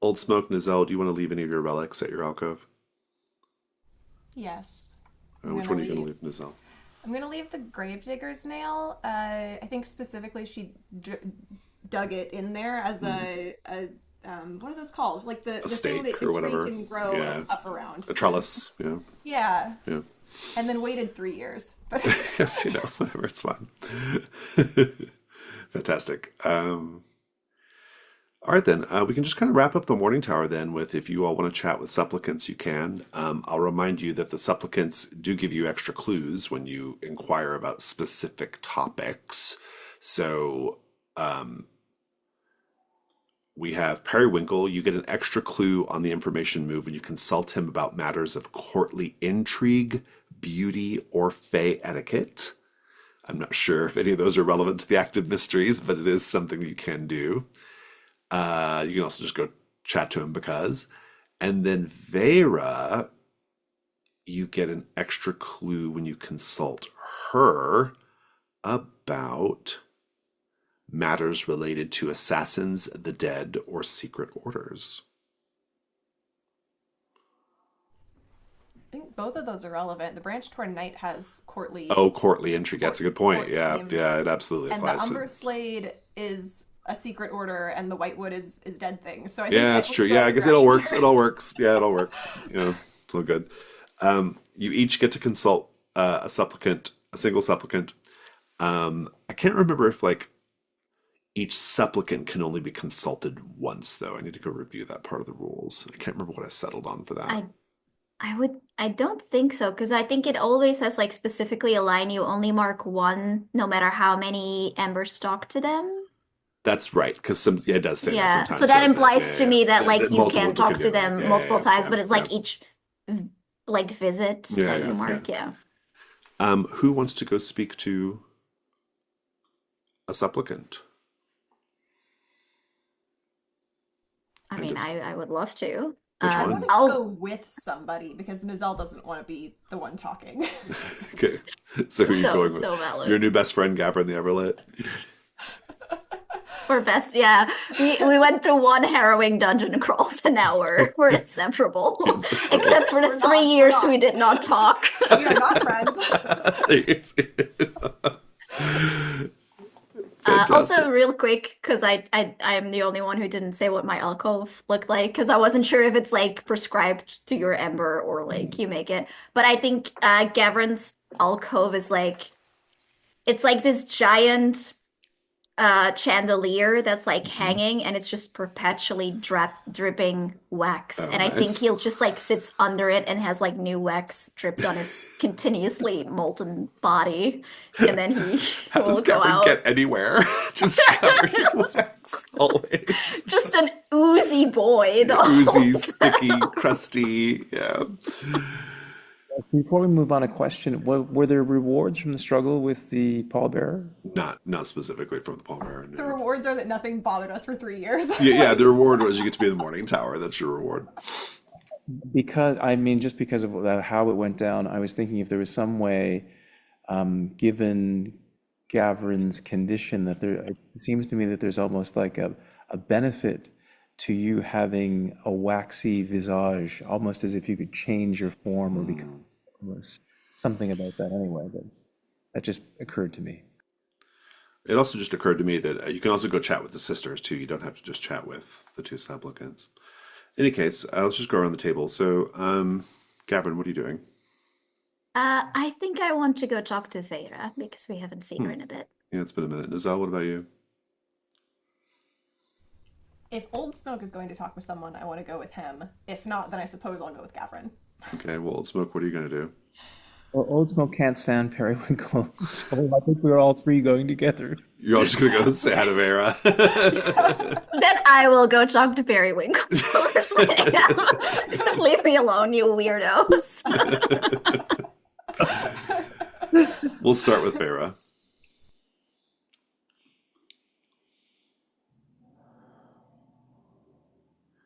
Old Smoke, Nizelle, do you want to leave any of your relics at your alcove? Yes. I'm Which gonna one are you going leave. to leave, Nizelle? I'm gonna leave the gravedigger's nail. I think specifically she dug it in there as a what are those called? Like A the thing stake that a or tree whatever. can grow Yeah. up around. A trellis. Yeah. Yeah, Yeah. and then waited 3 years. But You know, whatever, it's fine. Fantastic. All right, then. We can just kind of wrap up the Morning Tower then with if you all want to chat with supplicants, you can. I'll remind you that the supplicants do give you extra clues when you inquire about specific topics. So we have Periwinkle. You get an extra clue on the information move when you consult him about matters of courtly intrigue, beauty, or fey etiquette. I'm not sure if any of those are relevant to the active mysteries, but it is something you can do. You can also just go chat to him because. And then Vera, you get an extra clue when you consult her about matters related to assassins, the dead, or secret orders. I think both of those are relevant. The Branch Torn Knight has courtly Oh, courtly intrigue. That's a good point. court Yeah, names, yeah, it absolutely and the applies to. Umber Slade is a secret order, and the Whitewood is dead thing. So Yeah, I that's think true. we Yeah, go I in the guess it all direction works. here. It all works. Yeah, it all works. Yeah, it's all good. You each get to consult a supplicant, a single supplicant. I can't remember if like each supplicant can only be consulted once, though. I need to go review that part of the rules. I can't remember what I settled on for that. I I don't think so, because I think it always says like specifically a line you only mark one no matter how many embers talk to them. That's right, because some yeah, it does say that Yeah. So sometimes, that doesn't it? Yeah, implies yeah, to yeah. me that That like you multiple can people can talk to do it. them Yeah, multiple yeah, times, yeah, but it's yeah, like each like visit yeah, that you yeah, yeah. mark, yeah. Who wants to go speak to a supplicant? I And mean, it's I would love to. which I want one? to go I'll with somebody because Nizelle doesn't want to be the one talking. Okay, so who are you so going with? so Your valid. new best friend, Gavin the Everlit. We're best, yeah. We went through one harrowing dungeon crawls an hour. We're inseparable. Inseparable. Except for the We're three not. We're years not. we did not talk. We are not friends. Fantastic. Also, real quick, because I am the only one who didn't say what my alcove looked like, because I wasn't sure if it's like prescribed to your ember or like you make it. But I think Gavrin's alcove is like it's like this giant chandelier that's like Mhm. hanging and it's just perpetually dripping wax. Oh, And I think nice. he'll just like sits under it and has like new wax dripped on his continuously molten body. And then he How does will go Gavin get out. anywhere? Just covered in wax always. Just an oozy boy the whole Oozy, time. sticky, crusty. Yeah. Before we move on, a question: were there rewards from the struggle with the pallbearer? Not specifically from the Palmer. The No. rewards are that nothing bothered us for 3 years. Yeah, yeah. The reward was you get to be in the Morning Tower. That's your reward. Because I mean, just because of how it went down, I was thinking if there was some way, given Gavrin's condition, that there it seems to me that there's almost like a a benefit to you having a waxy visage, almost as if you could change your form or become formless. Something about that anyway, but that just occurred to me. It also just occurred to me that you can also go chat with the sisters too. You don't have to just chat with the two supplicants. In any case, let's just go around the table. So, Gavin, what are you doing? I think I want to go talk to Vera because we haven't seen her Hmm. in a bit. Yeah, it's been a minute. Nazal, what about you? If Old Smoke is going to talk with someone, I want to go with him. If not, then I suppose I'll go with Gavin. Okay, well, Old Smoke, what are you going to do? Well, Old Smoke can't stand periwinkle, so I think we're all three going together. You're all just going to go say hi to Vera. Then I will go talk to Periwinkle. So we're splitting out. Leave me alone, you weirdos. We'll start with Vera.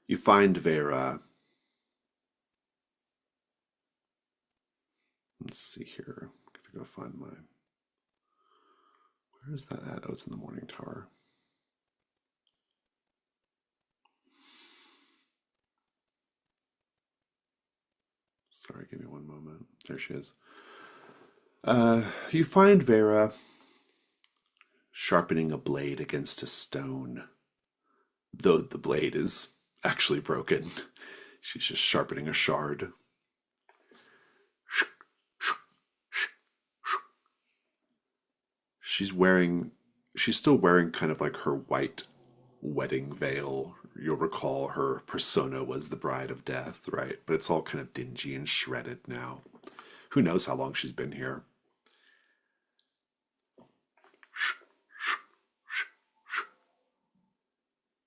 You find Vera. Let's see here. I'm going to go find my... Where is that at? Oh, it's in the Morning Tower. Sorry, give me one moment. There she is. You find Vera sharpening a blade against a stone, though the blade is actually broken. She's just sharpening a shard. She's still wearing kind of like her white wedding veil. You'll recall her persona was the Bride of Death, right? But it's all kind of dingy and shredded now. Who knows how long she's been here?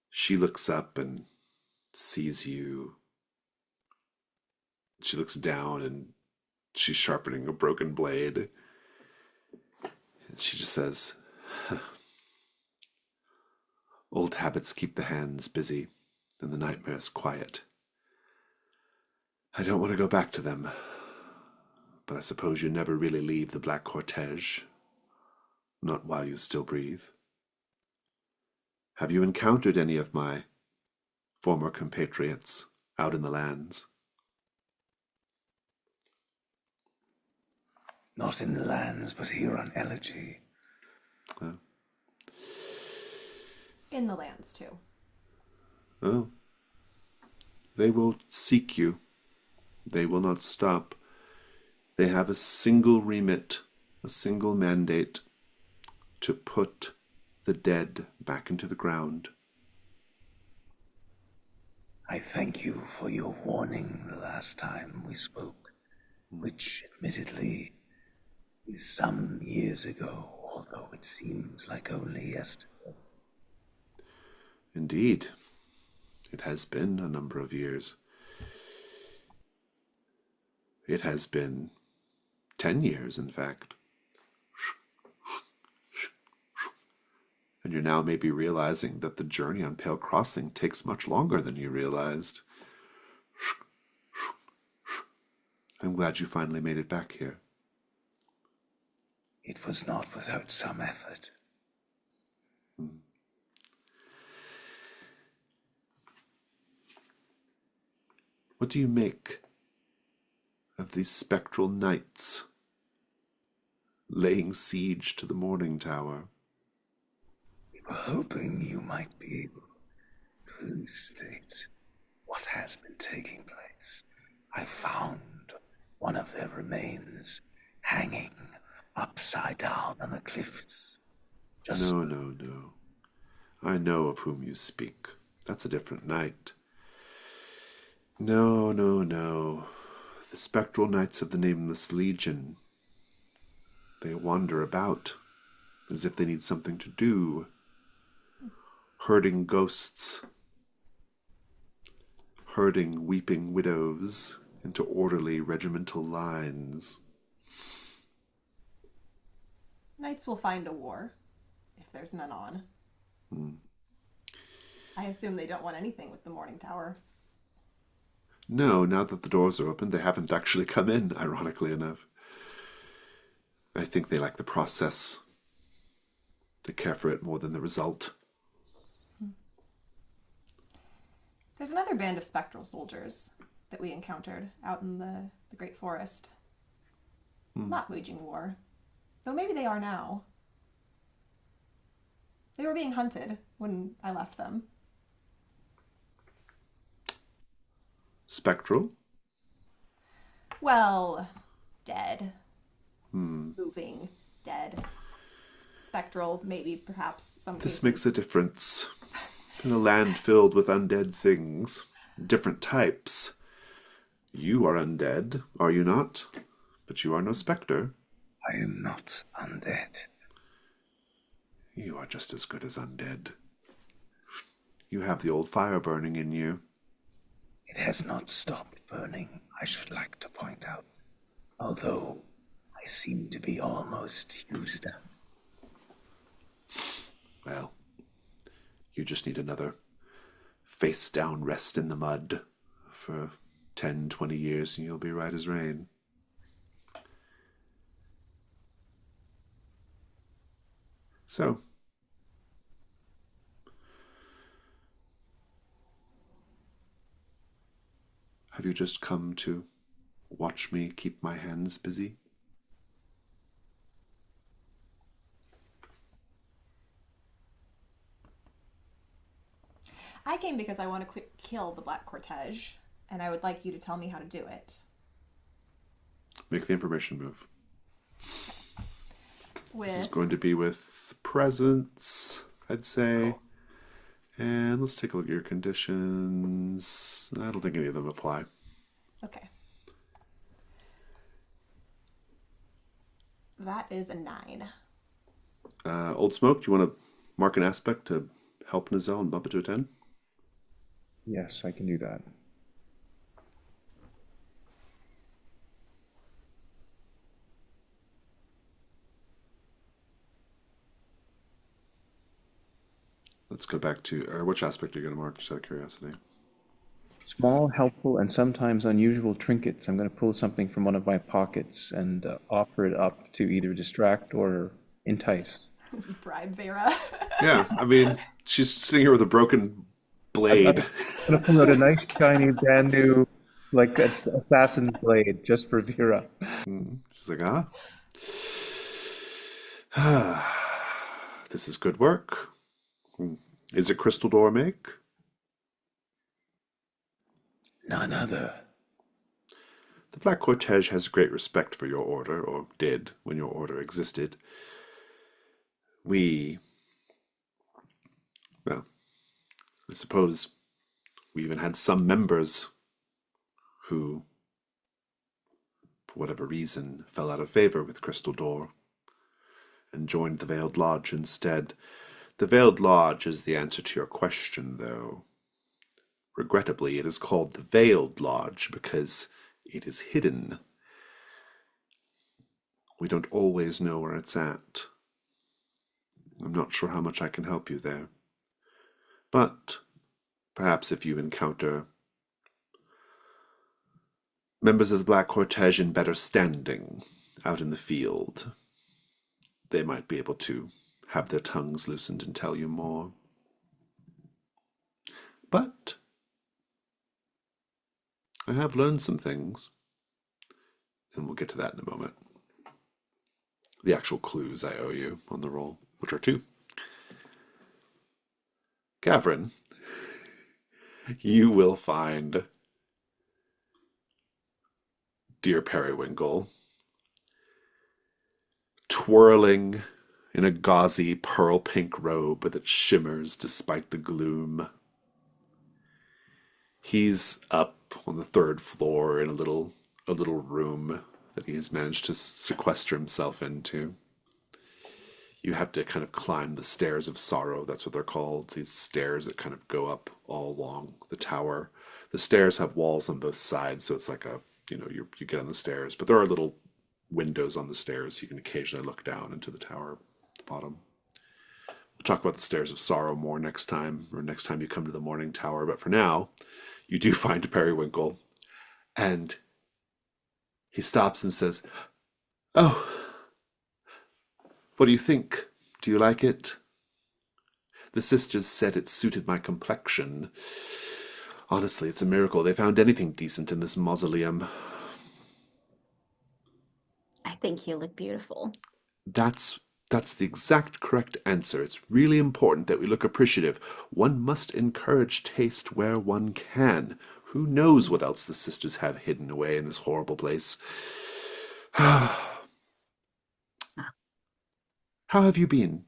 She looks up and sees you. She looks down and she's sharpening a broken blade. And she just says, "Old habits keep the hands busy and the nightmares quiet. I don't want to go back to them, but I suppose you never really leave the Black Cortege. Not while you still breathe. Have you encountered any of my former compatriots out in the lands?" Not in the lands, but here on Elegy. In the lands, too. Oh, they will seek you. They will not stop. They have a single remit, a single mandate to put the dead back into the ground. I thank you for your warning the last time we spoke, which admittedly is some years ago, although it seems like only yesterday. Indeed, it has been a number of years. It has been 10 years, in fact. And you're now maybe realizing that the journey on Pale Crossing takes much longer than you realized. I'm glad you finally made it back here. It was not without some effort. What do you make of these spectral knights laying siege to the Morning Tower? We were hoping you might be able to elucidate what has been taking place. I found one of their remains hanging upside down on the cliffs. No. I know of whom you speak. That's a different knight. No. The spectral knights of the Nameless Legion. They wander about as if they need something to do. Herding ghosts. Herding weeping widows into orderly regimental lines. Knights will find a war, if there's none on. I assume they don't want anything with the Morning Tower. No, now that the doors are open, they haven't actually come in, ironically enough. I think they like the process. They care for it more than the result. There's another band of spectral soldiers that we encountered out in the Great Forest. Not waging war. So maybe they are now. They were being hunted when I left them. Spectral? Well, dead. Moving, dead. Spectral, maybe, perhaps, some This cases. makes a difference. In a land filled with undead things, different types. You are undead, are you not? But you are no spectre. I am not undead. You are just as good as undead. You have the old fire burning in you. It has not stopped burning, I should like to point out. Although I seem to be almost used up. Well, you just need another face-down rest in the mud for 10, 20 years and you'll be right as rain. So, have you just come to watch me keep my hands busy? I came because I want to kill the Black Cortege, and I would like you to tell me how to do it. Make the information move. This is With going to be with presence, I'd say. And let's take a look at your conditions. I don't think any of them apply. okay, that is a 9. Old Smoke, do you want to mark an aspect to help Nizel and bump it to a 10? Yes, I can do that. Let's go back to, or which aspect are you going to mark, just out of curiosity? Small, helpful, and sometimes unusual trinkets. I'm going to pull something from one of my pockets and offer it up to either distract or entice. Just bribe Vera. Yeah, I mean, she's sitting here with a broken blade. I'm going to pull out a nice, shiny, brand new, like, assassin's blade just for Vera. She's like, this is good work. Is it crystal door make? None other. The Black Cortege has great respect for your order, or did when your order existed. Well, I suppose we even had some members who, for whatever reason, fell out of favor with Crystal Door and joined the Veiled Lodge instead. The Veiled Lodge is the answer to your question, though. Regrettably, it is called the Veiled Lodge because it is hidden. We don't always know where it's at. I'm not sure how much I can help you there. But perhaps if you encounter members of the Black Cortege in better standing out in the field, they might be able to have their tongues loosened and tell you more. But I have learned some things, and we'll get to that in a moment. The actual clues I owe you on the roll, which are 2. Gavrin, you will find dear Periwinkle twirling in a gauzy pearl pink robe that shimmers despite the gloom. He's up on the 3rd floor in a little room that he has managed to sequester himself into. You have to kind of climb the stairs of sorrow. That's what they're called. These stairs that kind of go up all along the tower. The stairs have walls on both sides, so it's like you get on the stairs, but there are little windows on the stairs. You can occasionally look down into the tower at the bottom. We'll talk about the stairs of sorrow more next time, or next time you come to the morning tower. But for now, you do find Periwinkle, and he stops and says, "Oh, what do you think? Do you like it? The sisters said it suited my complexion. Honestly, it's a miracle they found anything decent in this mausoleum. I think you look beautiful. That's that's the exact correct answer. It's really important that we look appreciative. One must encourage taste where one can. Who knows what else the sisters have hidden away in this horrible place? How have you been?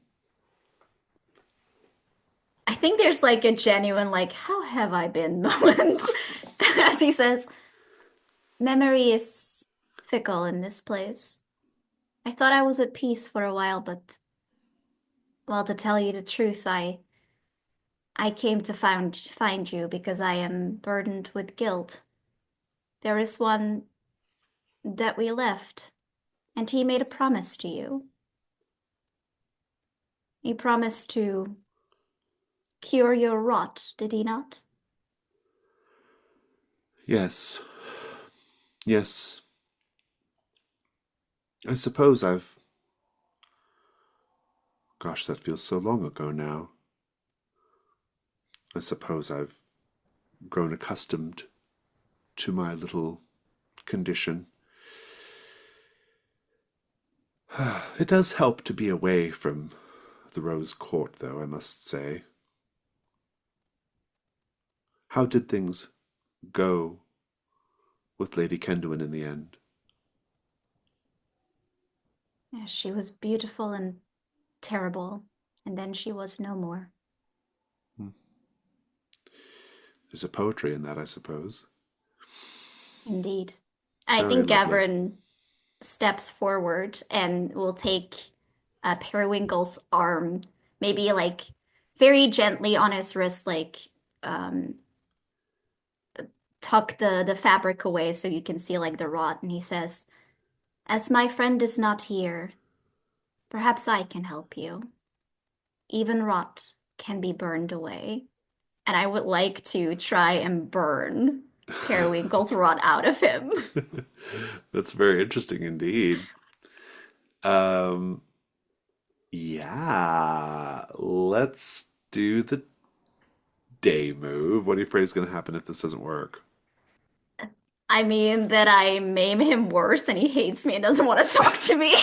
I think there's like a genuine, like, how have I been moment as he says, memory is fickle in this place. I thought I was at peace for a while, but, well, to tell you the truth, I came to find you because I am burdened with guilt. There is one that we left, and he made a promise to you. He promised to cure your rot, did he not? Yes, yes. I suppose I've. Gosh, that feels so long ago now. I suppose I've grown accustomed to my little condition. It does help to be away from the Rose Court, though, I must say. How did things go with Lady Kenduin in the end? Yeah, she was beautiful and terrible, and then she was no more. Hmm. There's a poetry in that, I suppose. Indeed. I Very think lovely. Gavin steps forward and will take Periwinkle's arm, maybe like very gently on his wrist, like um, tuck the fabric away so you can see like the rot. And he says, as my friend is not here, perhaps I can help you. Even rot can be burned away. And I would like to try and burn Periwinkle's rot out of him. That's very interesting indeed. Um, yeah, let's do the day move. What are you afraid is going to happen if this doesn't work? I mean, that I maim him worse and he hates me and doesn't want to talk to me.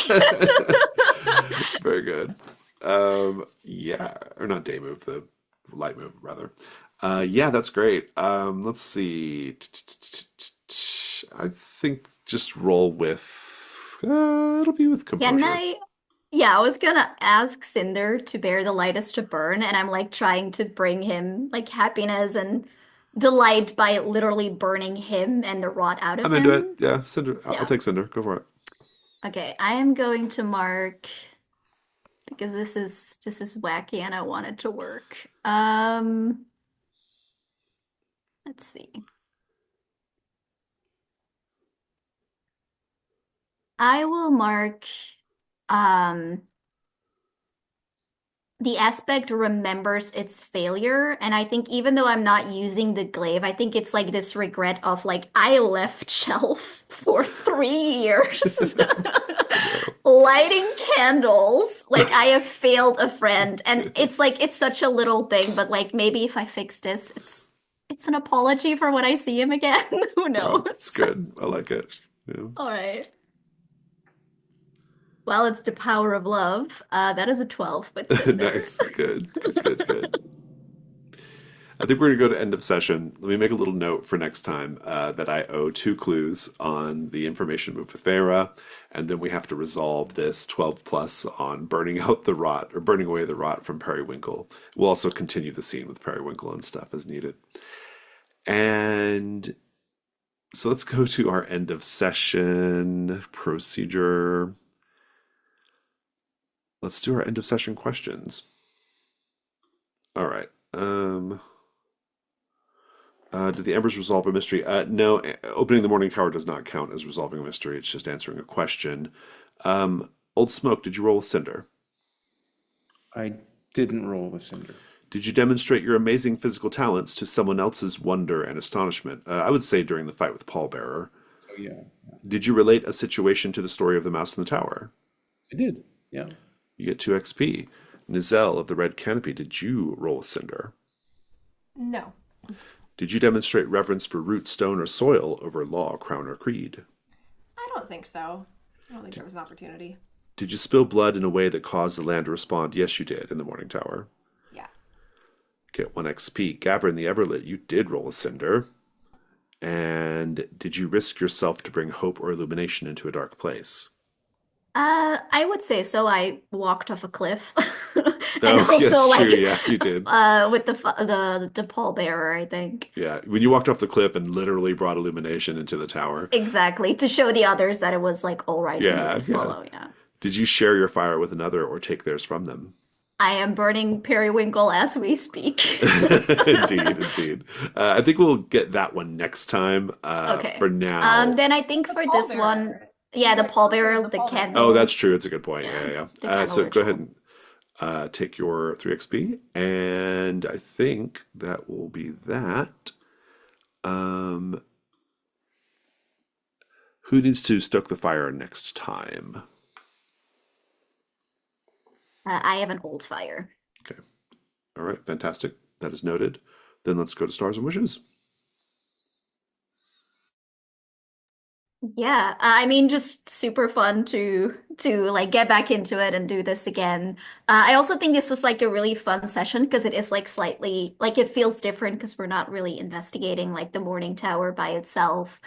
Very good. Yeah, or not day move, the light move rather. Yeah, that's great. Let's see. I think just roll with. It'll be with Can composure. I? Yeah, I was gonna ask Cinder to bear the lightest to burn, and I'm like trying to bring him like happiness and delight by literally burning him and the rot out of I'm into it. him. Yeah, Cinder. I'll Yeah. take Cinder. Go for it. Okay, I am going to mark because this is wacky and I want it to work. Let's see. I will mark um the aspect remembers its failure. And I think even though I'm not using the glaive, I think it's like this regret of like, I left shelf for 3 years. No. Lighting candles, like I have failed a friend, and it's like it's such a little thing, but like maybe if I fix this, it's an apology for when I see him again. Who Oh, it's knows? good. I like it. Yeah. All right. Well, it's the power of love. That is a 12 with Cinder. Nice. Good. Good. Good. Good. I think we're going to go to end of session. Let me make a little note for next time that I owe 2 clues on the information move with Thera, and then we have to resolve this 12 plus on burning out the rot or burning away the rot from Periwinkle. We'll also continue the scene with Periwinkle and stuff as needed. And so let's go to our end of session procedure. Let's do our end of session questions. All right. Did the embers resolve a mystery? No, opening the morning tower does not count as resolving a mystery. It's just answering a question. Old Smoke, did you roll with Cinder? I didn't roll with Cinder. Did you demonstrate your amazing physical talents to someone else's wonder and astonishment? I would say during the fight with Pallbearer. Oh, yeah. Did you relate a situation to the story of the mouse in the tower? I did. Yeah. You get 2 XP. Nizelle of the Red Canopy, did you roll with Cinder? No. Did you demonstrate reverence for root, stone, or soil over law, crown, or creed? I don't think so. I don't think there Did, was an opportunity. did you spill blood in a way that caused the land to respond? Yes, you did in the Morning Tower. Yeah. Get 1 XP. Gavin the Everlit, you did roll a cinder. And did you risk yourself to bring hope or illumination into a dark place? I would say so. I walked off a cliff. And Oh, yeah, also it's true. like Yeah, you did. with the pallbearer, I think. Yeah, when you walked off the cliff and literally brought illumination into the tower. Exactly. To show the others that it was like all right for me Yeah, to yeah. follow, yeah. Did you share your fire with another or take theirs from them? I am burning periwinkle as we speak. Indeed, indeed. I think we'll get that one next time. Okay. For now. Then I think The for this one, pallbearer. Yeah, You the like celebrated pallbearer, the the pallbearer. Oh, that's candle. true. It's a good point. Yeah, Yeah, yeah. the So candle go ahead ritual. and take your 3 XP, and I think that will be that. Um, who needs to stoke the fire next time? I have an old fire. Okay. All right. Fantastic. That is noted. Then let's go to stars and wishes. Yeah, I mean, just super fun to like get back into it and do this again. I also think this was like a really fun session because it is like slightly like it feels different because we're not really investigating like the Morning Tower by itself.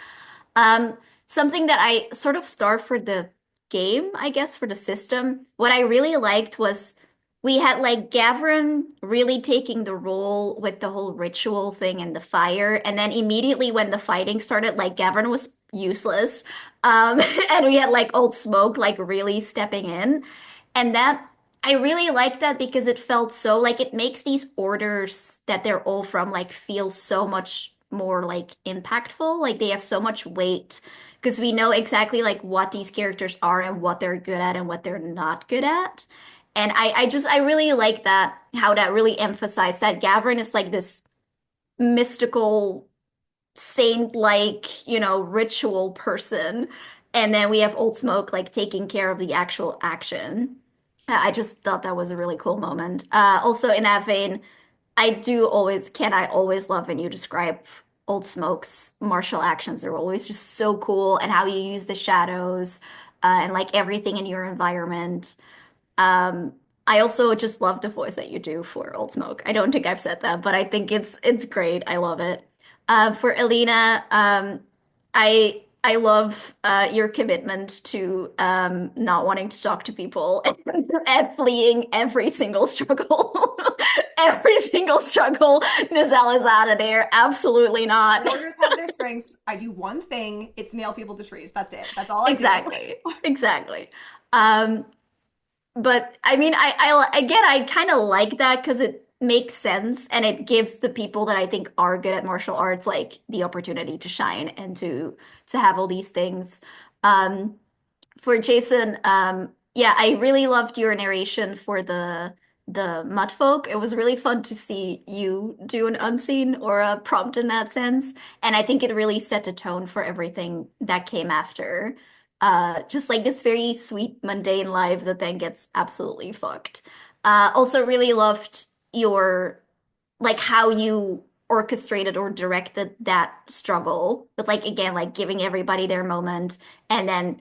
Um, Something that I sort of starved for the game, I guess, for the system. What I really liked was we had like Gavin really taking the role with the whole ritual thing and the fire, and then immediately when the fighting started, like Gavin was useless. And we had like Old Smoke like really stepping in. And that I really like that because it felt so like it makes these orders that they're all from like feel so much more like impactful. Like they have so much weight because we know exactly like what these characters are and what they're good at and what they're not good at. And I really like that, how that really emphasized that Gavin is like this mystical saint-like, ritual person. And then we have Old Smoke like taking care of the actual action. I just thought that was a really cool moment. Also in that vein, I always love when you describe Old Smoke's martial actions. They're always just so cool and how you use the shadows, and like everything in your environment. Um, I also just love the voice that you do for Old Smoke. I don't think I've said that, but I think it's great. I love it. For Alina, I love your commitment to not wanting to talk to people and fleeing every single struggle. Every single struggle, Nizelle is out of there. Absolutely not. Warriors have their strengths. I do one thing. It's nail people to trees. That's it. That's all I do. Exactly. Exactly. Um, But I mean, again, I kind of like that because it makes sense and it gives the people that I think are good at martial arts like the opportunity to shine and to have all these things. Um, for Jason, yeah, I really loved your narration for the mud folk. It was really fun to see you do an unseen or a prompt in that sense, and I think it really set the tone for everything that came after. Just like this very sweet, mundane life that then gets absolutely fucked. Also, really loved your like how you orchestrated or directed that struggle, but like again, like giving everybody their moment, and then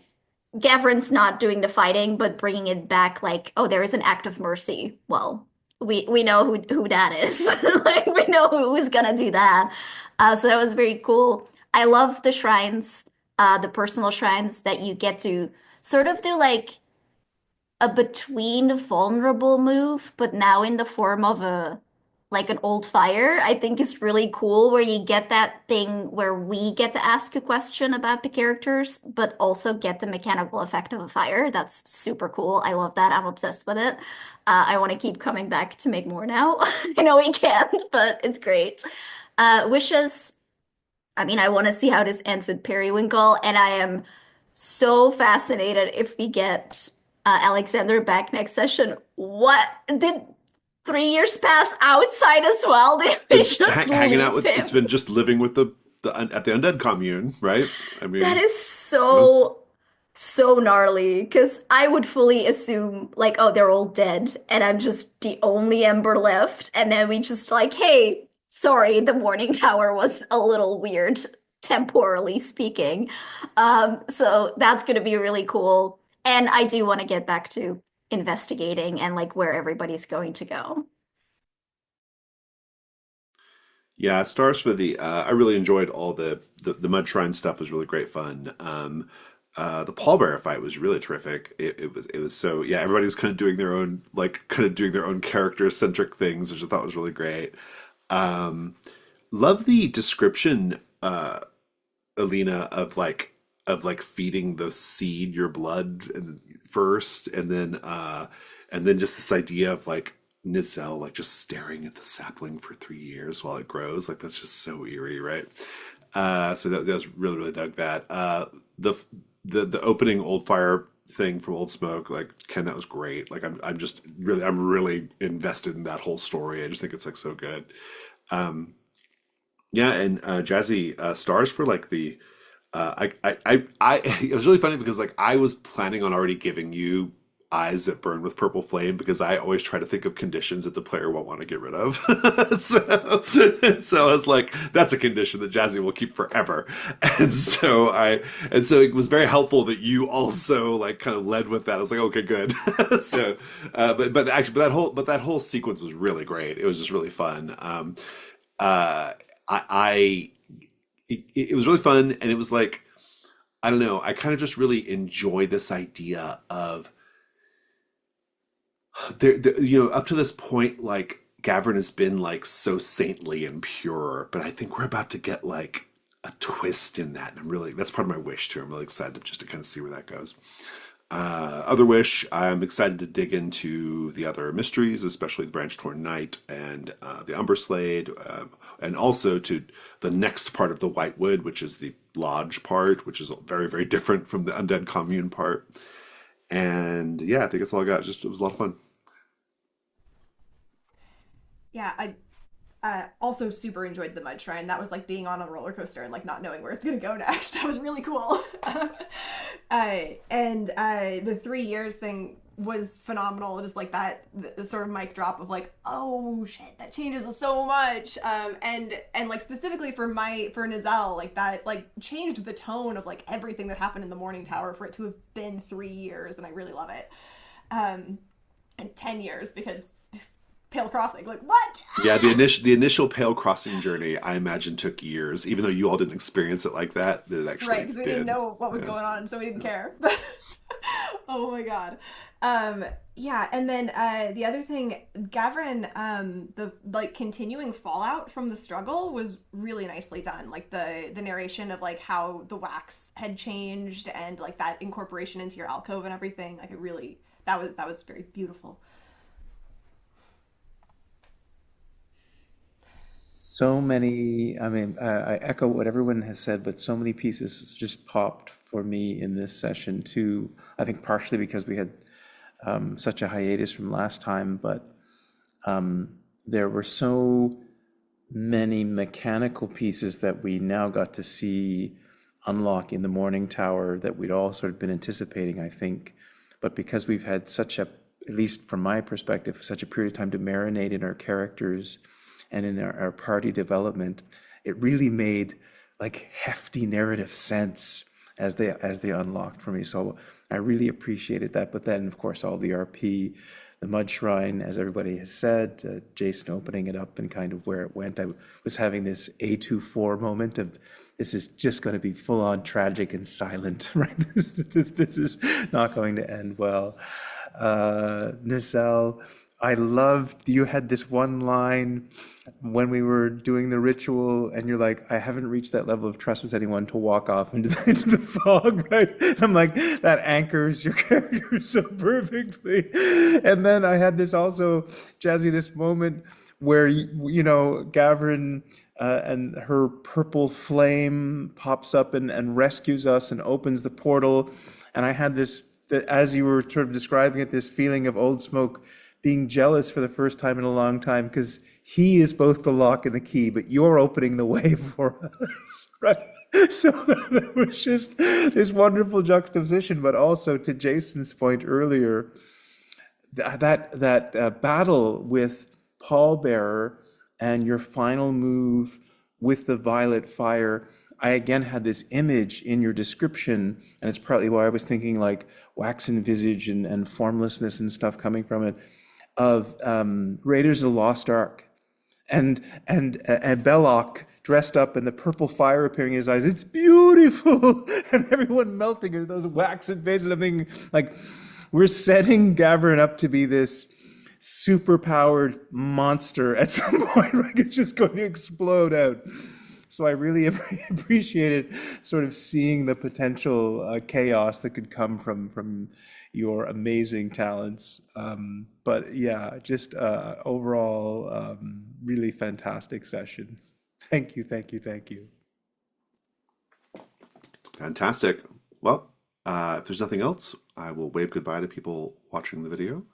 Gavrin's not doing the fighting, but bringing it back like, oh, there is an act of mercy. Well, we know who that is. Like we know who's gonna do that. So that was very cool. I love the shrines, the personal shrines that you get to sort of do like a between vulnerable move, but now in the form of a like an old fire, I think is really cool where you get that thing where we get to ask a question about the characters, but also get the mechanical effect of a fire. That's super cool. I love that. I'm obsessed with it. I want to keep coming back to make more now. I know we can't, but it's great. Wishes. I mean, I want to see how this ends with Periwinkle, and I am so fascinated if we get Alexander back next session. What did 3 years pass outside as well? Did we Been just hanging out leave with. It's him? been just living with the at the undead commune, right? I That mean, is well, so gnarly because I would fully assume like, oh, they're all dead, and I'm just the only ember left, and then we just like, hey. Sorry, the Morning Tower was a little weird, temporally speaking. So that's going to be really cool. And I do want to get back to investigating and like where everybody's going to go. Yeah, stars for the. I really enjoyed all the mud shrine stuff. Was really great fun. The pallbearer fight was really terrific. It was so yeah. Everybody's kind of doing their own kind of doing their own character centric things, which I thought was really great. Um, Love the description, Alina, of like feeding the seed your blood first, and then just this idea of like Nizel like just staring at the sapling for 3 years while it grows. Like that's just so eerie, right? So that was really really dug that. The the opening Old Fire thing from Old Smoke, like Ken, that was great. Like I'm really invested in that whole story. I just think it's like so good. Um, yeah, and Jazzy, stars for like the it was really funny because like I was planning on already giving you eyes that burn with purple flame because I always try to think of conditions that the player won't want to get rid of. So I was like, that's a condition that Jazzy will keep forever. And so it was very helpful that you also like kind of led with that. I was like, okay, good. So but that whole sequence was really great. It was just really fun. I it was really fun, and it was like I don't know. I kind of just really enjoy this idea of up to this point, like Gavin has been like so saintly and pure, but I think we're about to get like a twist in that, and that's part of my wish too. I'm really excited just to kind of see where that goes. Other wish, I'm excited to dig into the other mysteries, especially the Branch Torn Knight and the Umber Slade, and also to the next part of the White Wood, which is the Lodge part, which is very, very different from the Undead Commune part. And yeah, I think that's all I got. Just it was a lot of fun. Yeah, I also super enjoyed the mud shrine. That was like being on a roller coaster and like not knowing where it's gonna go next. That was really cool. And the 3 years thing was phenomenal. Just like that, the sort of mic drop of like, oh shit, that changes so much. And like specifically for Nizal, like that like changed the tone of like everything that happened in the Morning Tower for it to have been 3 years, and I really love it. Um, and 10 years because Pale Crossing. Like what? Yeah, the initial Pale Crossing journey, I imagine, took years, even though you all didn't experience it like that. That it Right, actually because we didn't did. know what was Yeah. going on, so we didn't care. Oh my god. Yeah, and then the other thing, Gavin, the like continuing fallout from the struggle was really nicely done. Like the narration of like how the wax had changed and like that incorporation into your alcove and everything. Like it really that was very beautiful. So many, I mean, I echo what everyone has said, but so many pieces just popped for me in this session too. I think partially because we had such a hiatus from last time, but there were so many mechanical pieces that we now got to see unlock in the Morning Tower that we'd all sort of been anticipating, I think. But because we've had such a, at least from my perspective, such a period of time to marinate in our characters and in our party development, it really made like hefty narrative sense as they unlocked for me. So I really appreciated that. But then, of course, all the RP, the Mud Shrine, as everybody has said, Jason opening it up and kind of where it went. I was having this A24 moment of this is just going to be full on tragic and silent, right? This is not going to end well. Nacelle, I loved you had this one line when we were doing the ritual, and you're like, I haven't reached that level of trust with anyone to walk off into the fog, right? And I'm like, that anchors your character so perfectly. And then I had this also, Jazzy, this moment where, Gavin and her purple flame pops up and rescues us and opens the portal. And I had this, that as you were sort of describing it, this feeling of Old Smoke being jealous for the first time in a long time because he is both the lock and the key, but you're opening the way for us, right? So there was just this wonderful juxtaposition, but also to Jason's point earlier, that battle with Pallbearer and your final move with the violet fire, I again had this image in your description, and it's partly why I was thinking like waxen visage and formlessness and stuff coming from it, of Raiders of the Lost Ark and Belloc dressed up in the purple fire appearing in his eyes. It's beautiful, and everyone melting into those waxen faces. I'm thinking like we're setting Gavin up to be this super powered monster at some point, like it's just going to explode out. So I really appreciated sort of seeing the potential chaos that could come from your amazing talents. But yeah, just overall, really fantastic session. Thank you, thank you, thank you. Fantastic. Well, if there's nothing else, I will wave goodbye to people watching the video